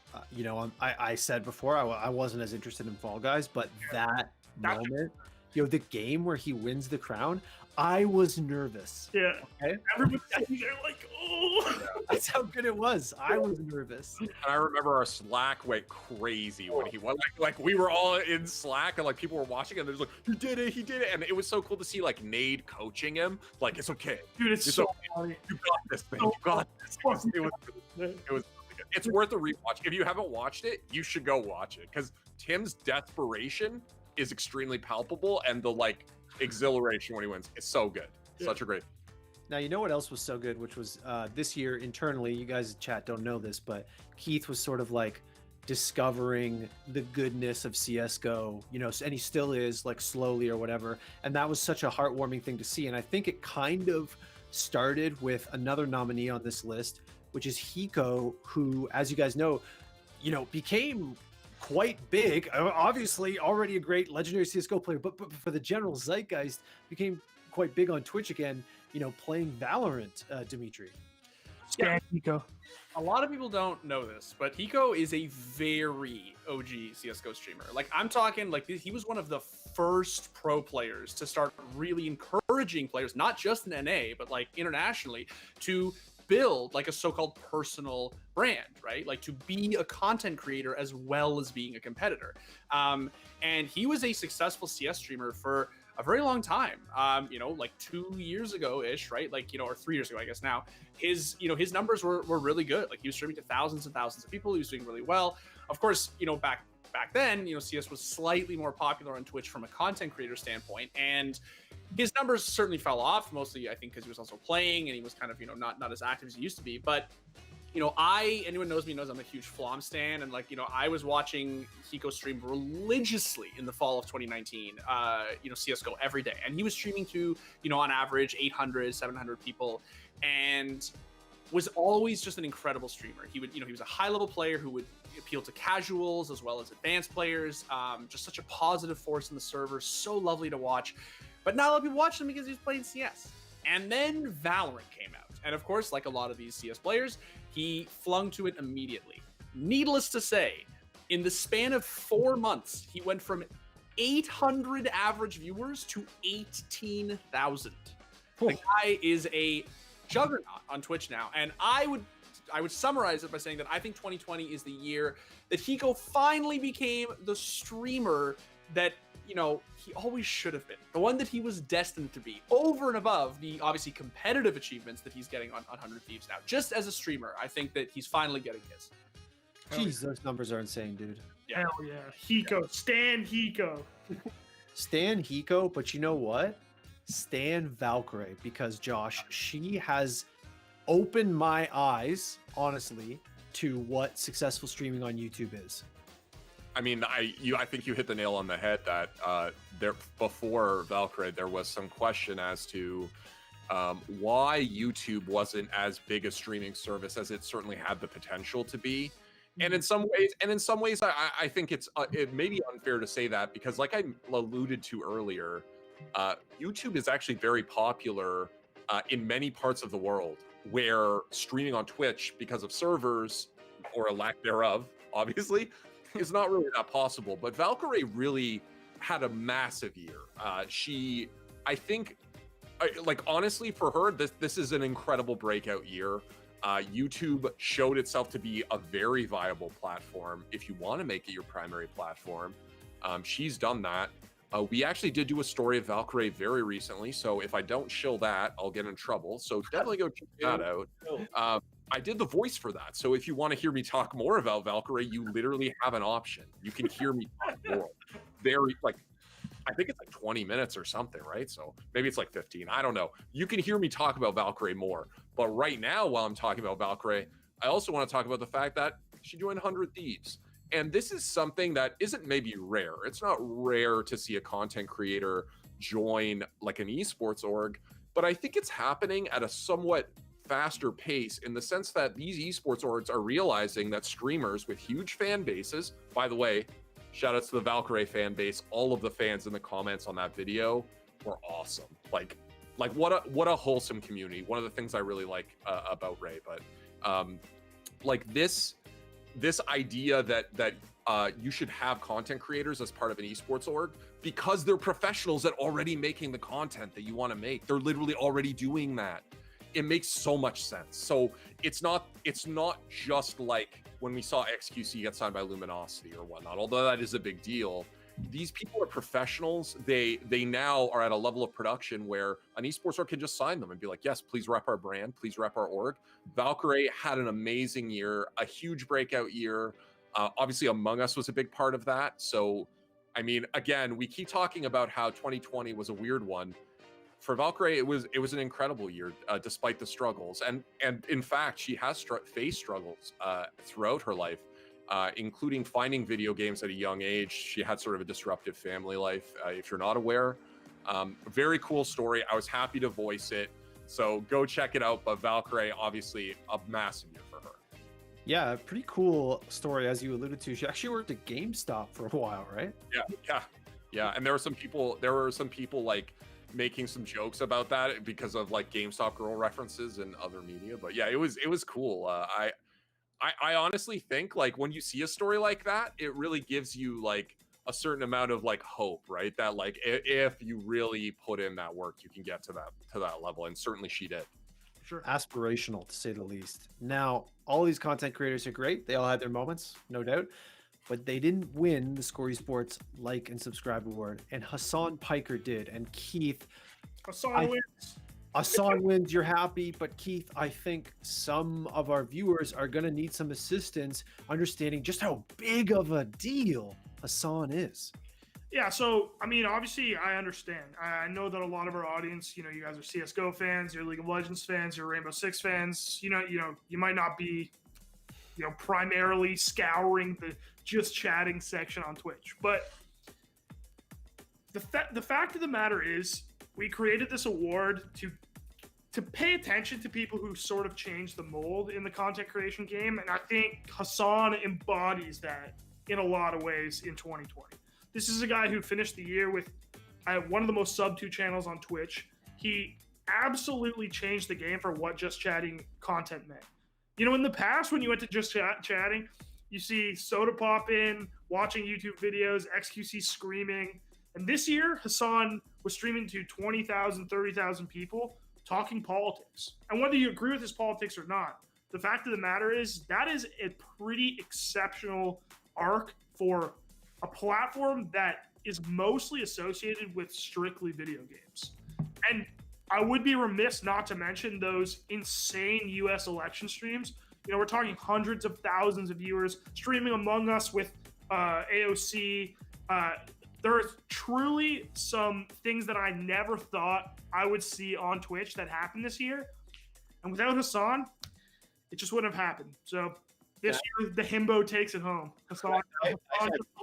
I said before, I wasn't as interested in Fall Guys, but that moment, the game where he wins the crown, I was nervous. Yeah. Okay? Everybody's there like, oh. That's how good it was. I was nervous. And I remember our Slack went crazy when he won. Like we were all in Slack and like people were watching and there's like, he did it. And it was so cool to see like Nade coaching him. Like, it's okay. Dude, it's so funny. You got this, man. You got this. It was really good. It's worth a rewatch. If you haven't watched it, you should go watch it because Tim's desperation is extremely palpable and the like exhilaration when he wins is so good. Such a great. Now, you know what else was so good, which was this year internally, you guys in chat don't know this, but Keith was sort of like discovering the goodness of CSGO, and he still is, like, slowly or whatever. And that was such a heartwarming thing to see. And I think it kind of started with another nominee on this list, which is Hiko, who, as you guys know, became quite big. Obviously, already a great legendary CSGO player, but for the general zeitgeist, became quite big on Twitch again, playing Valorant, Dimitri. Yeah, Hiko. A lot of people don't know this, but Hiko is a very OG CSGO streamer. Like, I'm talking, like, he was one of the first pro players to start really encouraging players, not just in NA, but like internationally, to build like a so-called personal brand, right? Like to be a content creator as well as being a competitor. And he was a successful CS streamer for a very long time. Like 2 years ago-ish, right? Like, or 3 years ago, I guess now. His numbers were really good. Like, he was streaming to thousands and thousands of people. He was doing really well. Of course, back then, CS was slightly more popular on Twitch from a content creator standpoint, and his numbers certainly fell off, mostly I think because he was also playing and he was kind of not as active as he used to be. But anyone knows me knows I'm a huge Flom stan, and I was watching Hiko stream religiously in the fall of 2019, CSGO every day, and he was streaming to on average 800, 700 people, and was always just an incredible streamer. He was a high level player who would appeal to casuals as well as advanced players. Just such a positive force in the server, so lovely to watch. But not a lot of people watched him because he was playing CS. And then Valorant came out. And of course, like a lot of these CS players, he flung to it immediately. Needless to say, in the span of 4 months, he went from 800 average viewers to 18,000. The guy is a juggernaut on Twitch now. And I would summarize it by saying that I think 2020 is the year that Hiko finally became the streamer that he always should have been, the one that he was destined to be, over and above the obviously competitive achievements that he's getting on 100 Thieves now. Just as a streamer, I think that he's finally getting his. Jeez, those numbers are insane, dude. Yeah. Hell yeah. Hiko. Stan Hiko. Stan Hiko, but you know what? Stan Valkyrie, because Josh, she has opened my eyes, honestly, to what successful streaming on YouTube is. I mean, I think you hit the nail on the head that there before Valkyrie, there was some question as to why YouTube wasn't as big a streaming service as it certainly had the potential to be. And in some ways, I think it may be unfair to say that, because like I alluded to earlier, YouTube is actually very popular in many parts of the world where streaming on Twitch, because of servers or a lack thereof, obviously, is not really that possible. But Valkyrie really had a massive year. I think, honestly, for her, this is an incredible breakout year. YouTube showed itself to be a very viable platform if you want to make it your primary platform. She's done that. We actually did do a story of Valkyrae very recently, so if I don't shill that, I'll get in trouble. So definitely go check that out. I did the voice for that, so if you want to hear me talk more about Valkyrae, you literally have an option. You can hear me talk more. Very, like, I think it's like 20 minutes or something, right? So maybe it's like 15. I don't know. You can hear me talk about Valkyrae more. But right now, while I'm talking about Valkyrae, I also want to talk about the fact that she joined 100 Thieves. And this is something that isn't maybe rare. It's not rare to see a content creator join like an esports org, but I think it's happening at a somewhat faster pace in the sense that these esports orgs are realizing that streamers with huge fan bases, by the way, shout out to the Valkyrae fan base, all of the fans in the comments on that video were awesome. Like what a wholesome community. One of the things I really like about Ray, but like this idea that you should have content creators as part of an esports org because they're professionals at already making the content that you want to make. They're literally already doing that. It makes so much sense. So it's not just like when we saw XQC get signed by Luminosity or whatnot, although that is a big deal. These people are professionals. They now are at a level of production where an esports org can just sign them and be like, yes, please rep our brand, please rep our org. Valkyrae had an amazing year, a huge breakout year. Obviously, Among Us was a big part of that. So, I mean, again, we keep talking about how 2020 was a weird one. For Valkyrae, it was an incredible year, despite the struggles. And in fact, she has faced struggles throughout her life. Including finding video games at a young age. She had sort of a disruptive family life, if you're not aware. Very cool story. I was happy to voice it. So go check it out. But Valkyrae, obviously, a massive year for her. Yeah, pretty cool story, as you alluded to. She actually worked at GameStop for a while, right? Yeah. And there were some people like making some jokes about that because of like GameStop girl references and other media. But yeah, it was cool. I honestly think like when you see a story like that, it really gives you like a certain amount of like hope, right? That like if you really put in that work, you can get to that level, and certainly she did. Sure. Aspirational, to say the least. Now, all these content creators are great. They all had their moments, no doubt, but they didn't win the Score Esports Like and Subscribe Award, and Hassan Piker did. And Keith, Hassan wins. Hassan wins, you're happy, but Keith, I think some of our viewers are going to need some assistance understanding just how big of a deal Hassan is. Yeah, so, I mean, obviously, I understand. I know that a lot of our audience, you guys are CSGO fans, you're League of Legends fans, you're Rainbow Six fans. You might not be, primarily scouring the just chatting section on Twitch. But the fact of the matter is, we created this award to pay attention to people who sort of change the mold in the content creation game. And I think Hassan embodies that in a lot of ways in 2020. This is a guy who finished the year with one of the most sub 2 channels on Twitch. He absolutely changed the game for what just chatting content meant. In the past, when you went to just chatting, you see Soda pop in, watching YouTube videos, XQC screaming. And this year, Hassan was streaming to 20,000, 30,000 people talking politics. And whether you agree with his politics or not, the fact of the matter is that is a pretty exceptional arc for a platform that is mostly associated with strictly video games. And I would be remiss not to mention those insane US election streams. We're talking hundreds of thousands of viewers streaming Among Us with AOC. There are truly some things that I never thought I would see on Twitch that happened this year. And without Hassan, it just wouldn't have happened. So this year, the himbo takes it home. Hassan,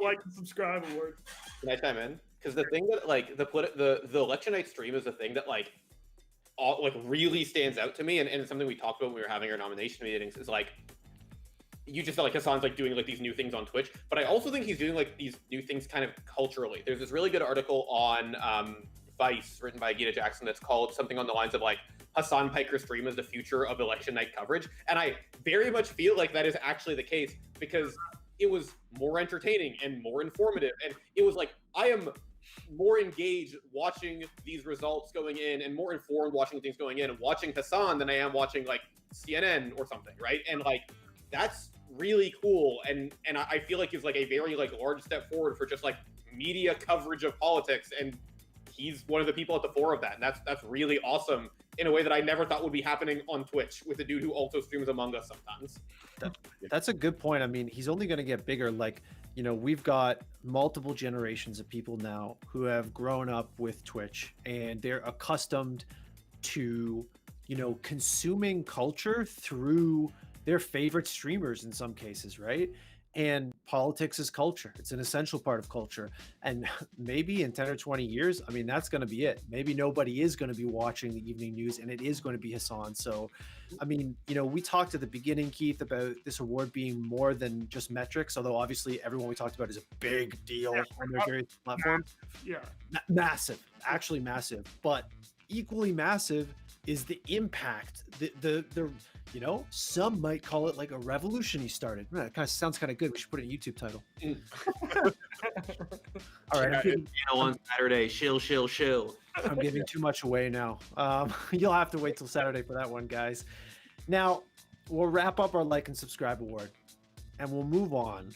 Like and Subscribe Award. Can I chime in? Because the thing that, like, the election night stream is the thing that, like, really stands out to me. And it's something we talked about when we were having our nomination meetings is, like, you just felt like Hassan's like doing like these new things on Twitch, but I also think he's doing like these new things kind of culturally. There's this really good article on Vice written by Gita Jackson that's called something on the lines of like Hassan Piker's stream is the future of election night coverage. And I very much feel like that is actually the case because it was more entertaining and more informative. And it was like, I am more engaged watching these results going in and more informed watching things going in and watching Hassan than I am watching like CNN or something, right? And like that's really cool, and I feel like it's like a very like large step forward for just like media coverage of politics, and he's one of the people at the fore of that, and that's really awesome in a way that I never thought would be happening on Twitch with a dude who also streams Among Us sometimes. That's a good point. I mean, he's only going to get bigger. Like, you know, we've got multiple generations of people now who have grown up with Twitch, and they're accustomed to, you know, consuming culture through their favorite streamers in some cases, right? And politics is culture. It's an essential part of culture. And maybe in 10 or 20 years, I mean, that's going to be it. Maybe nobody is going to be watching the evening news, and it is going to be Hassan. So, I mean, you know, we talked at the beginning, Keith, about this award being more than just metrics, although obviously everyone we talked about is a big deal on their various platforms. Yeah. Massive, actually massive. But equally massive is the impact, the you know, some might call it like a revolution he started. That kind of sounds kind of good. We should put it in a YouTube title. All right. On Saturday, shill. I'm giving too much away now. You'll have to wait till Saturday for that one, guys. Now, we'll wrap up our like and subscribe award, and we'll move on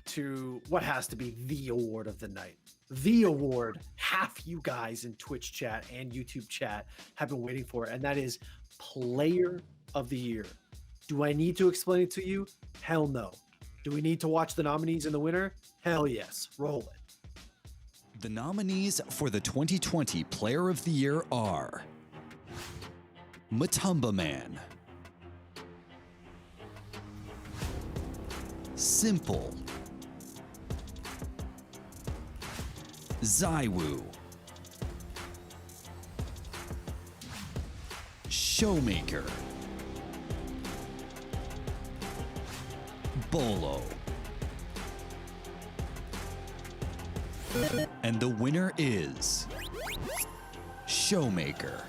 to what has to be the award of the night. The award half you guys in Twitch chat and YouTube chat have been waiting for, and that is Player of the Year. Do I need to explain it to you? Hell no. Do we need to watch the nominees and the winner? Hell yes. Roll it. The nominees for the 2020 Player of the Year are Matumba Man, Simple, Zywoo, Showmaker, Bolo. And the winner is Showmaker.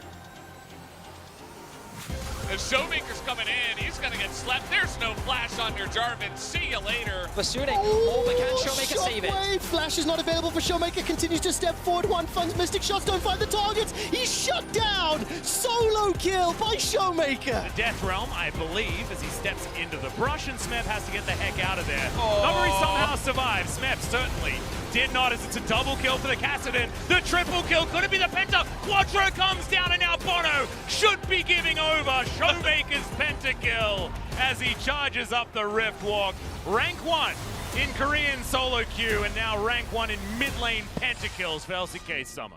The Showmaker's coming in. He's going to get slept. There's no flash on your Jarvan. See you later. Basune. Oh, but can Showmaker save it? Flash is not available for Showmaker. Continues to step forward. One funds Mystic shots. Don't find the targets. He's shut down. Solo kill by Showmaker. The Death Realm, I believe, as he steps into the brush, and Smith has to get the heck out of there. However, he somehow survives. Smith certainly did not, as it's a double kill for the Kassadin. The triple kill, could it be the Penta? Quattro comes down, and now Bono should be giving over. Showmaker's pentakill as he charges up the Rift Walk. Rank 1 in Korean solo queue, and now rank 1 in mid lane pentakills for LCK Summer.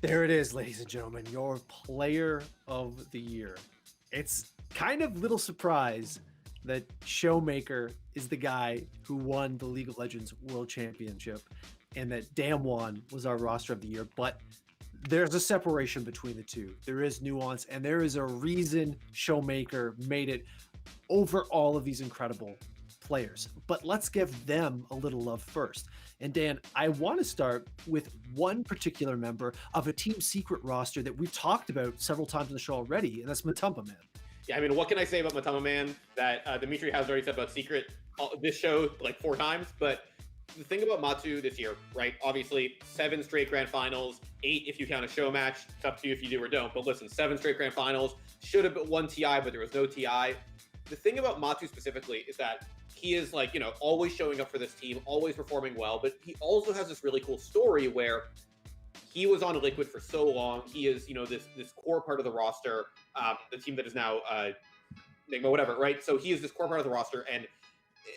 There it is, ladies and gentlemen, your Player of the Year. It's kind of little surprise that Showmaker is the guy who won the League of Legends World Championship, and that Damwon was our Roster of the Year, but there's a separation between the two. There is nuance, and there is a reason Showmaker made it over all of these incredible players. But let's give them a little love first. And Dan, I want to start with one particular member of a Team Secret roster that we've talked about several times on the show already, and that's Matumba Man. Yeah, I mean, what can I say about Matumba Man that Dimitri has already said about Secret this show like 4 times? But the thing about Matu this year, right? Obviously, 7 straight grand finals, 8 if you count a show match. It's up to you if you do or don't. But listen, 7 straight grand finals. Should have been 1 TI, but there was no TI. The thing about Matu specifically is that he is like, you know, always showing up for this team, always performing well. But he also has this really cool story where he was on Liquid for so long. He is, you know, this core part of the roster, the team that is now Nigma, whatever, right? So he is this core part of the roster, and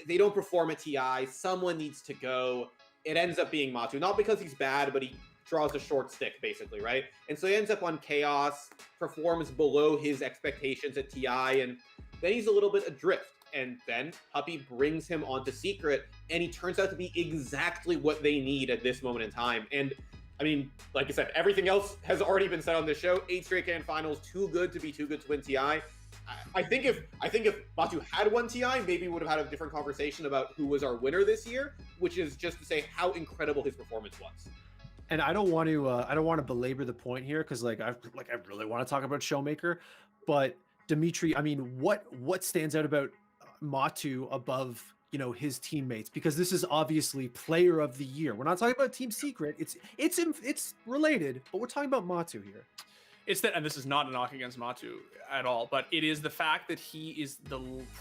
they don't perform at TI. Someone needs to go. It ends up being Matu, not because he's bad, but he draws a short stick, basically, right? And so he ends up on Chaos, performs below his expectations at TI, and then he's a little bit adrift. And then Puppey brings him onto Secret, and he turns out to be exactly what they need at this moment in time. And I mean, like I said, everything else has already been said on this show. 8 straight grand finals, too good to be too good to win TI. I think if Matu had won TI, maybe we would have had a different conversation about who was our winner this year, which is just to say how incredible his performance was. And I don't want to belabor the point here, because I really want to talk about Showmaker, but Dimitri, I mean, what stands out about Matu above you know, his teammates, because this is obviously player of the year. We're not talking about Team Secret. It's related, but we're talking about Matu here. It's that, and this is not a knock against Matu at all, but it is the fact that he is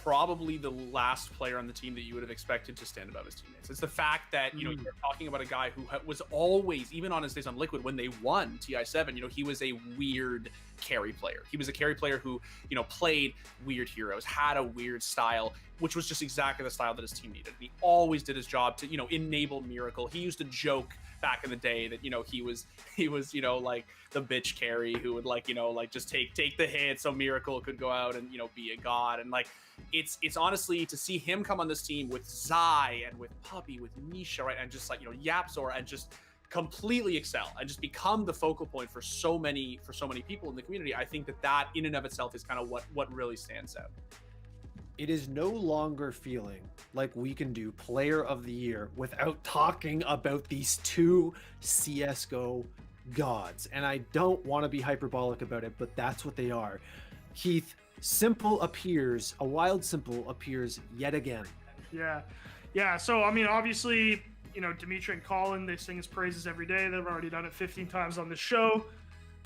probably the last player on the team that you would have expected to stand above his teammates. It's the fact that, you know, you're talking about a guy who was always, even on his days on Liquid when they won TI7, you know, he was a weird carry player. He was a carry player who, you know, played weird heroes, had a weird style, which was just exactly the style that his team needed. He always did his job to, you know, enable Miracle. He used to joke back in the day that, you know, he was, you know, like the bitch carry who would, like, you know, like just take the hit so Miracle could go out and, you know, be a god. And like, it's honestly to see him come on this team with Zai and with Puppy, with Nisha, right, and just like, you know, Yapzor, and just completely excel and just become the focal point for so many people in the community. I think that in and of itself is kind of what really stands out. It is no longer feeling like we can do player of the year without talking about these two CSGO gods. And I don't want to be hyperbolic about it, but that's what they are. Keith, Simple appears, a wild Simple appears yet again. Yeah. So, I mean, obviously, you know, Dimitri and Colin, they sing his praises every day. They've already done it 15 times on the show.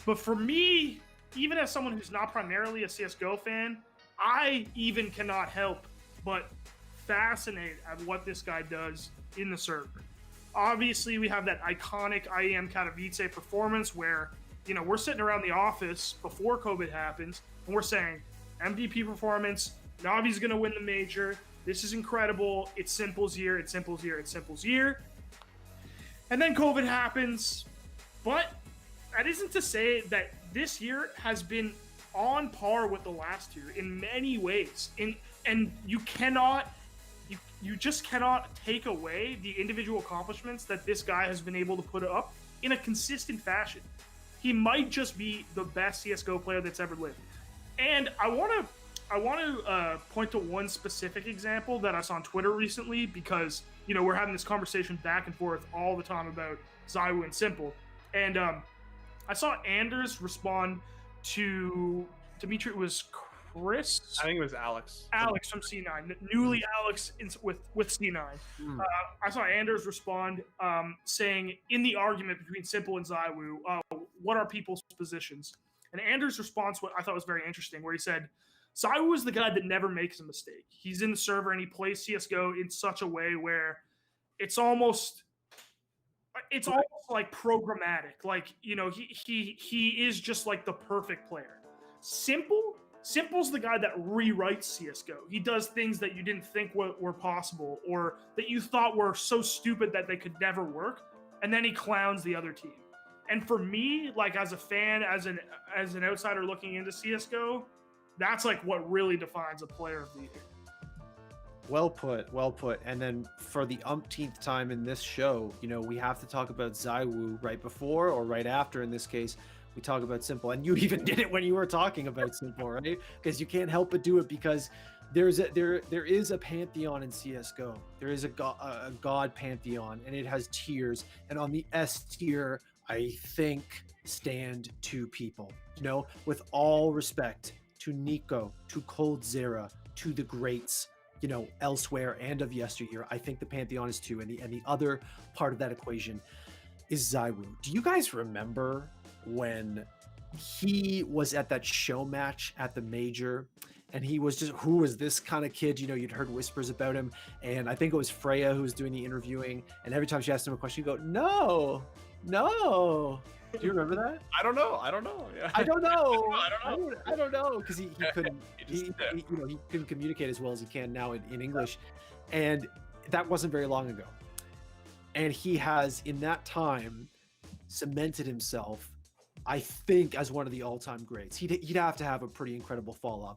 But for me, even as someone who's not primarily a CSGO fan, I even cannot help but fascinate at what this guy does in the server. Obviously, we have that iconic IEM Katowice performance where, you know, we're sitting around the office before COVID happens, and we're saying, MVP performance, Navi's going to win the major. This is incredible. It's Simple's year. It's Simple's year. It's Simple's year. And then COVID happens. But that isn't to say that this year has been on par with the last year in many ways. And you just cannot take away the individual accomplishments that this guy has been able to put up in a consistent fashion. He might just be the best CSGO player that's ever lived. And I want to point to one specific example that I saw on Twitter recently, because, you know, we're having this conversation back and forth all the time about ZywOo and Simple. And I saw Anders respond to Dimitri. It was Chris? I think it was Alex. Alex from C9. Newly Alex with C9. I saw Anders respond saying, in the argument between Simple and ZywOo, what are people's positions? And Anders' response, what I thought was very interesting, where he said, ZywOo is the guy that never makes a mistake. He's in the server and he plays CSGO in such a way where it's almost like programmatic. Like, you know, he is just like the perfect player. Simple's the guy that rewrites CSGO. He does things that you didn't think were possible, or that you thought were so stupid that they could never work, and then he clowns the other team. And for me, like, as a fan, as an outsider looking into CSGO, that's like what really defines a player of the year. Well put. And then for the umpteenth time in this show, you know, we have to talk about ZywOo right before or right after. In this case, we talk about Simple, and you even did it when you were talking about Simple, right? Because you can't help but do it, because there is a pantheon in CSGO. There is a god pantheon, and it has tiers. And on the S tier, I think, stand two people. You know, with all respect to Nico, to Coldzera, to the greats, you know, elsewhere and of yesteryear, I think the pantheon is two, and the other part of that equation is ZywOo. Do you guys remember when he was at that show match at the major, and he was just, who was this kind of kid? You know, you'd heard whispers about him, and I think it was Freya who was doing the interviewing, and every time she asked him a question, he'd go, no. Do you remember that? I don't know. Yeah. I don't know, because he couldn't he couldn't communicate as well as he can now in English, and that wasn't very long ago. And he has, in that time, cemented himself, I think, as one of the all-time greats. He'd have to have a pretty incredible fall-off.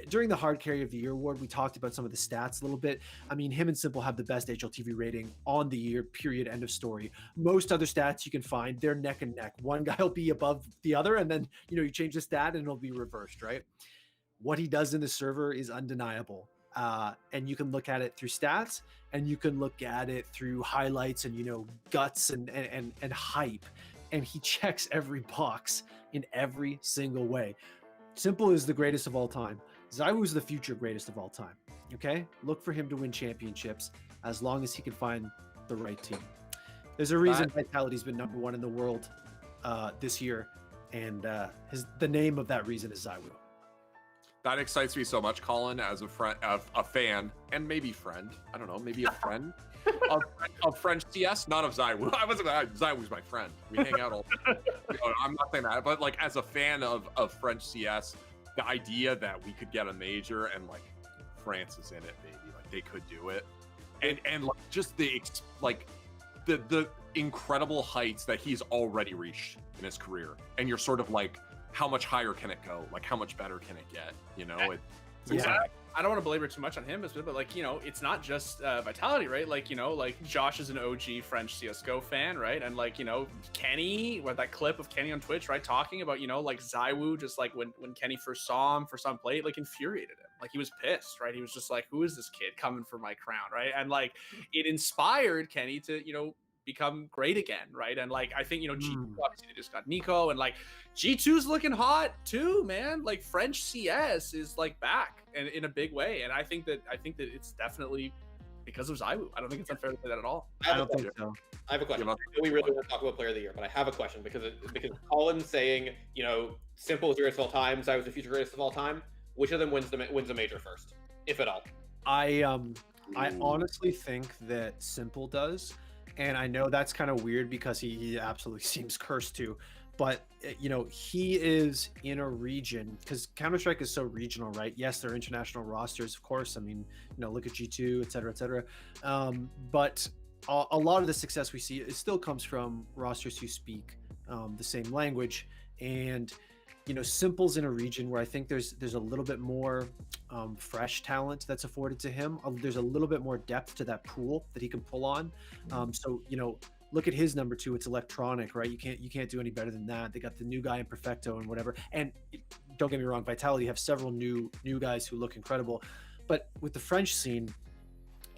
During the Hard Carry of the Year award, we talked about some of the stats a little bit. I mean, him and Simple have the best HLTV rating on the year, period, end of story. Most other stats you can find, they're neck and neck. One guy will be above the other, and then, you know, you change the stat and it'll be reversed, right? What he does in the server is undeniable. And you can look at it through stats, and you can look at it through highlights and, you know, guts and hype. And he checks every box in every single way. Simple is the greatest of all time. ZywOo is the future greatest of all time. Okay, look for him to win championships as long as he can find the right team. There's a reason Vitality's been #1 in the world this year, and the name of that reason is ZywOo. That excites me so much, Colin, as a friend, a fan, and maybe friend. I don't know, maybe a friend of French CS, not of ZywOo. I wasn't. ZywOo's my friend. We hang out all. I'm not saying that, but like as a fan of French CS, the idea that we could get a major and like France is in it, maybe like they could do it, and like just the incredible heights that he's already reached in his career, and you're sort of like, how much higher can it go? Like, how much better can it get? You know, it's exciting. I don't want to belabor too much on him, but like, you know, it's not just Vitality, right? Like, you know, like Josh is an OG French CSGO fan, right? And like, you know, Kenny, with that clip of Kenny on Twitch, right, talking about, you know, like ZywOo, just like when Kenny first saw him for some play, it like infuriated him. Like he was pissed, right? He was just like, who is this kid coming for my crown, right? And like it inspired Kenny to, you know, become great again, right? And like I think, you know, G2 obviously they just got Nico, and like G2's looking hot too, man. Like French CS is like back and in a big way, and I think that it's definitely because of ZywOo. I don't think it's unfair to say that at all. I don't think so. I have a question. We really want to talk about Player of the Year, but I have a question because Colin's saying, you know, Simple is greatest of all time, ZywOo's the future greatest of all time. Which of them wins the major first, if at all? I honestly think that Simple does. And I know that's kind of weird because he absolutely seems cursed to, but you know, he is in a region because Counter-Strike is so regional, right? Yes, there are international rosters, of course. I mean, you know, look at G2, et cetera, et cetera. But a lot of the success we see, it still comes from rosters who speak the same language. And, you know, Simple's in a region where I think there's a little bit more fresh talent that's afforded to him. There's a little bit more depth to that pool that he can pull on. So, you know, look at his number 2. It's electronic, right? You can't do any better than that. They got the new guy in Perfecto and whatever. And don't get me wrong, Vitality have several new guys who look incredible. But with the French scene,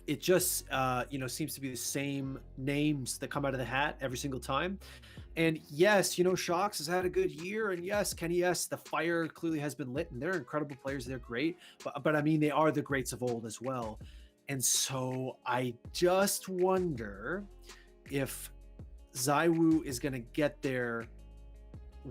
it just you know, seems to be the same names that come out of the hat every single time. And yes, you know, Shox has had a good year, and yes, Kenny, yes, the fire clearly has been lit, and they're incredible players. They're great, but I mean, they are the greats of old as well. And so I just wonder if ZywOo is going to get there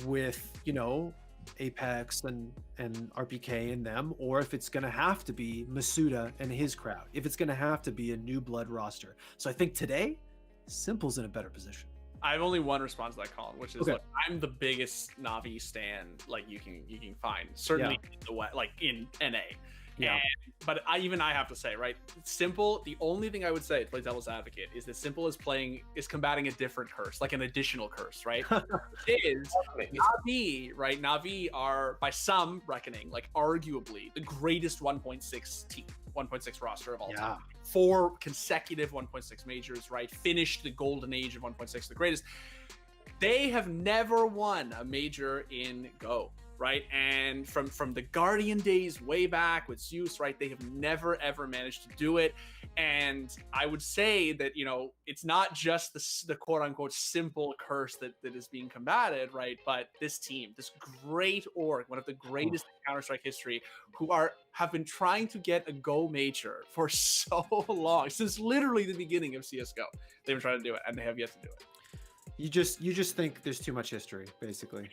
with, you know, Apex and RPK and them, or if it's going to have to be Masuda and his crowd, if it's going to have to be a new blood roster. So I think today, Simple's in a better position. I have only one response to that, Colin, which is Okay. look, I'm the biggest Navi stan like you can find, certainly in the West, like in NA. Yeah. But I have to say, right, Simple, the only thing I would say to play devil's advocate is that Simple is combating a different curse, like an additional curse, right? Is Navi, right? Navi are, by some reckoning, like arguably the greatest 1.6 team, 1.6 roster of all time. 4 consecutive 1.6 majors, right? Finished the golden age of 1.6, the greatest. They have never won a major in Go, right? And from the Guardian days way back with Zeus, right? They have never ever managed to do it. And I would say that, you know, it's not just the quote unquote simple curse that is being combated, right? But this team, this great org, one of the greatest in Counter-Strike history, who have been trying to get a Go major for so long, since literally the beginning of CSGO. They've been trying to do it, and they have yet to do it. You just think there's too much history, basically.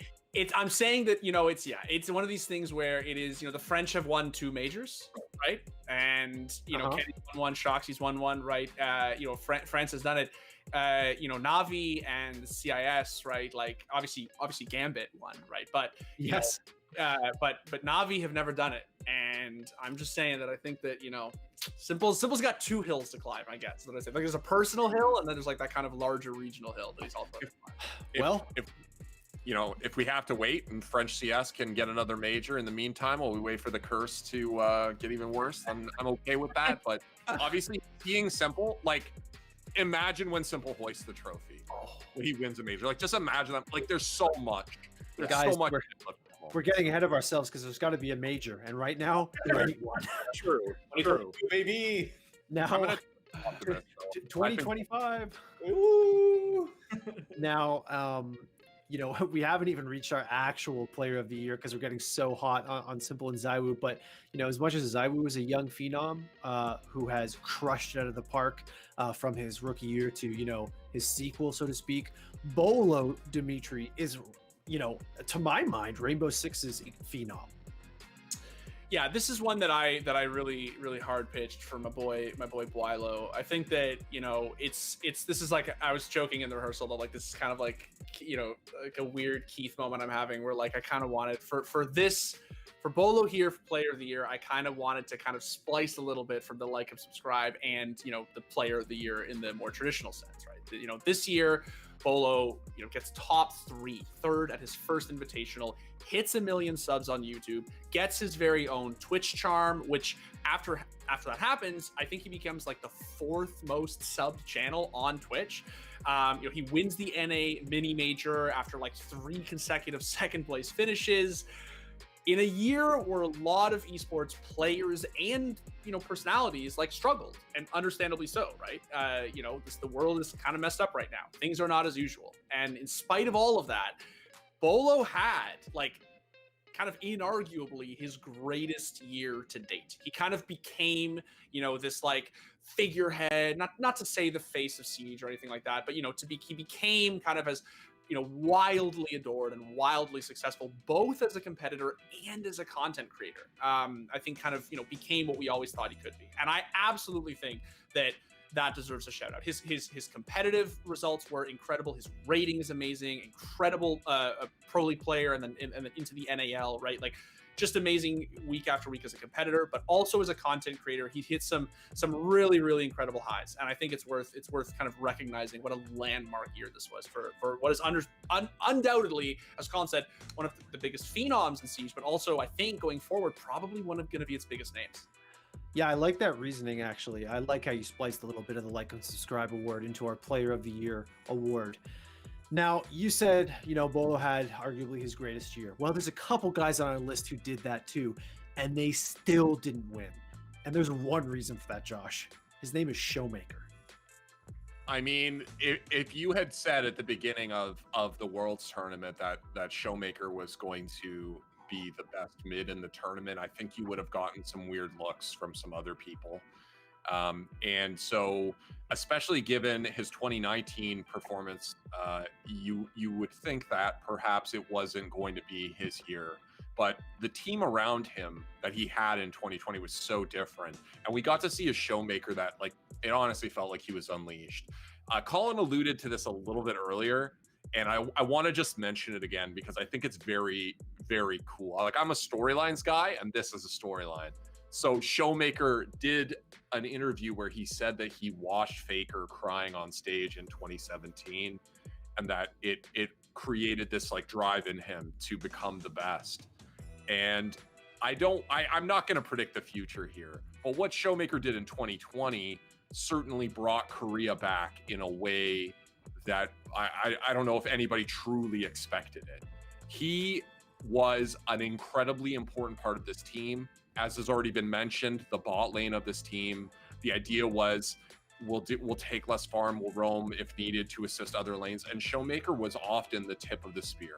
I'm saying that, you know, it's one of these things where it is, you know, the French have won 2 majors, right? And, you know, Kenny's won 1, Shoxy's won 1, right? You know, France has done it. You know, Navi and CIS, right? Like obviously Gambit won, right? But yes, but Navi have never done it. And I'm just saying that I think that, you know, Simple's got 2 hills to climb, I guess. What I say, like there's a personal hill, and then there's like that kind of larger regional hill that he's also if we have to wait and French CS can get another major in the meantime while we wait for the curse to get even worse, then I'm okay with that. But obviously, seeing Simple, like, imagine when Simple hoists the trophy when he wins a major. Like, just imagine that. Like, there's so much. There's Guys, so much. We're getting ahead of ourselves because there's got to be a major, and right now there ain't one. True, baby. Now, I'm gonna 2025. Ooh. Now, you know, we haven't even reached our actual player of the year because we're getting so hot on Simple and Zywoo. But, you know, as much as Zywoo is a young phenom who has crushed it out of the park from his rookie year to, you know, his sequel, so to speak, Bolo Dimitri is, you know, to my mind, Rainbow Six's phenom. Yeah, this is one that I really hard pitched for my boy Blylo. I think that, you know, it's this is like, I was joking in the rehearsal that like this is kind of like, you know, like a weird Keith moment I'm having where like I kind of wanted for Bolo here for player of the year, I kind of wanted to kind of splice a little bit from the like and subscribe and, you know, the player of the year in the more traditional sense, right? You know, this year Bolo, you know, gets top 3, third at his first invitational, hits 1 million subs on YouTube, gets his very own Twitch charm, which after that happens, I think he becomes like the 4th most subbed channel on Twitch. You know, he wins the NA mini major after like 3 consecutive second place finishes. In a year where a lot of esports players and, you know, personalities like struggled, and understandably so, right? You know, the world is kind of messed up right now. Things are not as usual. And in spite of all of that, Bolo had like kind of inarguably his greatest year to date. He kind of became, you know, this like figurehead, not to say the face of Siege or anything like that, but, you know, he became kind of as, you know, wildly adored and wildly successful, both as a competitor and as a content creator. I think kind of, you know, became what we always thought he could be. And I absolutely think that deserves a shout out. His competitive results were incredible. His rating is amazing, incredible pro league player, and then into the NAL, right? Like, just amazing week after week as a competitor, but also as a content creator. He hit some really incredible highs, and I think it's worth kind of recognizing what a landmark year this was for what is undoubtedly, as Colin said, one of the biggest phenoms in Siege, but also I think going forward probably one of going to be its biggest names. Yeah, I like that reasoning, actually. I like how you spliced a little bit of the like and subscribe award into our player of the year award. Now, you said, you know, Bolo had arguably his greatest year. Well, there's a couple guys on our list who did that too, and they still didn't win. And there's one reason for that, Josh. His name is Showmaker. I mean, if you had said at the beginning of the Worlds tournament that Showmaker was going to be the best mid in the tournament, I think you would have gotten some weird looks from some other people. And so, especially given his 2019 performance, you would think that perhaps it wasn't going to be his year. But the team around him that he had in 2020 was so different. And we got to see a Showmaker that, like, it honestly felt like he was unleashed. Colin alluded to this a little bit earlier, and I want to just mention it again because I think it's very, very cool. Like, I'm a storylines guy, and this is a storyline. So Showmaker did an interview where he said that he watched Faker crying on stage in 2017, and that it created this like drive in him to become the best. And I'm not going to predict the future here, but what Showmaker did in 2020 certainly brought Korea back in a way that I don't know if anybody truly expected it. He was an incredibly important part of this team. As has already been mentioned, the bot lane of this team, the idea was we'll take less farm, we'll roam if needed to assist other lanes, and Showmaker was often the tip of the spear.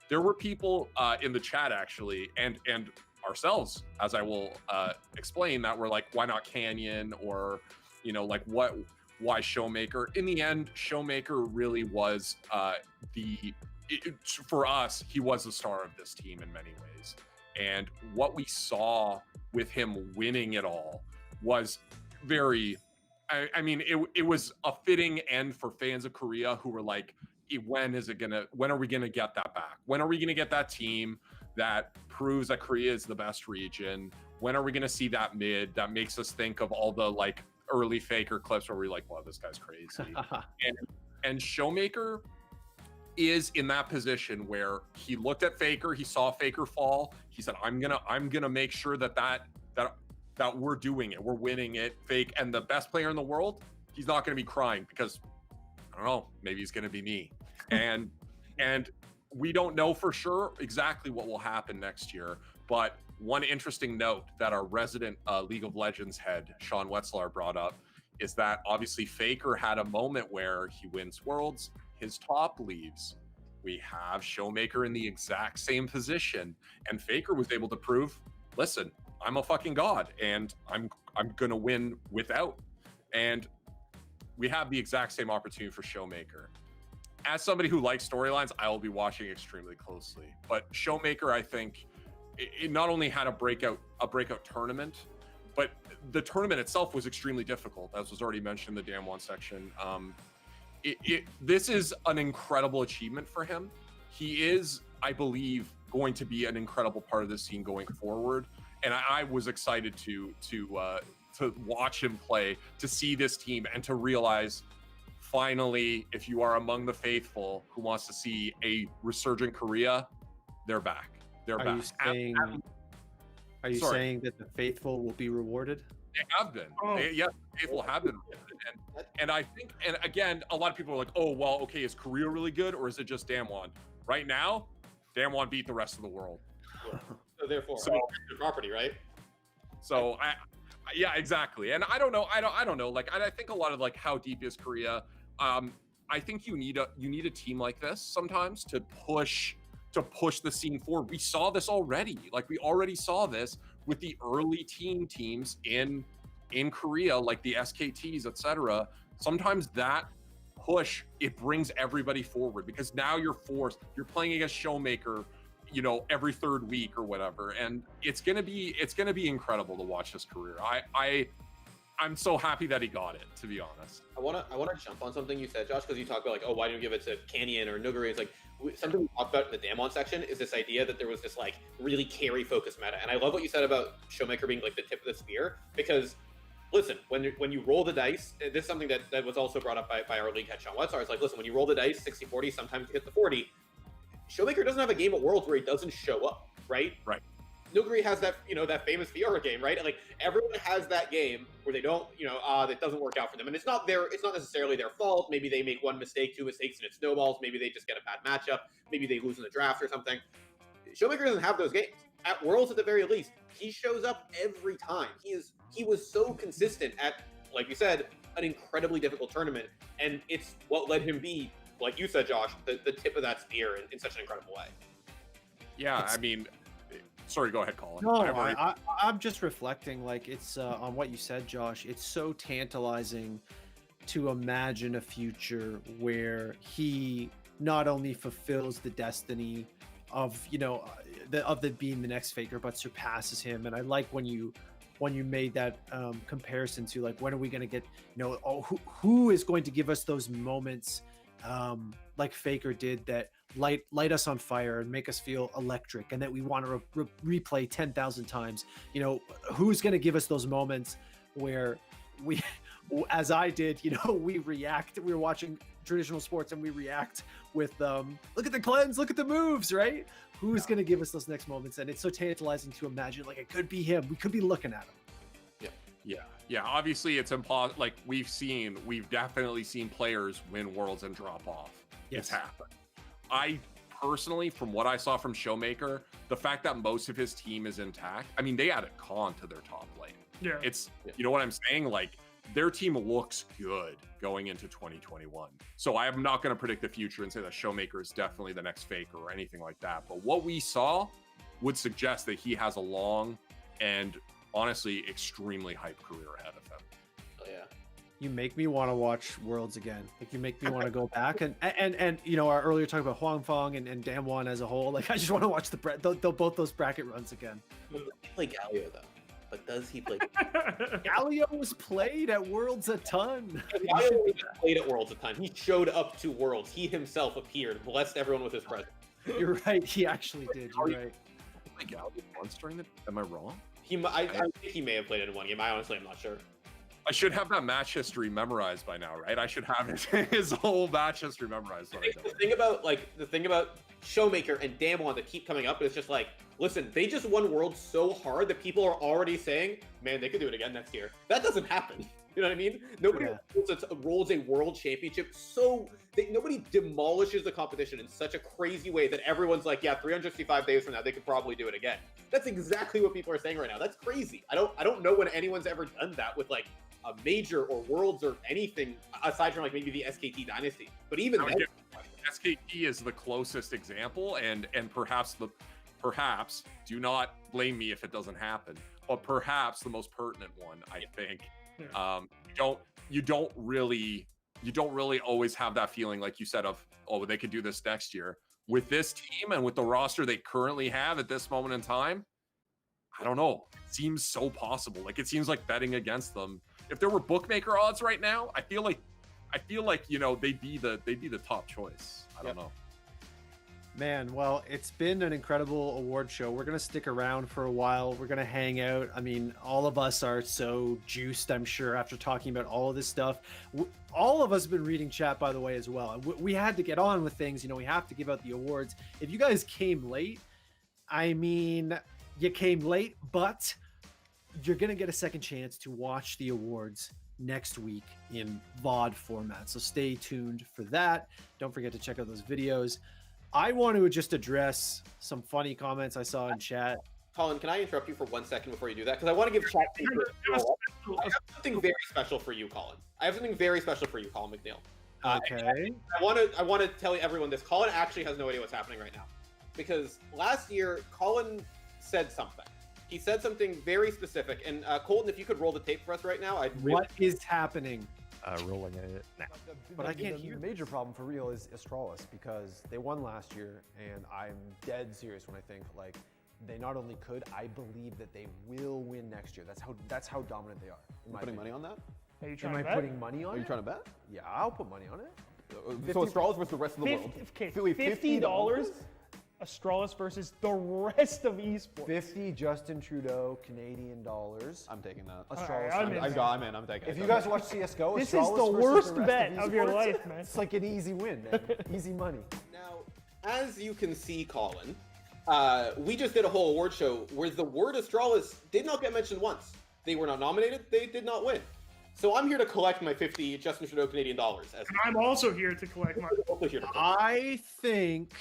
There were people in the chat actually, and ourselves, as I will explain, that were like, why not Canyon, or, you know, like why Showmaker? In the end, Showmaker really was for us, he was the star of this team in many ways. And what we saw with him winning it all was very, I mean, it was a fitting end for fans of Korea who were like, when are we gonna get that back? When are we gonna get that team that proves that Korea is the best region? When are we gonna see that mid that makes us think of all the like early Faker clips where we're like, wow, this guy's crazy. and Showmaker is in that position where he looked at Faker, he saw Faker fall, he said, I'm gonna make sure that we're doing it, we're winning it, Fake, and the best player in the world, he's not gonna be crying because, I don't know, maybe he's gonna be me. and we don't know for sure exactly what will happen next year, but one interesting note that our resident League of Legends head, Sean Wetzlar, brought up is that obviously Faker had a moment where he wins Worlds, his top leaves, we have Showmaker in the exact same position, and Faker was able to prove, listen, I'm a fucking god, and I'm gonna win without. And we have the exact same opportunity for Showmaker. As somebody who likes storylines, I will be watching extremely closely. But Showmaker, I think, it not only had a breakout tournament, but the tournament itself was extremely difficult, as was already mentioned in the Damwon section. This is an incredible achievement for him. He is, I believe, going to be an incredible part of this scene going forward. And I was excited to watch him play, to see this team, and to realize, finally, if you are among the faithful who wants to see a resurgent Korea, they're back. They're back. Are you saying that the faithful will be rewarded? They have been. Yes, the faithful have been rewarded. And I think, and again, a lot of people are like, oh, well, okay, is Korea really good, or is it just Damwon? Right now, Damwon beat the rest of the world. So therefore, the property, right? So yeah, exactly. And I don't know. I don't know. Like, I think a lot of like, how deep is Korea? I think you need a team like this sometimes to push the scene forward. We saw this already. Like, we already saw this with the early teams in Korea, like the SKTs, etc. Sometimes that push, it brings everybody forward, because now you're playing against Showmaker, you know, every third week or whatever, and it's gonna be incredible to watch his career. I'm so happy that he got it, to be honest. I wanna jump on something you said, Josh, because you talked about like, oh, why didn't you give it to Canyon or Nuguri? It's like something we talked about in the Damwon section is this idea that there was this like really carry focused meta, and I love what you said about Showmaker being like the tip of the spear, because listen, when you roll the dice, this is something that was also brought up by our league head Sean Wetsar. It's like, listen, when you roll the dice 60-40, sometimes you hit the 40. Showmaker doesn't have a game at Worlds where he doesn't show up, right? Right. Nuguri has that, that famous Fiora game, right? Like, everyone has that game where they don't, that doesn't work out for them. And it's not necessarily their fault. Maybe they make one mistake, two mistakes, and it snowballs. Maybe they just get a bad matchup. Maybe they lose in the draft or something. Showmaker doesn't have those games. At Worlds, at the very least, he shows up every time. He was so consistent at, like you said, an incredibly difficult tournament. And it's what let him be, like you said, Josh, the tip of that spear in such an incredible way. Yeah, I mean, sorry, go ahead, Colin. No, I'm just reflecting, like, it's on what you said, Josh. It's so tantalizing to imagine a future where he not only fulfills the destiny of, the being the next Faker, but surpasses him. And I like when you made that comparison to, like, when are we going to get, who is going to give us those moments like Faker did, that light us on fire and make us feel electric, and that we want to replay 10,000 times. Who's going to give us those moments where we, as I did, we react. We're watching traditional sports and we react with look at the cleanse, look at the moves, right? Who's going to give us those next moments? And it's so tantalizing to imagine, like, it could be him. We could be looking at him. Yeah, obviously it's impossible. Like, we've definitely seen players win Worlds and drop off. Yes. It's happened. I personally, from what I saw from Showmaker, the fact that most of his team is intact, I mean, they added Khan to their top lane. Yeah. You know what I'm saying? Like, their team looks good going into 2021. So I am not going to predict the future and say that Showmaker is definitely the next Faker or anything like that. But what we saw would suggest that he has a long and honestly extremely hype career ahead of him. Oh, yeah. You make me want to watch Worlds again. Like, you make me want to go back and our earlier talk about Huang Fong and Damwon as a whole. Like, I just want to watch both those bracket runs again. He played Galio though, but does he play? Galio was played at Worlds a ton. Galio was played at Worlds a ton. He showed up to Worlds. He himself appeared, blessed everyone with his presence. You're right. He actually did. You're right. Play Galio once during the. Am I wrong? I think he may have played it in one game. I honestly am not sure. I should have that match history memorized by now, right? I should have his whole match history memorized. The thing about Showmaker and Damwon that keep coming up is just like, listen, they just won Worlds so hard that people are already saying, man, they could do it again next year. That doesn't happen. You know what I mean? Nobody rolls a world championship nobody demolishes the competition in such a crazy way that everyone's like, yeah, 365 days from now they could probably do it again. That's exactly what people are saying right now. That's crazy. I don't know when anyone's ever done that with like a major or Worlds or anything aside from like maybe the SKT dynasty. But even then, SKT is the closest example, and perhaps do not blame me if it doesn't happen, but perhaps the most pertinent one, I think. You don't really always have that feeling, like you said, of, oh, they could do this next year. With this team and with the roster they currently have at this moment in time, I don't know. It seems so possible. Like, it seems like betting against them. If there were bookmaker odds right now, I feel like they'd be the top choice. I don't know. Man, well, it's been an incredible award show. We're going to stick around for a while. We're going to hang out. I mean, all of us are so juiced, I'm sure, after talking about all of this stuff. All of us have been reading chat, by the way, as well. We had to get on with things. We have to give out the awards. If you guys came late, I mean, you came late, but you're going to get a second chance to watch the awards next week in VOD format. So stay tuned for that. Don't forget to check out those videos. I want to just address some funny comments I saw in chat. Colin, can I interrupt you for 1 second before you do that? Because I want to give chat. I have something very special for you, Colin. Colin McNeil. Okay. I want to tell everyone this. Colin actually has no idea what's happening right now, because last year Colin said something. He said something very specific. And Colten, if you could roll the tape for us right now, What is happening? Rolling it now. But I can't hear. The major problem for real is Astralis, because they won last year, and I'm dead serious when I think, like, they not only could, I believe that they will win next year. That's how dominant they are. You putting money on that? Are you Am I putting money on it? Are you trying to bet? Yeah, I'll put money on it. So Astralis versus the rest of the world. Okay, $50 Astralis versus the rest of esports. 50 Justin Trudeau Canadian dollars. I'm taking that. Astralis. I'm in. I'm taking it. If you guys watch CS:GO, this Astralis is the versus worst the rest bet of your esports, life, man. It's like an easy win, man. Easy money. Now, as you can see, Colin, we just did a whole award show where the word Astralis did not get mentioned once. They were not nominated. They did not win. So I'm here to collect my 50 Justin Trudeau Canadian dollars. And I'm also here to collect my. I think.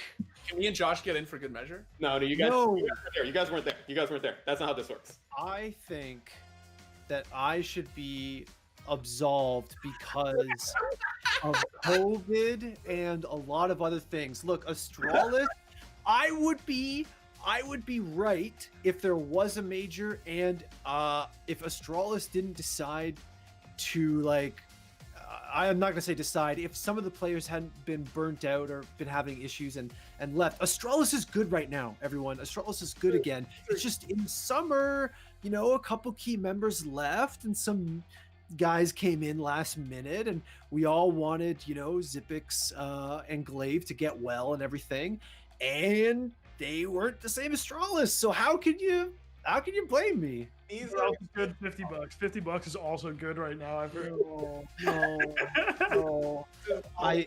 Can me and Josh get in for good measure? No, you guys. No. You guys weren't there. That's not how this works. I think that I should be absolved because of COVID and a lot of other things. Look, Astralis, I would be right if there was a major, and if Astralis didn't decide to, like, I'm not gonna say decide, if some of the players hadn't been burnt out or been having issues and left. Astralis is good right now, everyone. Astralis is good again. It's just in summer, a couple key members left and some guys came in last minute, and we all wanted, Zipix and Glaive to get well and everything, and they weren't the same Astralis. So how can you blame me? These are good. $50. $50 is also good right now. I've heard. No. I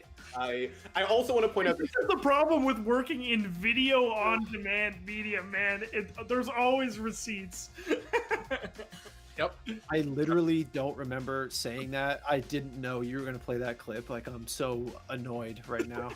also want to point out this is the problem with working in video on demand media, man. There's always receipts. Yep. I literally don't remember saying that. I didn't know you were going to play that clip. Like, I'm so annoyed right now.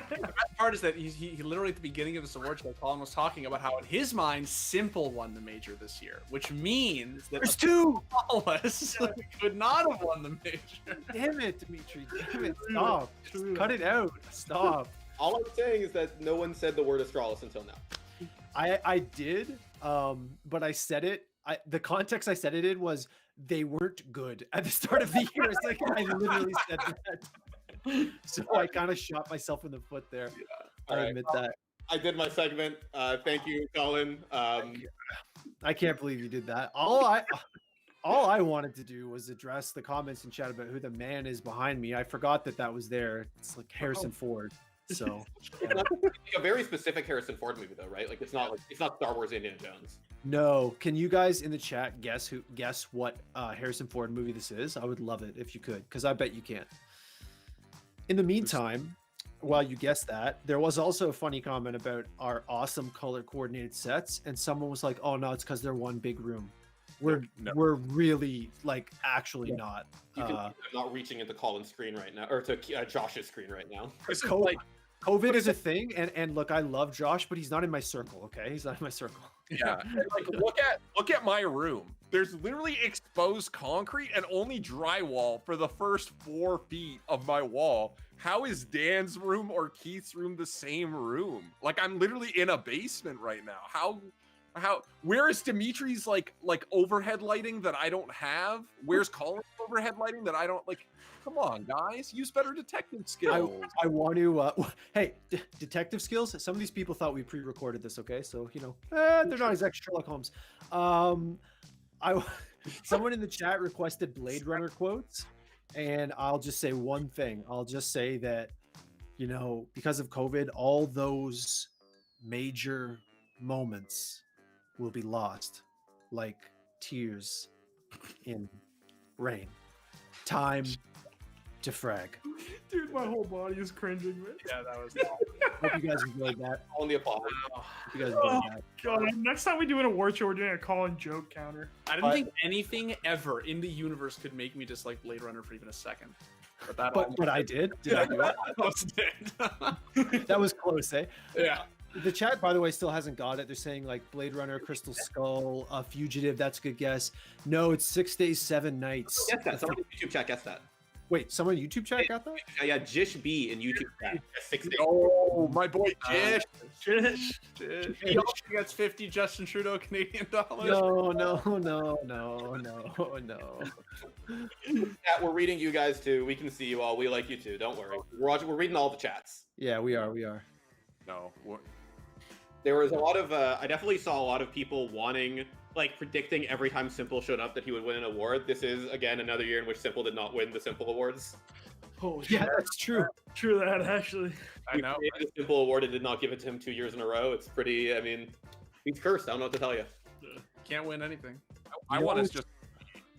The best part is that he literally at the beginning of this award show, Colin was talking about how in his mind, Simple won the major this year, which means that there's two. Astralis could not have won the major. Damn it, Dimitri. Damn it. Stop. Just cut it out. Stop. All I'm saying is that no one said the word Astralis until now. I did, but I said it. The context I said it in was they weren't good at the start of the year. It's like I literally said that. So I kind of shot myself in the foot there. Yeah. I admit that. I did my segment. Thank you, Colin. I can't believe you did that. All I wanted to do was address the comments in chat about who the man is behind me. I forgot that was there. It's like Harrison Ford. So it's a very specific Harrison Ford movie, though, right? Like it's not Star Wars Indiana Jones. No. Can you guys in the chat guess what Harrison Ford movie this is? I would love it if you could, because I bet you can't. In the meantime, while you guess that, there was also a funny comment about our awesome color coordinated sets, and someone was like, "Oh no, it's because they're one big room." We're really actually not. I'm not reaching into Colin's screen right now, or to Josh's screen right now. COVID is a thing, and look, I love Josh, but he's not in my circle. Okay, he's not in my circle. Yeah, look at my room. There's literally exposed concrete and only drywall for the first 4 feet of my wall how is Dan's room or Keith's room the same room? Like, I'm literally in a basement right now. How where is Dimitri's like overhead lighting that I don't have? Where's Colin's overhead lighting that I don't like? Come on, guys, use better detective skills. I want to hey, detective skills. Some of these people thought we pre-recorded this, okay? So, you know, they're not exactly Sherlock Holmes. Someone in the chat requested Blade Runner quotes, and I'll just say one thing. I'll just say that, you know, because of COVID, all those major moments will be lost like tears in rain. Time to frag. Dude, my whole body is cringing, man. Yeah, that was. Hope you guys enjoyed that. On the applause. You guys Oh, enjoyed that. God. Next time we do an award show, we're doing a Colin joke counter. I didn't think anything ever in the universe could make me dislike Blade Runner for even a second. But I did. Did I do it? I almost did. That was close, eh? Yeah. The chat, by the way, still hasn't got it. They're saying like Blade Runner, Crystal Skull, Fugitive. That's a good guess. No, it's 6 days, 7 nights. Guess that. Someone in YouTube chat guessed that. Wait, someone in YouTube chat got that? Yeah, Jish B in YouTube chat. 6 days. Oh, my boy Jish. Jish. He also gets 50 Justin Trudeau Canadian dollars. No. Chat, we're reading you guys too. We can see you all. We like you too. Don't worry. We're reading all the chats. Yeah, we are. No. There was a lot of I definitely saw a lot of people wanting, like, predicting every time Simple showed up that he would win an award. This is again another year in which Simple did not win the Simple Awards. Oh yeah, that's true. True that, actually. I know. He created the Simple Award and did not give it to him 2 years in a row. It's pretty. I mean, he's cursed. I don't know what to tell you. Can't win anything. I want to just.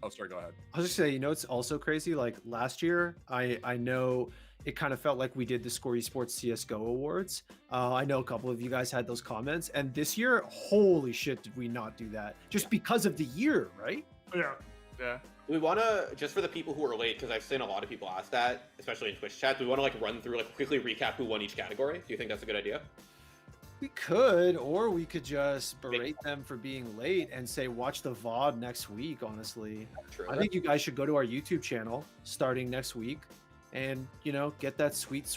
Oh, sorry. Go ahead. I was just saying, you know, it's also crazy. Like last year, I know it kind of felt like we did the Score Esports CS:GO Awards. I know a couple of you guys had those comments, and this year, holy shit, did we not do that? Just because of the year, right? Yeah. We want to, just for the people who are late, because I've seen a lot of people ask that, especially in Twitch chat, do we want to like run through, like quickly recap who won each category? Do you think that's a good idea? We could, or we could just berate them for being late and say, watch the VOD next week, honestly. True. I think you guys should go to our YouTube channel starting next week and, you know, get that sweet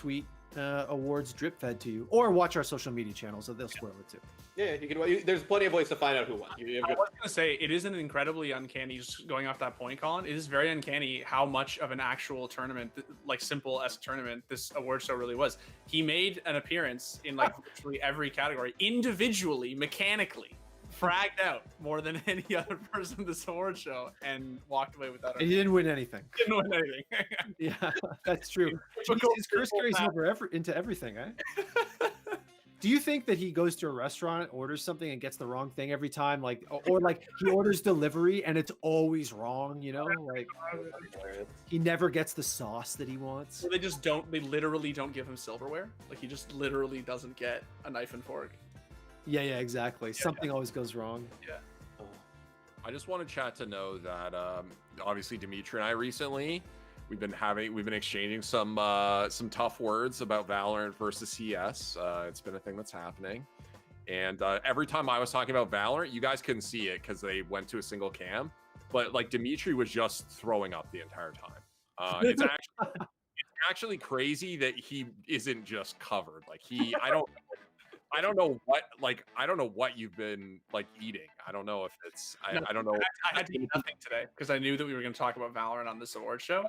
awards drip fed to you, or watch our social media channels, so they'll spoil it too. Yeah, you can. There's plenty of ways to find out who won. I was gonna say it isn't incredibly uncanny. Just going off that point, Colin, it is very uncanny how much of an actual tournament, like Simple-esque tournament, this award show really was. He made an appearance in like virtually every category, individually, mechanically, fragged out more than any other person this award show, and walked away with that. And he didn't win anything. Didn't win anything. Yeah, that's true. His curse carries over into everything, eh? Do you think that he goes to a restaurant, orders something, and gets the wrong thing every time? Like, or like he orders delivery and it's always wrong, you know? Like, he never gets the sauce that he wants. Or they literally don't give him silverware. Like, he just literally doesn't get a knife and fork. Yeah, exactly. Something always goes wrong. Yeah. I just want to chat to know that obviously Dimitri and I recently we've been exchanging some tough words about Valorant versus CS. It's been a thing that's happening, and every time I was talking about Valorant, you guys couldn't see it because they went to a single cam, but like Dimitri was just throwing up the entire time. It's actually crazy that he isn't just covered. Like I don't know what you've been like eating. I don't know if it's I don't know. I had to eat nothing today because I knew that we were going to talk about Valorant on this award show.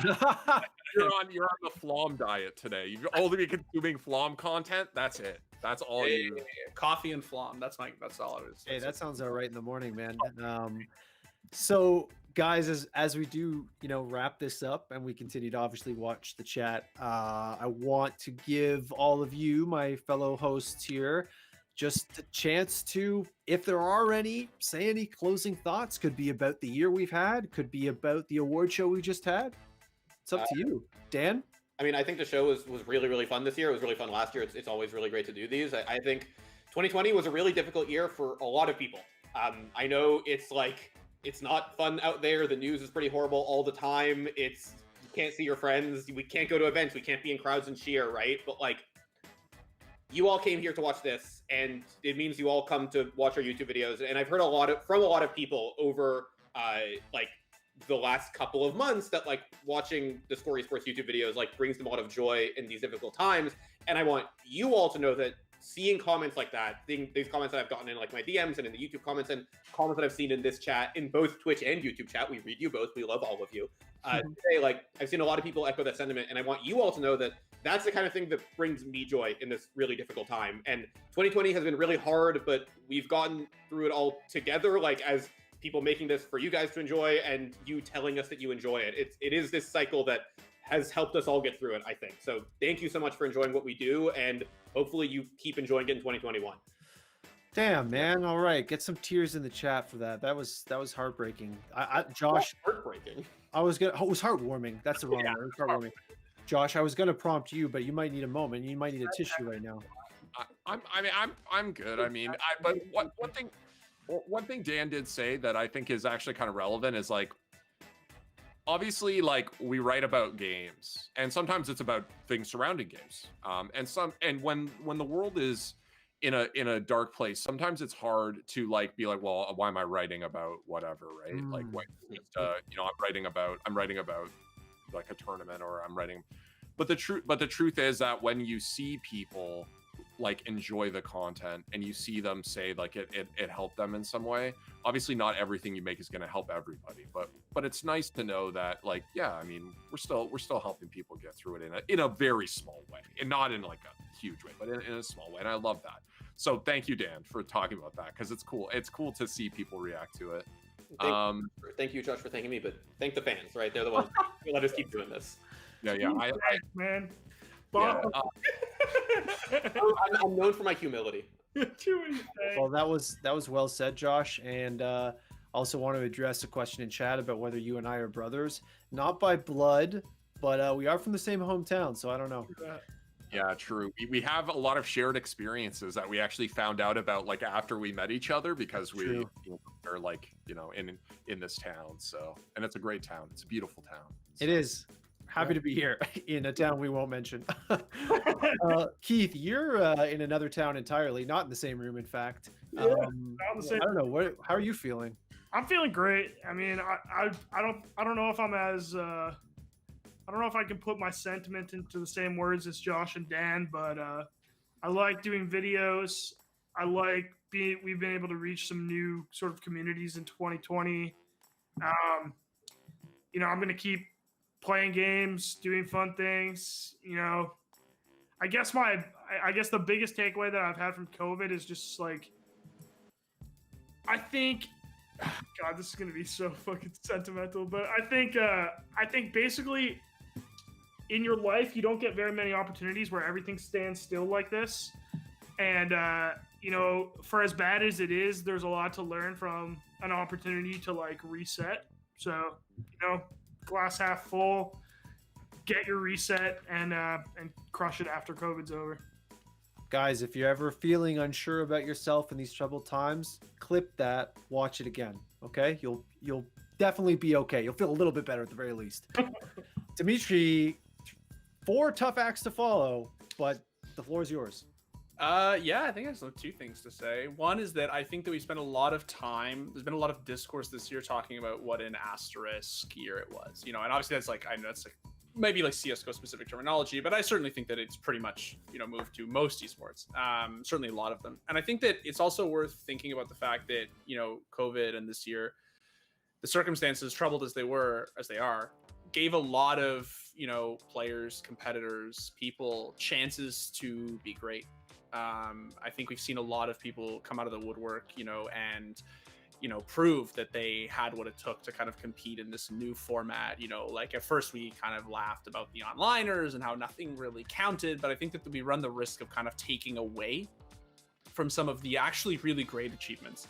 You're on the Flom diet today. You've only been consuming Flom content. That's it. That's all you. Coffee and Flom. That's all I was. Hey, that sounds all right in the morning, man. So guys, as we do, you know, wrap this up and we continue to obviously watch the chat, I want to give all of you, my fellow hosts here, just a chance to, if there are any, say any closing thoughts. Could be about the year we've had, could be about the award show we just had. It's up to you. Dan? I mean, I think the show was really, really fun this year. It was really fun last year. It's always really great to do these. I think 2020 was a really difficult year for a lot of people. I know it's like, it's not fun out there. The news is pretty horrible all the time. You can't see your friends. We can't go to events. We can't be in crowds and cheer, right? But like, you all came here to watch this, and it means you all come to watch our YouTube videos. And I've heard from a lot of people over like the last couple of months that like watching the Score Esports YouTube videos like brings them a lot of joy in these difficult times. And I want you all to know that seeing comments like that, these comments that I've gotten in like my DMs and in the YouTube comments and comments that I've seen in this chat, in both Twitch and YouTube chat, we read you both, we love all of you. Today, like I've seen a lot of people echo that sentiment, and I want you all to know that that's the kind of thing that brings me joy in this really difficult time. And 2020 has been really hard, but we've gotten through it all together, like as people making this for you guys to enjoy and you telling us that you enjoy it. It is this cycle that has helped us all get through it, I think. So thank you so much for enjoying what we do, and hopefully you keep enjoying it in 2021. Damn, man. All right, get some tears in the chat for that. That was heartbreaking. Josh, heartbreaking. It was heartwarming. That's the wrong word. Heartwarming. Josh, I was gonna prompt you, but you might need a moment. You might need a tissue right now. I'm good. I mean, but one thing Dan did say that I think is actually kind of relevant is like, obviously, like we write about games, and sometimes it's about things surrounding games. And when the world is in a dark place, sometimes it's hard to like be like, well, why am I writing about whatever, right? Like, what, you know, I'm writing about like a tournament, or I'm writing. But the truth is that when you see people like enjoy the content and you see them say like it helped them in some way, obviously not everything you make is going to help everybody, but it's nice to know that like, yeah, I mean, we're still helping people get through it in a very small way, and not in like a huge way, but in a small way. And I love that. So thank you, Dan, for talking about that, because it's cool to see people react to it. Thank you, Josh, for thanking me, but thank the fans, right? They're the ones who let us keep doing this. Yeah. Man. Yeah, I'm known for my humility. Well, that was well said, Josh. And also want to address a question in chat about whether you and I are brothers, not by blood, but we are from the same hometown. So I don't know. Yeah, true. We have a lot of shared experiences that we actually found out about like after we met each other, because we are like, you know, in this town. So, and it's a great town. It's a beautiful town. It is. Happy to be here in a town we won't mention. Keith, you're in another town entirely, not in the same room, in fact. Yeah, not the same. I don't know. How are you feeling? I'm feeling great. I mean, I don't know if I'm as I don't know if I can put my sentiment into the same words as Josh and Dan, but I like doing videos. I like we've been able to reach some new sort of communities in 2020. You know, I'm going to keep playing games, doing fun things. You know, I guess the biggest takeaway that I've had from COVID is just like, I think, God, this is going to be so fucking sentimental, but I think basically in your life, you don't get very many opportunities where everything stands still like this. And, you know, for as bad as it is, there's a lot to learn from an opportunity to like reset. So, you know, glass half full, get your reset, and crush it after COVID's over. Guys, if you're ever feeling unsure about yourself in these troubled times, clip that, watch it again. Okay? You'll definitely be okay. You'll feel a little bit better at the very least. Dimitri, 4 tough acts to follow, but the floor is yours. Yeah, I think I have 2 things to say. One is that I think that we spent a lot of time, there's been a lot of discourse this year talking about what an asterisk year it was, you know, and obviously that's like, I know that's like maybe like CSGO specific terminology, but I certainly think that it's pretty much, you know, moved to most esports, certainly a lot of them. And I think that it's also worth thinking about the fact that, you know, COVID and this year, the circumstances, troubled as they are, gave a lot of, you know, players, competitors, people chances to be great. I think we've seen a lot of people come out of the woodwork, you know, and, you know, prove that they had what it took to kind of compete in this new format. You know, like at first we kind of laughed about the onliners and how nothing really counted, but I think that we run the risk of kind of taking away from some of the actually really great achievements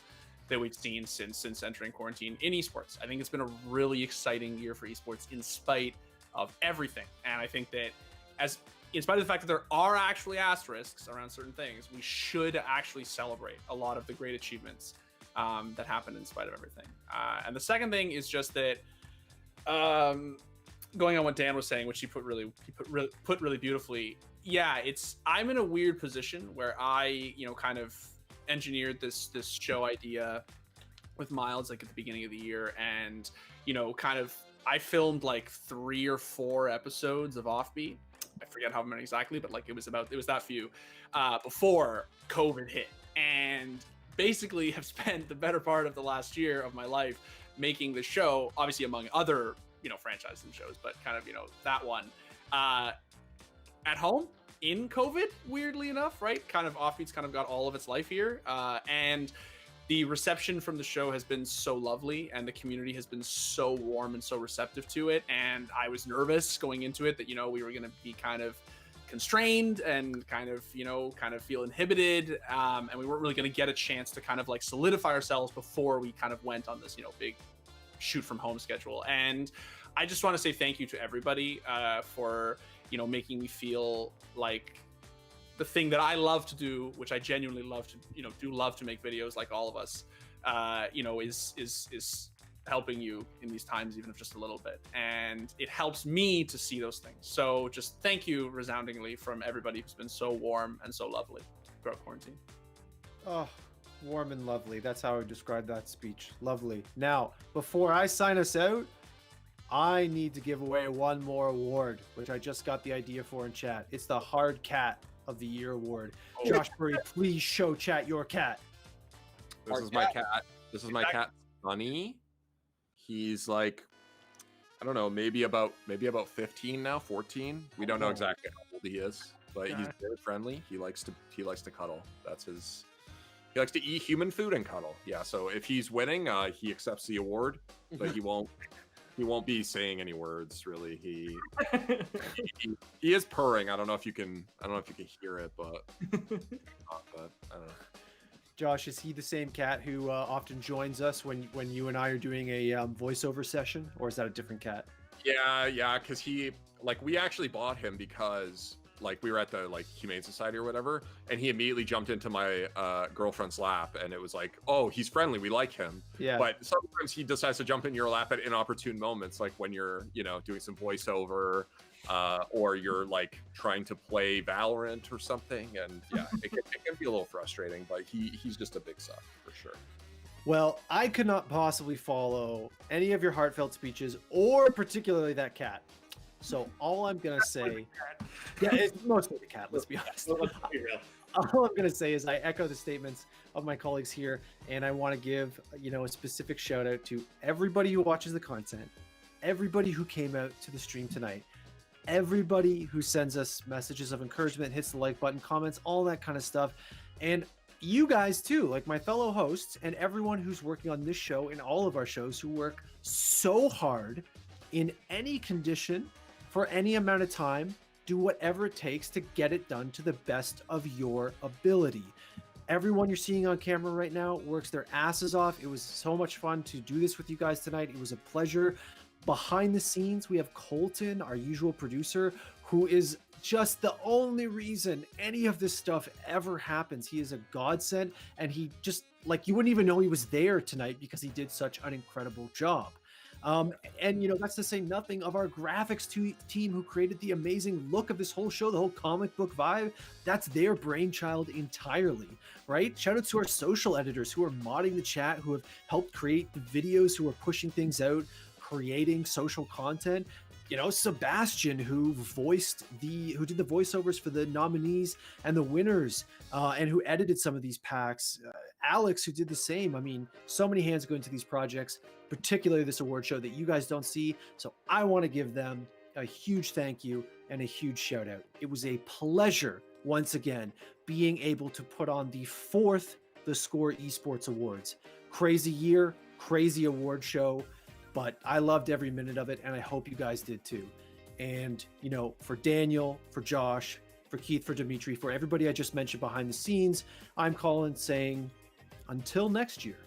that we've seen since entering quarantine in esports. I think it's been a really exciting year for esports in spite of everything. And I think that in spite of the fact that there are actually asterisks around certain things, we should actually celebrate a lot of the great achievements that happened in spite of everything. And the second thing is just that, going on what Dan was saying, which he put really beautifully. Yeah, I'm in a weird position where I, you know, kind of engineered this show idea with Miles like at the beginning of the year, and kind of, I filmed like 3 or 4 episodes of Offbeat. I forget how many exactly, but like it was that few before COVID hit, and basically have spent the better part of the last year of my life making the show, obviously among other franchises and shows, but kind of that one at home in COVID, weirdly enough, right? Kind of Offbeat's kind of got all of its life here, and the reception from the show has been so lovely, and the community has been so warm and so receptive to it. And I was nervous going into it that we were going to be kind of constrained and kind of feel inhibited, and we weren't really going to get a chance to kind of like solidify ourselves before we kind of went on this big shoot from home schedule. And I just want to say thank you to everybody for making me feel like the thing that I love to do, which I genuinely love to love to make videos like all of us, is helping you in these times, even if just a little bit. And it helps me to see those things. So just thank you resoundingly from everybody who's been so warm and so lovely throughout quarantine. Oh, warm and lovely. That's how I would describe that speech. Lovely. Now, before I sign us out, I need to give away one more award, which I just got the idea for in chat. It's the Hard Cat of the Year award. Josh Murray, please show chat your cat. This is my cat. This is my cat, Sunny. He's like, I don't know, maybe about 15 now, 14. We don't know exactly how old he is, but he's very friendly. He likes to cuddle. That's his. He likes to eat human food and cuddle. Yeah. So if he's winning, he accepts the award, but he won't. He won't be saying any words, really. He is purring. I don't know if you can hear it, but I don't know. Josh, is he the same cat who often joins us when you and I are doing a voiceover session, or is that a different cat? Yeah, because we actually bought him because we were at the Humane Society or whatever, and he immediately jumped into my girlfriend's lap, and it was like, oh, he's friendly, we like him. Yeah. But sometimes he decides to jump in your lap at inopportune moments, like when you're doing some voiceover, or you're trying to play Valorant or something, and yeah, it can be a little frustrating. But he's just a big suck for sure. Well, I could not possibly follow any of your heartfelt speeches, or particularly that cat. So all I'm going to say, it's mostly the cat, let's be honest. All I'm going to say is I echo the statements of my colleagues here, and I want to give, a specific shout out to everybody who watches the content, everybody who came out to the stream tonight, everybody who sends us messages of encouragement, hits the like button, comments, all that kind of stuff. And you guys too, like my fellow hosts and everyone who's working on this show and all of our shows, who work so hard in any condition, for any amount of time, do whatever it takes to get it done to the best of your ability. Everyone you're seeing on camera right now works their asses off. It was so much fun to do this with you guys tonight. It was a pleasure. Behind the scenes, we have Colten, our usual producer, who is just the only reason any of this stuff ever happens. He is a godsend, and he just, you wouldn't even know he was there tonight because he did such an incredible job. And that's to say nothing of our graphics team who created the amazing look of this whole show, the whole comic book vibe. That's their brainchild entirely, right? Shout out to our social editors who are modding the chat, who have helped create the videos, who are pushing things out, creating social content. Sebastien, who did the voiceovers for the nominees and the winners, and who edited some of these packs. Alex, who did the same. I mean, so many hands go into these projects, particularly this award show, that you guys don't see. So I want to give them a huge thank you and a huge shout out. It was a pleasure, once again, being able to put on the 4th theScore Esports Awards. Crazy year, crazy award show. But I loved every minute of it, and I hope you guys did too. And, for Daniel, for Josh, for Keith, for Dimitri, for everybody I just mentioned behind the scenes, I'm Colin saying, until next year.